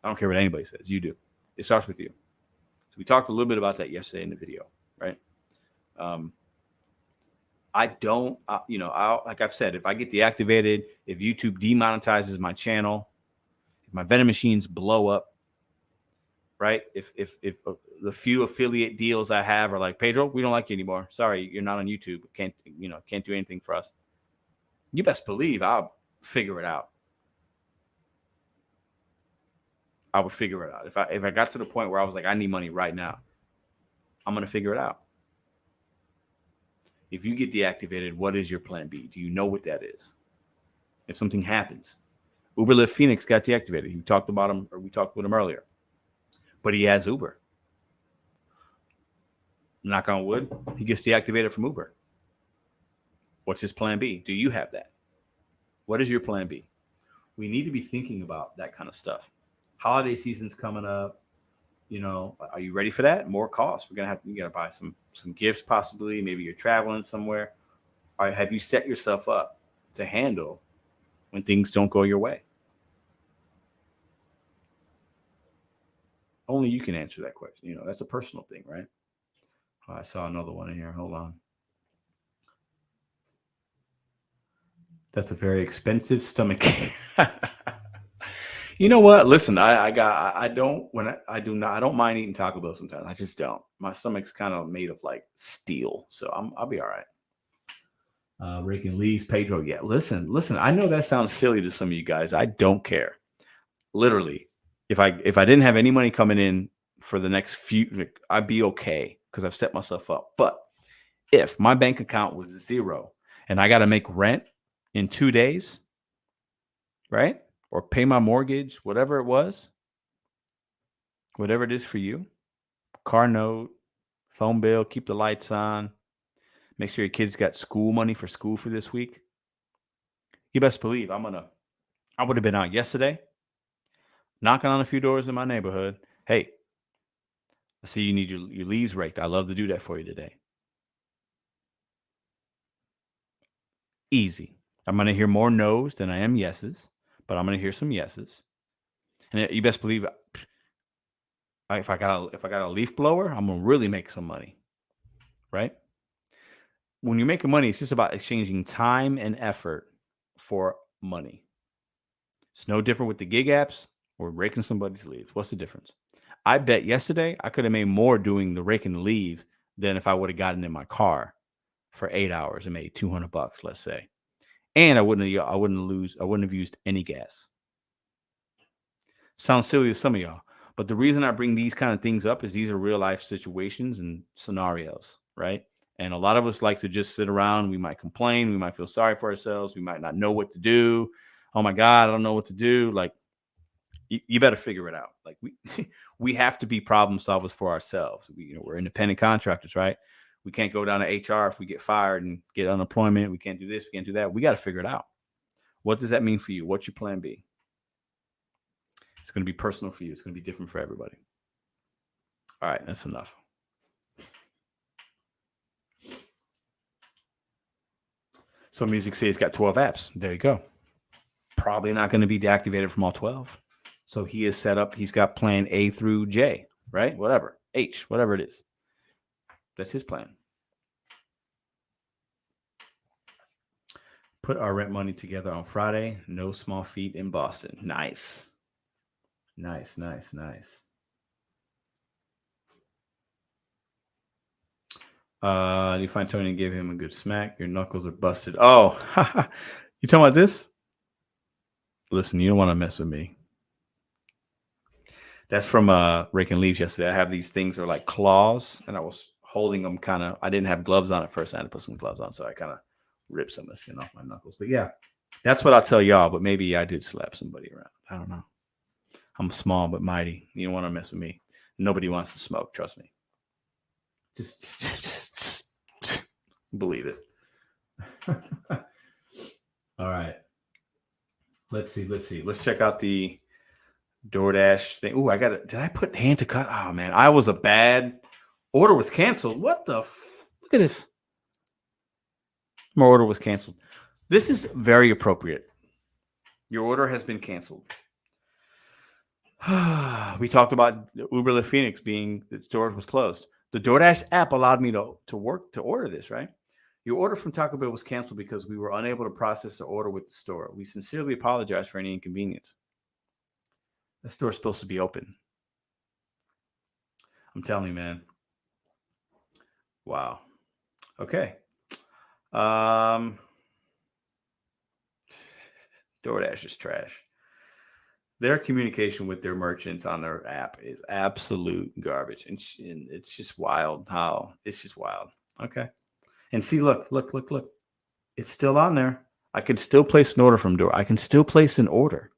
I don't care what anybody says. You do. It starts with you. So we talked a little bit about that yesterday in the video, right? I don't, like I've said, if I get deactivated, if YouTube demonetizes my channel, if my vending machines blow up, right? If the few affiliate deals I have are like, Pedro, we don't like you anymore. Sorry, you're not on YouTube. Can't do anything for us. You best believe I'll figure it out. I would figure it out. If I got to the point where I was like, I need money right now, I'm going to figure it out. If you get deactivated, what is your plan B? Do you know what that is? If something happens, Uber Lyft Phoenix got deactivated. We talked about him, or we talked with him earlier, but he has Uber. Knock on wood, he gets deactivated from Uber. What's his plan B? Do you have that? What is your plan B? We need to be thinking about that kind of stuff. Holiday season's coming up. You know, are you ready for that? More costs. You got to buy some gifts, possibly. Maybe you're traveling somewhere. Or have you set yourself up to handle when things don't go your way? Only you can answer that question. You know, that's a personal thing, right? Oh, I saw another one in here. Hold on. That's a very expensive stomach. You know what? Listen, I don't mind eating Taco Bell sometimes. I just don't. My stomach's kind of made of like steel, so I'll be all right. Raking leaves, Pedro. Yeah, listen. I know that sounds silly to some of you guys. I don't care. Literally, if I didn't have any money coming in for the next few, I'd be okay because I've set myself up. But if my bank account was zero and I got to make rent in 2 days, right? Or pay my mortgage, whatever it is for you, car note, phone bill, keep the lights on. Make sure your kids got school money for school for this week. You best believe I would have been out yesterday, knocking on a few doors in my neighborhood. Hey, I see you need your leaves raked. I'd love to do that for you today. Easy. I'm going to hear more no's than I am yeses, but I'm going to hear some yeses. And you best believe if I got a leaf blower, I'm going to really make some money, right? When you're making money, it's just about exchanging time and effort for money. It's no different with the gig apps or raking somebody's leaves. What's the difference? I bet yesterday I could have made more doing the raking the leaves than if I would have gotten in my car for 8 hours and made $200, let's say. And I wouldn't have used any gas. Sounds silly to some of y'all, but the reason I bring these kind of things up is these are real life situations and scenarios, right? And a lot of us like to just sit around. We might complain. We might feel sorry for ourselves. We might not know what to do. Oh my God, I don't know what to do. Like, you better figure it out. Like we have to be problem solvers for ourselves. We're independent contractors, right? We can't go down to HR if we get fired and get unemployment. We can't do this. We can't do that. We got to figure it out. What does that mean for you? What's your plan B? It's going to be personal for you. It's going to be different for everybody. All right, that's enough. So Music Say's got 12 apps. There you go. Probably not going to be deactivated from all 12. So he is set up. He's got plan A through J, right? Whatever. H, whatever it is. That's his plan. Put our rent money together on Friday. No small feat in Boston. Nice. Nice, nice, nice. You find Tony and give him a good smack. Your knuckles are busted. Oh, you talking about this? Listen, you don't want to mess with me. That's from raking leaves yesterday. I have these things that are like claws, and I was holding them kind of. I didn't have gloves on at first. I had to put some gloves on, so I kind of ripped some of the skin off my knuckles. But yeah, that's what I'll tell y'all. But maybe I did slap somebody around. I don't know. I'm small but mighty. You don't want to mess with me. Nobody wants to smoke. Trust me. Just believe it. All right. Let's see. Let's check out the DoorDash thing. Ooh, did I put hand to cut? Oh man, I was a bad order was canceled. What the look at this. My order was canceled. This is very appropriate. Your order has been canceled. We talked about Uber Lyft Phoenix being the store was closed. The DoorDash app allowed me to order this, right? Your order from Taco Bell was canceled because we were unable to process the order with the store. We sincerely apologize for any inconvenience. The store's supposed to be open. I'm telling you, man. Wow. Okay. DoorDash is trash. Their communication with their merchants on their app is absolute garbage. And it's just wild how it's just wild. Okay. And see, look. It's still on there. I can still place an order from Door. I can still place an order.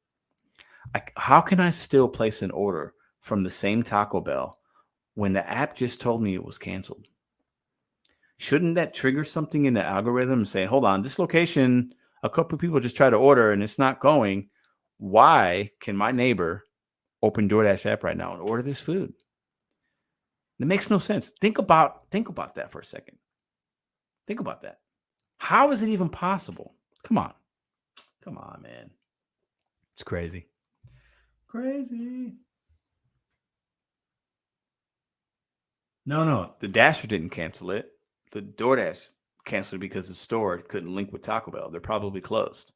How can I still place an order from the same Taco Bell when the app just told me it was canceled? Shouldn't that trigger something in the algorithm saying, hold on, this location, a couple of people just tried to order and it's not going. Why can my neighbor open DoorDash app right now and order this food? It makes no sense. Think about that for a second. Think about that. How is it even possible? Come on, man. It's crazy. Crazy. No. The Dasher didn't cancel it. The DoorDash canceled it because the store couldn't link with Taco Bell. They're probably closed.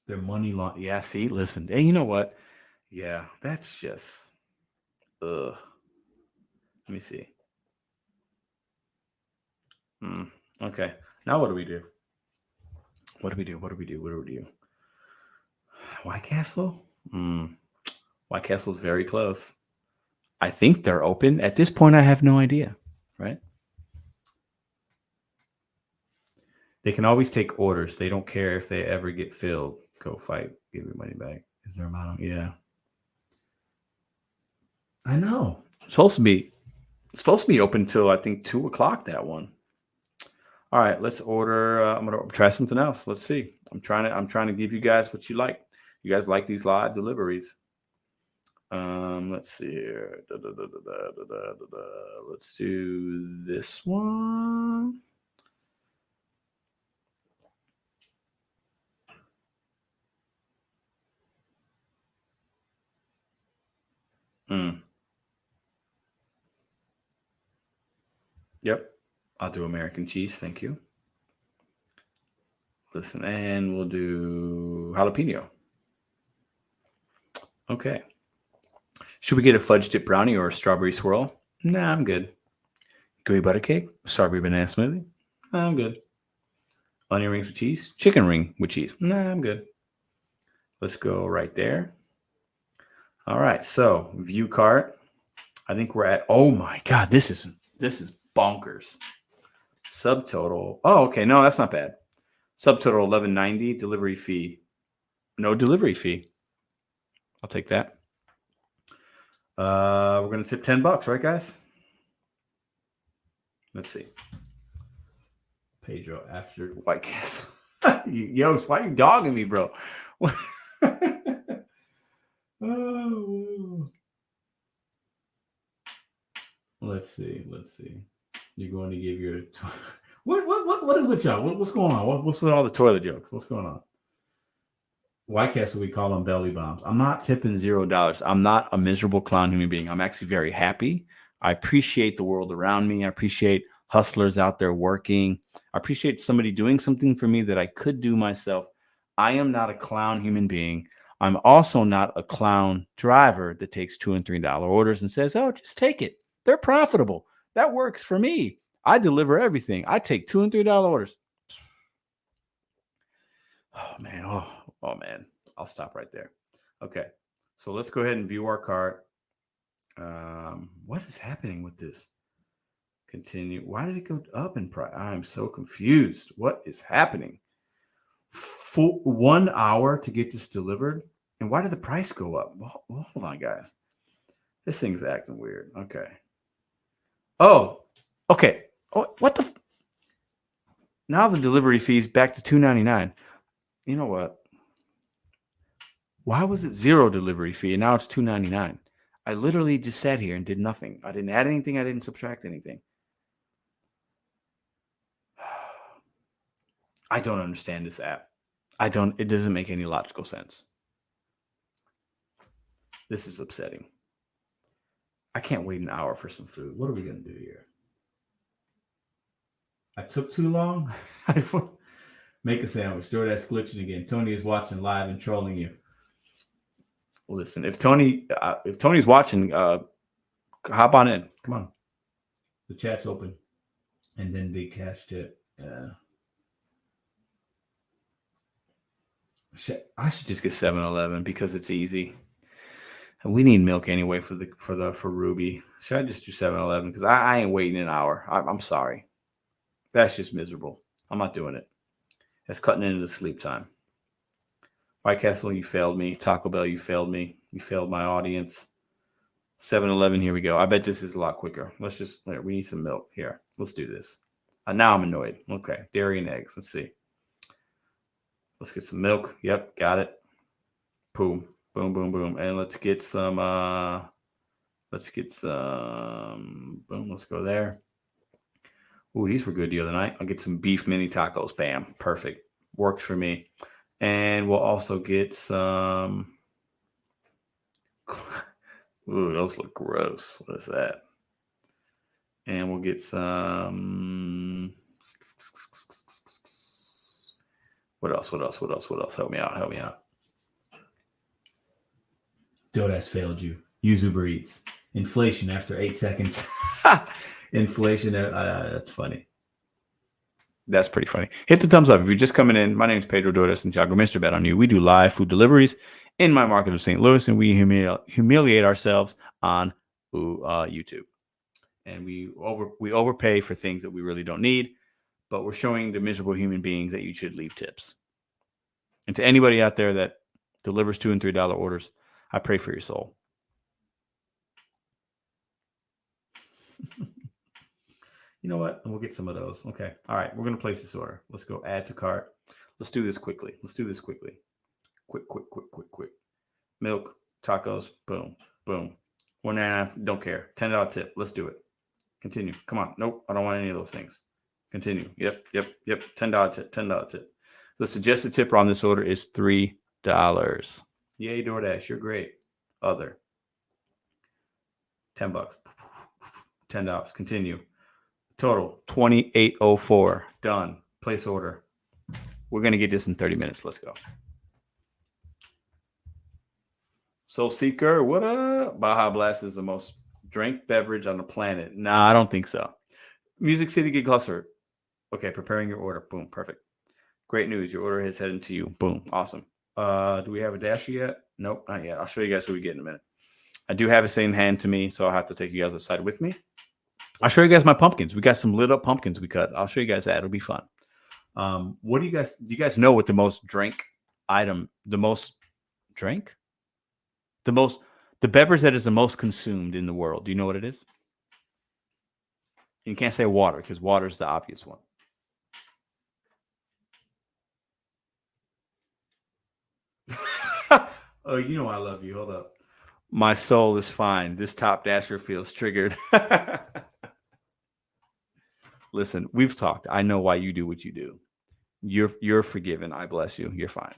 Their money laundering. Yeah, see, listen. Hey, you know what? Yeah, that's just ugh. Let me see. Okay. Now what do we do? What do we do? White Castle? White Castle's very close. I think they're open. At this point, I have no idea, right? They can always take orders. They don't care if they ever get filled. Go fight. Give your money back. Is there a model? Yeah. I know. It's supposed to be open till I think 2:00. That one. All right, let's order. I'm gonna try something else. Let's see. I'm trying to give you guys what you like. You guys like these live deliveries? Let's see here. Let's do this one. Yep. I'll do American cheese. Thank you. Listen, and we'll do jalapeno. Okay. Should we get a fudge dip brownie or a strawberry swirl? Nah, I'm good. Gooey butter cake, strawberry banana smoothie? Nah, I'm good. Onion rings with cheese? Chicken ring with cheese? Nah, I'm good. Let's go right there. All right, so view cart. I think we're at, oh my God, this is bonkers. Subtotal. Oh, okay, no, that's not bad. Subtotal $11.90, delivery fee. No delivery fee. I'll take that. We're gonna tip $10, right, guys? Let's see. Pedro after White Castle. Yo, why are you dogging me, bro? Oh, let's see. You're going to give your what is with y'all? What's going on? What's with all the toilet jokes? What's going on? White Castle, we call them belly bombs. I'm not tipping $0. I'm not a miserable clown human being. I'm actually very happy. I appreciate the world around me. I appreciate hustlers out there working. I appreciate somebody doing something for me that I could do myself. I am not a clown human being. I'm also not a clown driver that takes $2 and $3 orders and says, oh, just take it. They're profitable. That works for me. I deliver everything. I take $2 and $3 orders. Oh, man. Oh, man. I'll stop right there. Okay. So let's go ahead and view our cart. What is happening with this? Continue. Why did it go up in price? I'm so confused. What is happening? 1 hour to get this delivered? And why did the price go up? Well, hold on, guys. This thing's acting weird. Okay. Oh, okay. Oh, what the? Now the delivery fee's back to $2.99. You know what? Why was it $0 delivery fee and now it's $2.99? I literally just sat here and did nothing. I didn't add anything. I didn't subtract anything. I don't understand this app. It doesn't make any logical sense. This is upsetting. I can't wait an hour for some food. What are we going to do here? I took too long. Make a sandwich. Doordash glitching again. Tony is watching live and trolling you. Listen, if Tony's watching, hop on in. Come on. The chat's open. And then big cash tip. I should just get 7-Eleven because it's easy. We need milk anyway for Ruby. Should I just do 7-Eleven? Because I ain't waiting an hour. I'm sorry. That's just miserable. I'm not doing it. That's cutting into the sleep time. White Castle, you failed me. Taco Bell, you failed me. You failed my audience. 7-Eleven, here we go. I bet this is a lot quicker. We need some milk. Here, let's do this. Now I'm annoyed. Okay, dairy and eggs. Let's see. Let's get some milk. Yep, got it. Boom, boom, boom, boom. And let's get some, boom, let's go there. Ooh, these were good the other night. I'll get some beef mini tacos. Bam, perfect. Works for me. And we'll also get some, ooh, those look gross. What is that? And we'll get some, what else? Help me out. Doordash failed you. Use Uber Eats. Inflation after 8 seconds. Inflation. That's funny. That's pretty funny. Hit the thumbs up if you're just coming in. My name is Pedro Doordash Santiago, Mr.BetonYou. We do live food deliveries in my market of St. Louis, and we humiliate ourselves on YouTube. And we overpay for things that we really don't need, but we're showing the miserable human beings that you should leave tips. And to anybody out there that delivers $2 and $3 orders, I pray for your soul. You know what? And we'll get some of those. Okay. All right. We're going to place this order. Let's go add to cart. Let's do this quickly. Quick. Milk, tacos, boom, boom. $1.99, don't care. $10 tip. Let's do it. Continue. Come on. Nope. I don't want any of those things. Continue. Yep. $10 tip. The suggested tip on this order is $3. Yay, DoorDash. You're great. Other. $10. $10. Continue. Total $28.04. Done. Place order. We're going to get this in 30 minutes. Let's go. Soul Seeker, what up? Baja Blast is the most drank beverage on the planet. Nah, I don't think so. Music City Gig Cluster. Okay, preparing your order. Boom, perfect. Great news. Your order is heading to you. Boom, awesome. Do we have a dasher yet? Nope, not yet. I'll show you guys who we get in a minute. I do have it saying hand to me, so I'll have to take you guys outside with me. I'll show you guys my pumpkins. We got some lit up pumpkins we cut. I'll show you guys that. It'll be fun. What do you guys know what the most drank item, the beverage that is the most consumed in the world? Do you know what it is? You can't say water because water is the obvious one. Oh, you know I love you. Hold up. My soul is fine. This top dasher feels triggered. Listen, we've talked. I know why you do what you do. You're forgiven. I bless you. You're fine.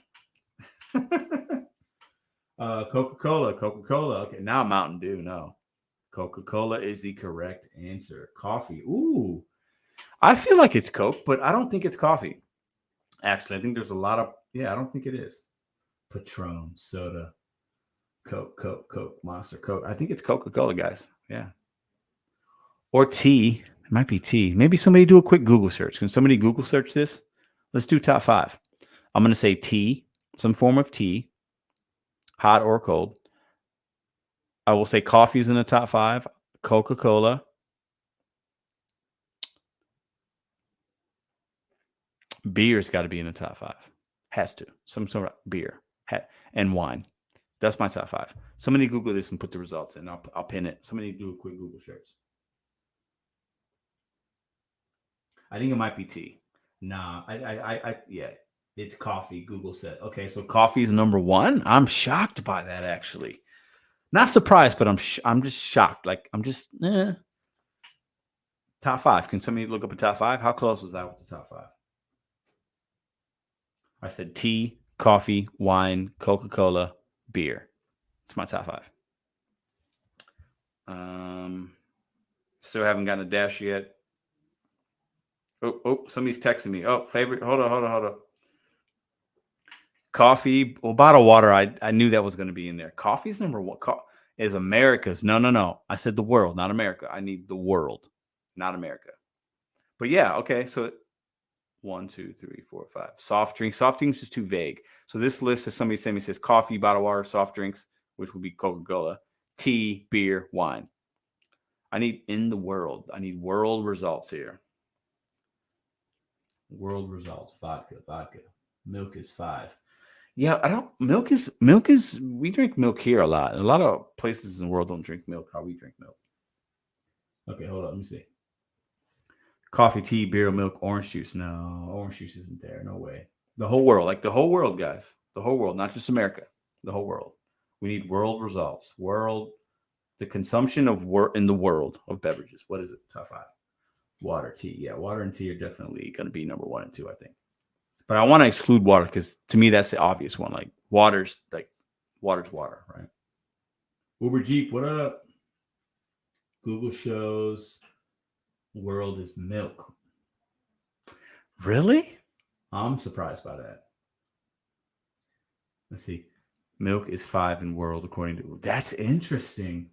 Coca-Cola. Okay, now Mountain Dew. No. Coca-Cola is the correct answer. Coffee. Ooh. I feel like it's Coke, but I don't think it's coffee. Actually, I think there's a lot of... Yeah, I don't think it is. Patron, soda, Coke, Monster, Coke. I think it's Coca-Cola, guys. Yeah. Or tea. It might be tea. Maybe somebody do a quick Google search. Can somebody Google search this? Let's do top 5. I'm going to say tea, some form of tea, hot or cold. I will say coffee's in the top 5. Coca-Cola. Beer's got to be in the top 5. Has to. Some sort of beer and wine. That's my top 5. Somebody Google this and put the results in. I'll pin it. Somebody do a quick Google search. I think it might be tea. Nah, yeah, it's coffee. Google said. Okay, so coffee is number 1. I'm shocked by that, actually. Not surprised, but I'm just shocked. Like I'm just top 5. Can somebody look up a top 5? How close was that with the top 5? I said tea, coffee, wine, Coca-Cola, beer. It's my top 5. Still haven't gotten a dash yet. Oh, somebody's texting me. Oh, favorite. Hold on. Coffee, well, bottled water. I knew that was going to be in there. Coffee's number 1. Is America's. No. I said the world, not America. I need the world, not America. But yeah, okay. So 1, 2, 3, 4, 5. Soft drinks. Soft drinks is too vague. So this list, as somebody sent me, says coffee, bottled water, soft drinks, which would be Coca-Cola, tea, beer, wine. I need in the world. I need world results here. World results. Vodka. Milk is 5. Yeah, milk is we drink milk here a lot. A lot of places in the world don't drink milk how we drink milk. Okay, hold on, let me see. Coffee, tea, beer, milk, orange juice. No, orange juice isn't there. No way. The whole world, like the whole world, guys. The whole world, not just America. The whole world. We need world results. The consumption of in the world of beverages. What is it? Top 5. Water, tea. Yeah, water and tea are definitely going to be number 1 and 2, I think. But I want to exclude water because to me that's the obvious one. Like water's water, right? Uber Jeep, what up? Google shows world is milk. Really? I'm surprised by that. Let's see. Milk is 5 in world according to. That's interesting.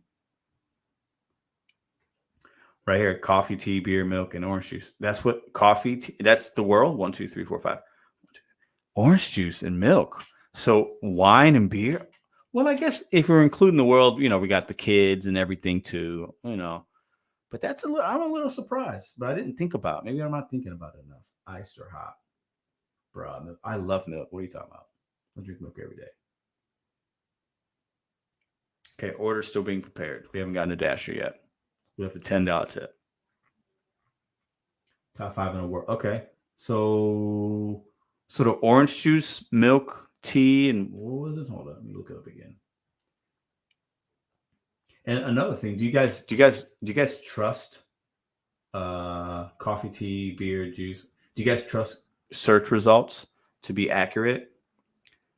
Right here, coffee, tea, beer, milk, and orange juice. That's what coffee. That's the world. 1, 2, 3, 4, 5. Orange juice and milk. So wine and beer. Well, I guess if we're including the world, we got the kids and everything too. But that's I'm a little surprised. But I didn't think about it. Maybe I'm not thinking about it enough. Iced or hot, bro. I love milk. What are you talking about? I drink milk every day. Okay, order still being prepared. We haven't gotten a dasher yet. We have a $10 tip. Top 5 in the world. Okay. So the orange juice, milk, tea, and what was it? Hold on, let me look it up again. And another thing, do you guys trust coffee, tea, beer, juice? Do you guys trust search results to be accurate?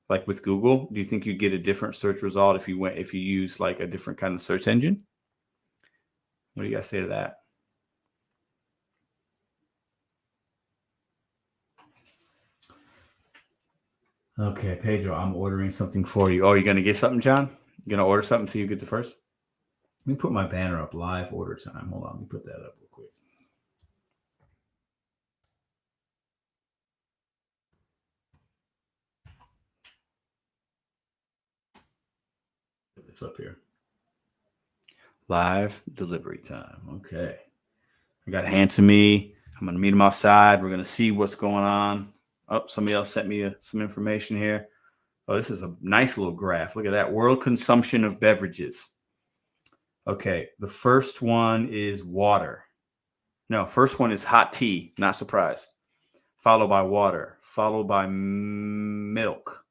Like with Google, do you think you'd get a different search result if you use like a different kind of search engine? What do you guys say to that? Okay, Pedro, I'm ordering something for you. Oh, you're gonna get something, John? You're gonna order something so you get the first? Let me put my banner up, live order time. Hold on, let me put that up real quick. Put this up here. Live delivery time. Okay. I got hand to me. I'm gonna meet him outside. We're gonna see what's going on. Oh, somebody else sent me some information here. Oh, this is a nice little graph. Look at that. World consumption of beverages. Okay, the first one is water. No, first one is hot tea. Not surprised. Followed by water. Followed by milk.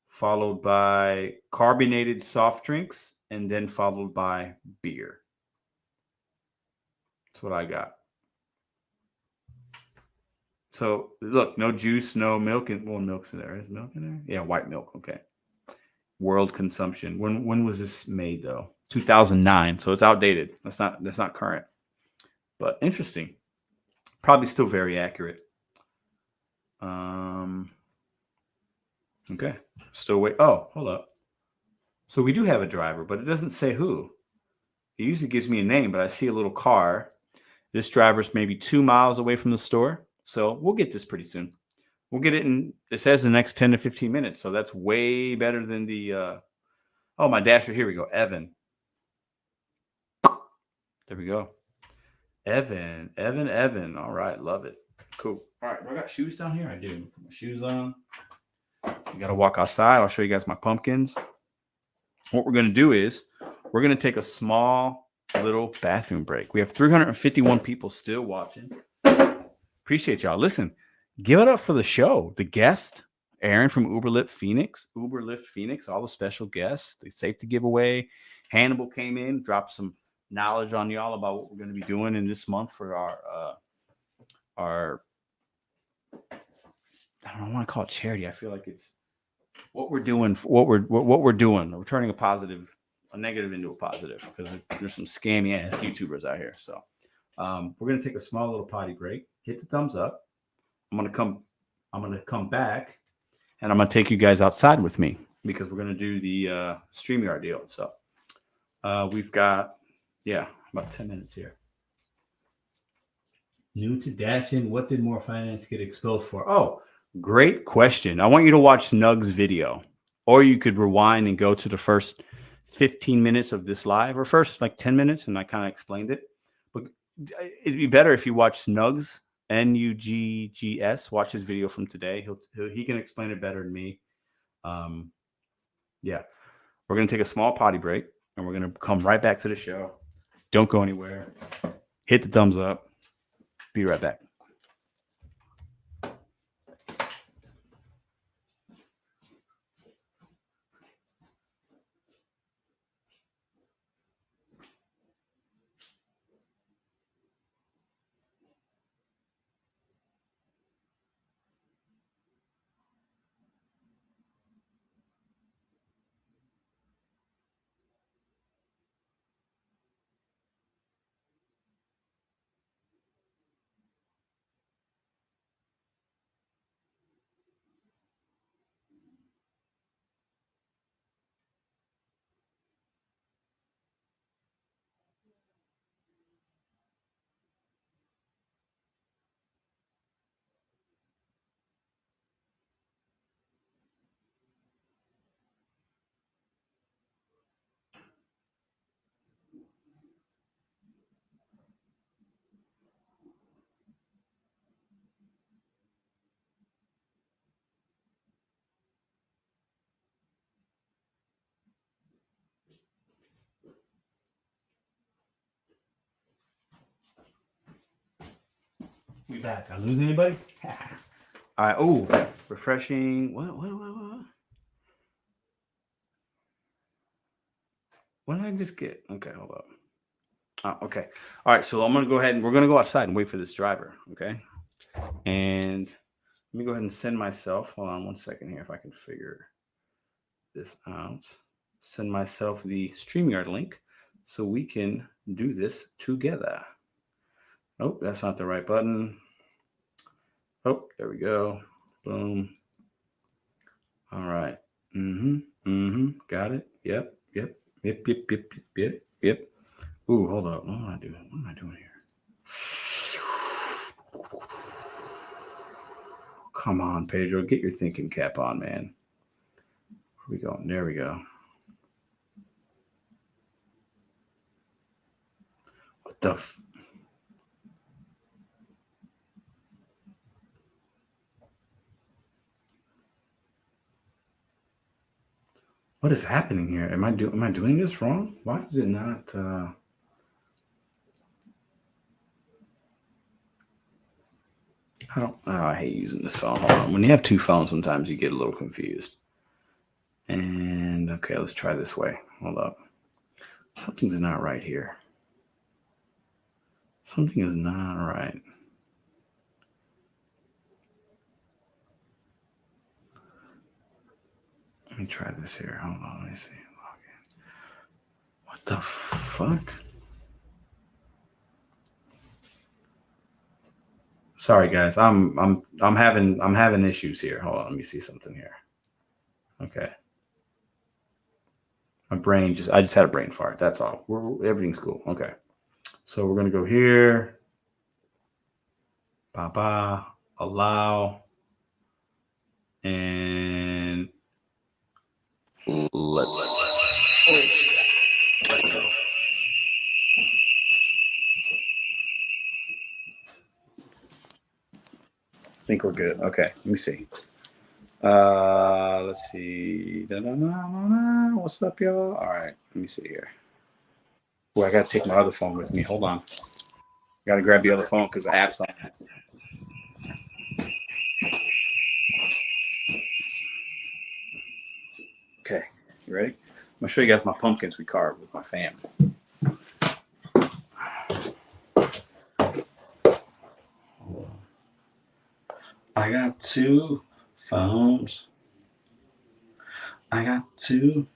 Followed by carbonated soft drinks. And then followed by beer. That's what I got. So look, no juice, no milk, and well, milk's in there. Is milk in there? Yeah, white milk. Okay. World consumption. When was this made though? 2009. So it's outdated. That's not current. But interesting. Probably still very accurate. Okay. Still wait. Oh, hold up. So we do have a driver, but it doesn't say who. It usually gives me a name, but I see a little car. This driver's maybe 2 miles away from the store. So we'll get this pretty soon. We'll get it in, it says the next 10 to 15 minutes. So that's way better than the, oh, my dasher. Here we go. Evan. There we go. Evan. All right. Love it. Cool. All right. Do I got shoes down here? I do. Put my shoes on. You got to walk outside. I'll show you guys my pumpkins. What we're going to do is we're going to take a small little bathroom break. We have 351 people still watching. Appreciate y'all. Listen, give it up for the show. The guest, Aaron from Lyft Phoenix, all the special guests, the safety giveaway. Hannibal came in, dropped some knowledge on y'all about what we're going to be doing in this month for our I don't want to call it charity. I feel like it's what we're doing. What we're doing. We're turning a negative into a positive because there's some scammy ass YouTubers out here. So we're gonna take a small little potty break. Hit the thumbs up. I'm gonna come back, and I'm gonna take you guys outside with me because we're gonna do the StreamYard deal. So we've got about 10 minutes here. New to Dashing, what did More Finance get exposed for? Oh, great question. I want you to watch Nug's video, or you could rewind and go to the first 15 minutes of this live, or first like 10 minutes, and I kind of explained it. But it'd be better if you watch Nugs, Nuggs. Watch his video from today. He can explain it better than me. We're gonna take a small potty break, and we're gonna come right back to the show. Don't go anywhere. Hit the thumbs up. Be right back. back. I lose anybody? All right. Oh, refreshing. What? What did I just get? Okay, hold up. Okay. All right. So I'm going to go ahead and we're going to go outside and wait for this driver. Okay. And let me go ahead and send myself. Hold on 1 second here if I can figure this out. Send myself the StreamYard link so we can do this together. Oh, that's not the right button. Oh, there we go. Boom. All right. Got it. Yep. Ooh, hold up. What am I doing? What am I doing here? Come on, Pedro. Get your thinking cap on, man. Where we going? There we go. What the What is happening here? Am I doing this wrong? Why is it not I hate using this phone. Hold on. When you have two phones, sometimes you get a little confused. And okay, let's try this way. Hold up. Something's not right here. Something is not right. Let me try this here. Hold on. Let me see. What the fuck? Sorry, guys. I'm having issues here. Hold on. Let me see something here. Okay. My brain I just had a brain fart. That's all. Everything's cool. Okay. So we're gonna go here. Baba, allow, and let's go. I think we're good. Okay, let me see. Let's see. What's up, y'all? All right, let me see here. Oh, I gotta take my other phone with me. Hold on. Gotta grab the other phone because the app's on it. Okay, you ready? I'm gonna show you guys my pumpkins we carved with my family. I got two phones. I got two.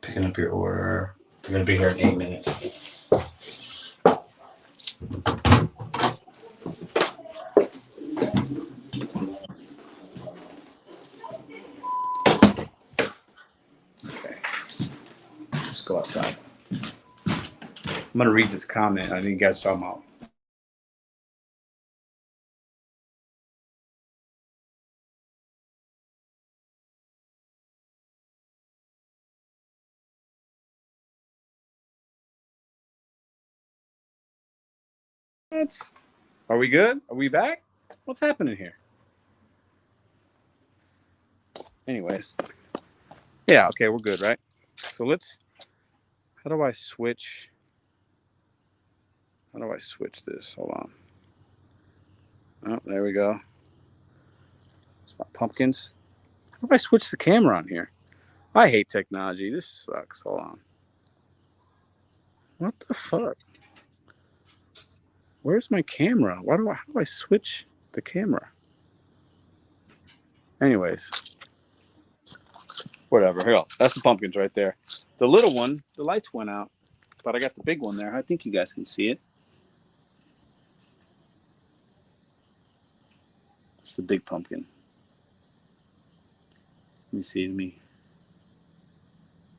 Picking up your order. We're gonna be here in 8 minutes. Okay. Let's go outside. I'm gonna read this comment. I think you guys talking about. Are we good? Are we back? What's happening here? Anyways. Yeah, okay, we're good, right? So how do I switch this? Hold on. Oh, there we go. It's my pumpkins. How do I switch the camera on here? I hate technology. This sucks. Hold on. What the fuck? Where's my camera? How do I switch the camera? Anyways. Whatever. Here, that's the pumpkins right there. The little one, the lights went out, but I got the big one there. I think you guys can see it. It's the big pumpkin. Let me see.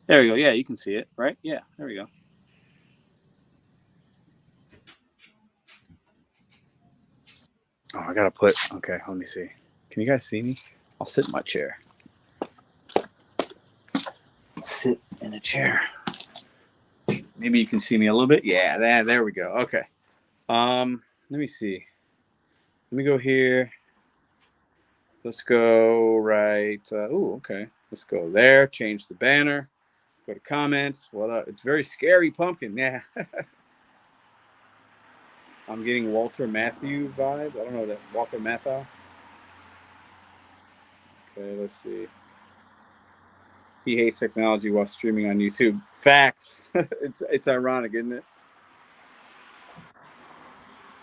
There we go. Yeah, you can see it, right? Yeah, there we go. Oh, I gotta okay, let me see. Can you guys see me? I'll sit in my chair. Sit in a chair. Maybe you can see me a little bit. Yeah, there we go. Okay. Let me see. Let me go here. Let's go right. Okay. Let's go there. Change the banner. Go to comments. Well, it's very scary pumpkin. Yeah. I'm getting Walter Matthew vibe. I don't know that Walter Matthau. Okay, let's see. He hates technology while streaming on YouTube. Facts. It's ironic, isn't it?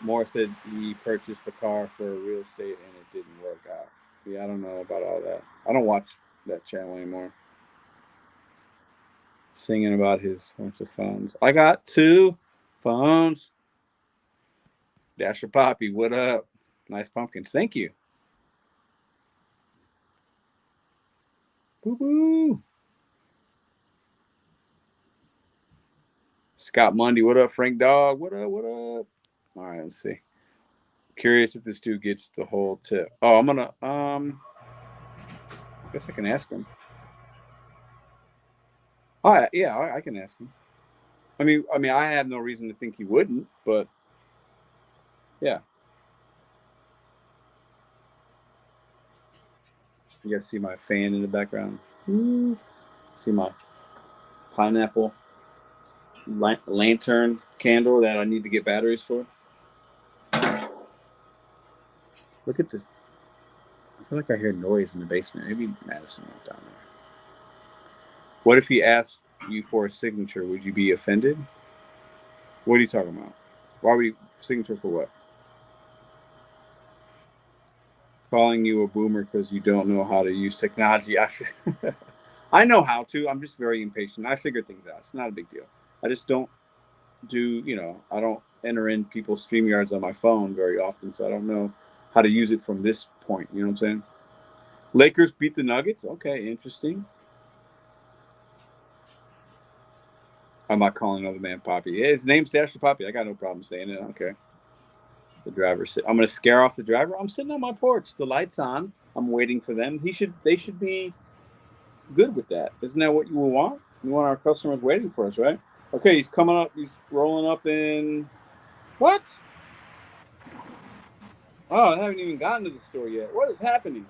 Moore said he purchased the car for real estate and it didn't work out. Yeah, I don't know about all that. I don't watch that channel anymore. Singing about his bunch of phones. I got 2 phones. Dasher Poppy, what up? Nice pumpkins. Thank you. Boo boo. Scott Mundy, what up? Frank Dog, what up? What up? All right, let's see. Curious if this dude gets the whole tip. Oh, I'm gonna I guess I can ask him. Oh yeah, I can ask him. I mean, I have no reason to think he wouldn't, but yeah. You guys see my fan in the background? See my pineapple lantern candle that I need to get batteries for? Look at this. I feel like I hear noise in the basement. Maybe Madison went down there. What if he asked you for a signature? Would you be offended? What are you talking about? Why would he signature for what? Calling you a boomer because you don't know how to use technology. I know how to. I'm just very impatient. I figure things out. It's not a big deal. I just don't do, I don't enter in people's StreamYards on my phone very often, so I don't know how to use it from this point. You know what I'm saying? Lakers beat the Nuggets? Okay, interesting. I'm not calling another man Poppy. Yeah, his name's Dasher Poppy. I got no problem saying it. Okay. The driver said, I'm going to scare off the driver. I'm sitting on my porch. The light's on. I'm waiting for them. They should be good with that. Isn't that what you want? We want our customers waiting for us, right? Okay, he's coming up. He's rolling up in... What? Oh, I haven't even gotten to the store yet. What is happening?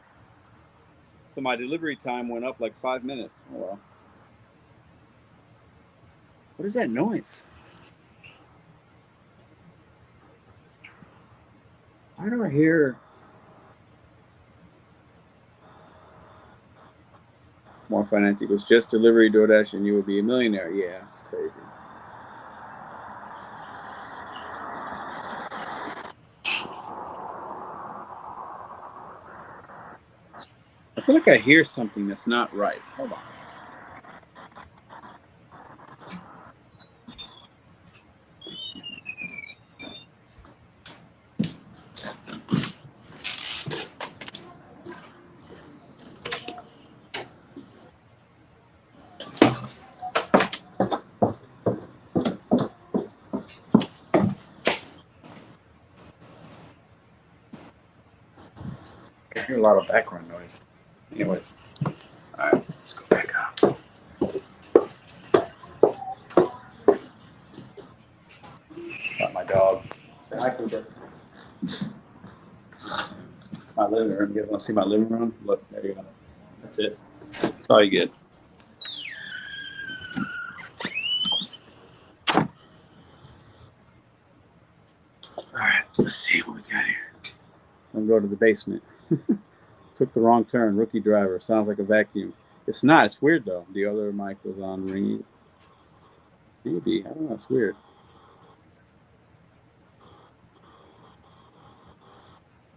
So my delivery time went up like 5 minutes. Oh, well. What is that noise? Why do I hear... More finance equals just delivery DoorDash and you will be a millionaire. Yeah, it's crazy. I feel like I hear something that's not right. Hold on. I hear a lot of background noise. Anyways. All right, let's go back up. Got my dog. Say hi, Cooper. My living room. You guys want to see my living room? Look, there you go. That's it. That's all you get. All right, let's see what we got here. I'm going to go to the basement. Took the wrong turn. Rookie driver. Sounds like a vacuum. It's not. It's weird, though. The other mic was on ringing. Maybe. I don't know. It's weird.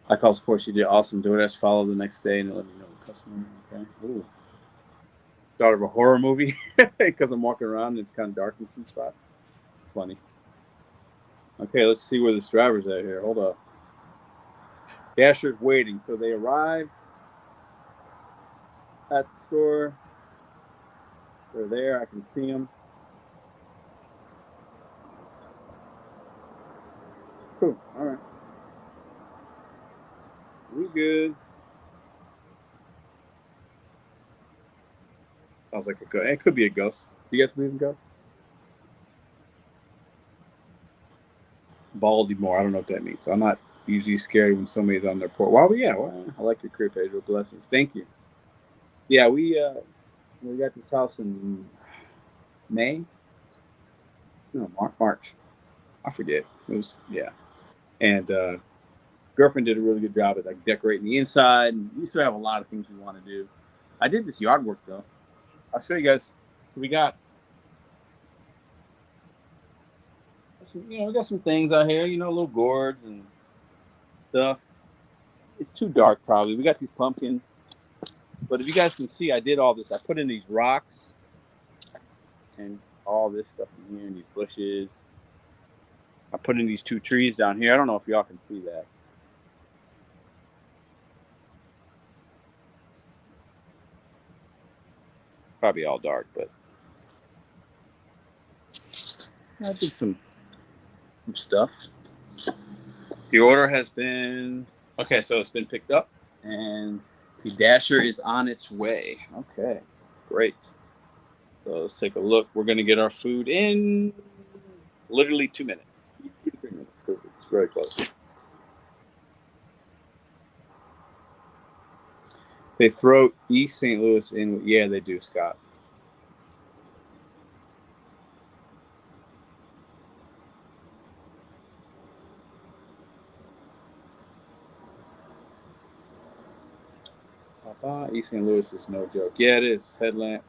I called support. She did awesome. DoorDash followed the next day and let me know the customer. Okay. Ooh. Start of a horror movie because I'm walking around and it's kind of dark in some spots. Funny. Okay, let's see where this driver's at here. Hold up. Dasher's waiting. So they arrived at the store. They're there. I can see them. Cool. All right. We good. Sounds like a ghost. It could be a ghost. Do you guys believe in ghosts? Baltimore. I don't know what that means. I'm not usually scared when somebody's on their porch. Well, yeah. Well, I like your career page. With blessings. Thank you. Yeah, we got this house in May. No, March. I forget. It was, yeah. And girlfriend did a really good job at like decorating the inside. And we still have a lot of things we want to do. I did this yard work though. I'll show you guys. So we got, we got some things out here, little gourds and stuff. It's too dark probably. We got these pumpkins. But if you guys can see, I did all this. I put in these rocks and all this stuff in here and these bushes. I put in these 2 trees down here. I don't know if y'all can see that. Probably all dark, but I did some stuff. The order has been, okay, so it's been picked up and the Dasher is on its way. Okay, great. So let's take a look. We're going to get our food in literally 2 minutes, 2 to 3 minutes, because it's very close. They throw East St. Louis in. Yeah, they do, Scott. East St. Louis is no joke. Yeah, it is. Headlamp.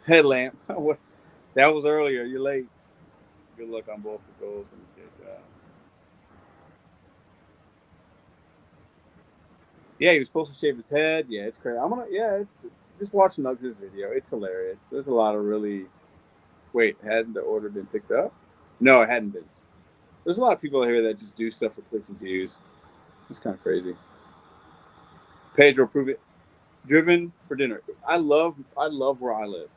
That was earlier. You're late. Good luck on both of those. And yeah, he was supposed to shave his head. Yeah, it's crazy. It's just watching Nugs' video. It's hilarious. There's a lot of really. Wait, hadn't the order been picked up? No, it hadn't been. There's a lot of people here that just do stuff for clicks and views. It's kind of crazy. Pedro, prove it. Driven for dinner. I love where I live.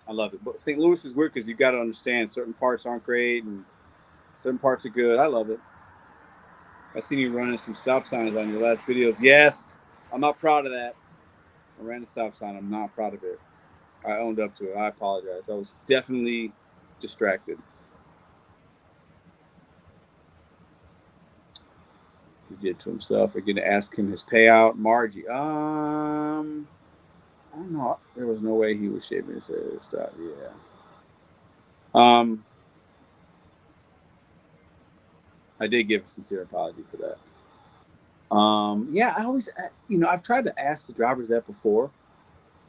I love it. But St. Louis is weird because you got to understand certain parts aren't great and certain parts are good. I love it. I seen you running some stop signs on your last videos. Yes, I'm not proud of that. I ran a stop sign. I'm not proud of it. I owned up to it. I apologize. I was definitely distracted. He did to himself. We're going to ask him his payout. Margie. I don't know. There was no way he was shaving his head. Stop. Yeah. I did give a sincere apology for that. Yeah, I always, I've tried to ask the drivers that before.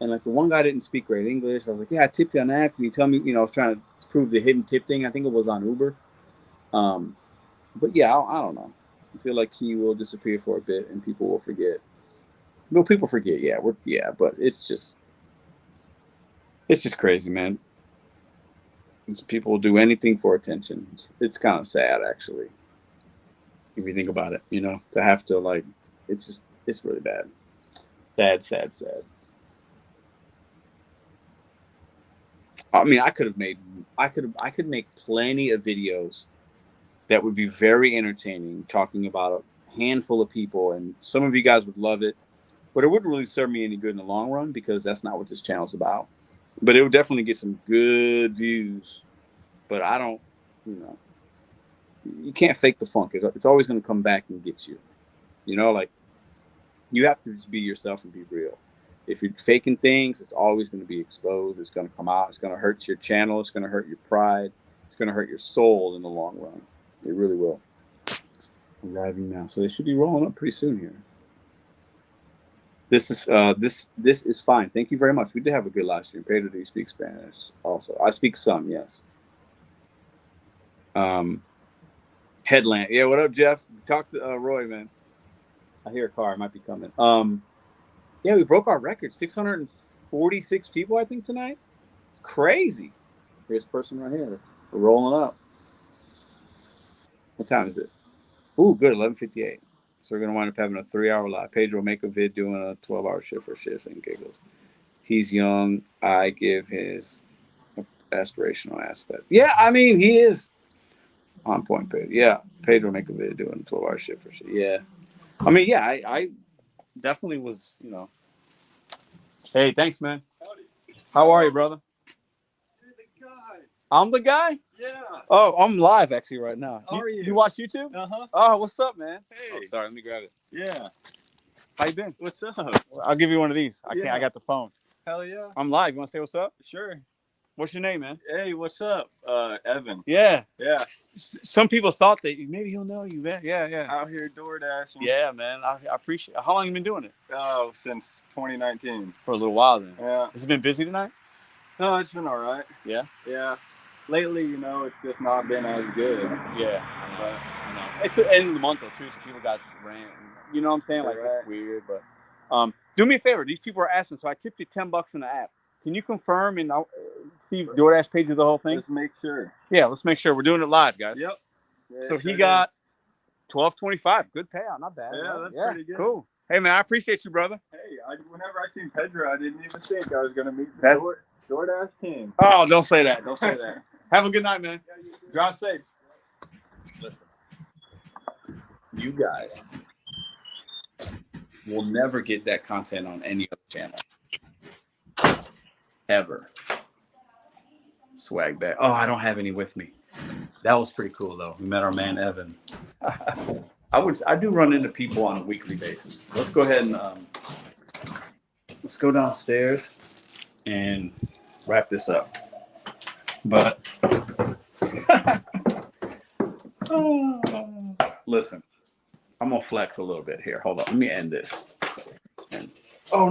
And like the one guy didn't speak great English. I was like, yeah, I tipped you on that. Can you tell me, I was trying to prove the hidden tip thing. I think it was on Uber. But yeah, I don't know. I feel like he will disappear for a bit and people will forget. Well, people forget, but it's just crazy, man. People will do anything for attention. It's kind of sad, actually, if you think about it. To have to it's really bad. Sad. I mean, I could make plenty of videos that would be very entertaining, talking about a handful of people, and some of you guys would love it. But it wouldn't really serve me any good in the long run because that's not what this channel's about. But it would definitely get some good views. But I don't, you can't fake the funk. It's always going to come back and get you. You have to just be yourself and be real. If you're faking things, it's always going to be exposed. It's going to come out. It's going to hurt your channel. It's going to hurt your pride. It's going to hurt your soul in the long run. It really will. I'm arriving now. So they should be rolling up pretty soon here. This is fine. Thank you very much. We did have a good live stream. Pedro, do you speak Spanish? Also, I speak some, yes. Headlamp. Yeah, what up, Jeff? Talk to Roy, man. I hear a car. It might be coming. Yeah, we broke our record. 646 people, I think, tonight. It's crazy. Here's a person right here. We're rolling up. What time is it? Ooh, good. 11:58. So we're going to wind up having a 3-hour live. Pedro make a vid doing a 12-hour shift for shifts and giggles. He's young. I give his aspirational aspect. Yeah, I mean, he is on point, Pedro. Yeah, Pedro make a vid doing a 12-hour shift for shit. Yeah. I mean, yeah, I definitely was, Hey, thanks, man. Howdy. How are you, brother? You're the guy. I'm the guy? Yeah. Oh, I'm live actually right now. How are you? You watch YouTube? Uh-huh. Oh, what's up, man? Hey. Oh, sorry, let me grab it. Yeah. How you been? What's up? I'll give you one of these. I Yeah. got the phone. Hell yeah. I'm live. You want to say what's up? Sure. What's your name, man? Hey, what's up? Evan. Yeah. Yeah. Some people thought that maybe he'll know you, man. Yeah. Out here Doordash. Yeah, man. I appreciate it. How long have you been doing it? Oh, since 2019. For a little while then. Yeah. Has it been busy tonight? No, it's been all right. Yeah. Yeah. Lately, it's just not been as good. Yeah. I know. It's the end of the month though too, so people got rant. You know what I'm saying? Like Right. it's weird, but do me a favor. These people are asking, so I tipped you $10 in the app. Can you confirm and see if DoorDash paid you the whole thing? Let's make sure. Yeah, let's make sure. We're doing it live, guys. Yep. Yeah, So he got $12.25. Good payout, not bad. Yeah, right? that's pretty good. Cool. Hey man, I appreciate you, brother. Hey, whenever I seen Pedro, I didn't even think I was gonna meet the DoorDash team. Oh, don't say that. Don't say that. Have a good night, man. Drive safe. Listen, you guys will never get that content on any other channel. Ever. Swag bag. Oh, I don't have any with me. That was pretty cool though. We met our man Evan. I do run into people on a weekly basis. Let's go ahead and let's go downstairs and wrap this up. But listen, I'm gonna flex a little bit here. Hold on, let me end this. Oh no.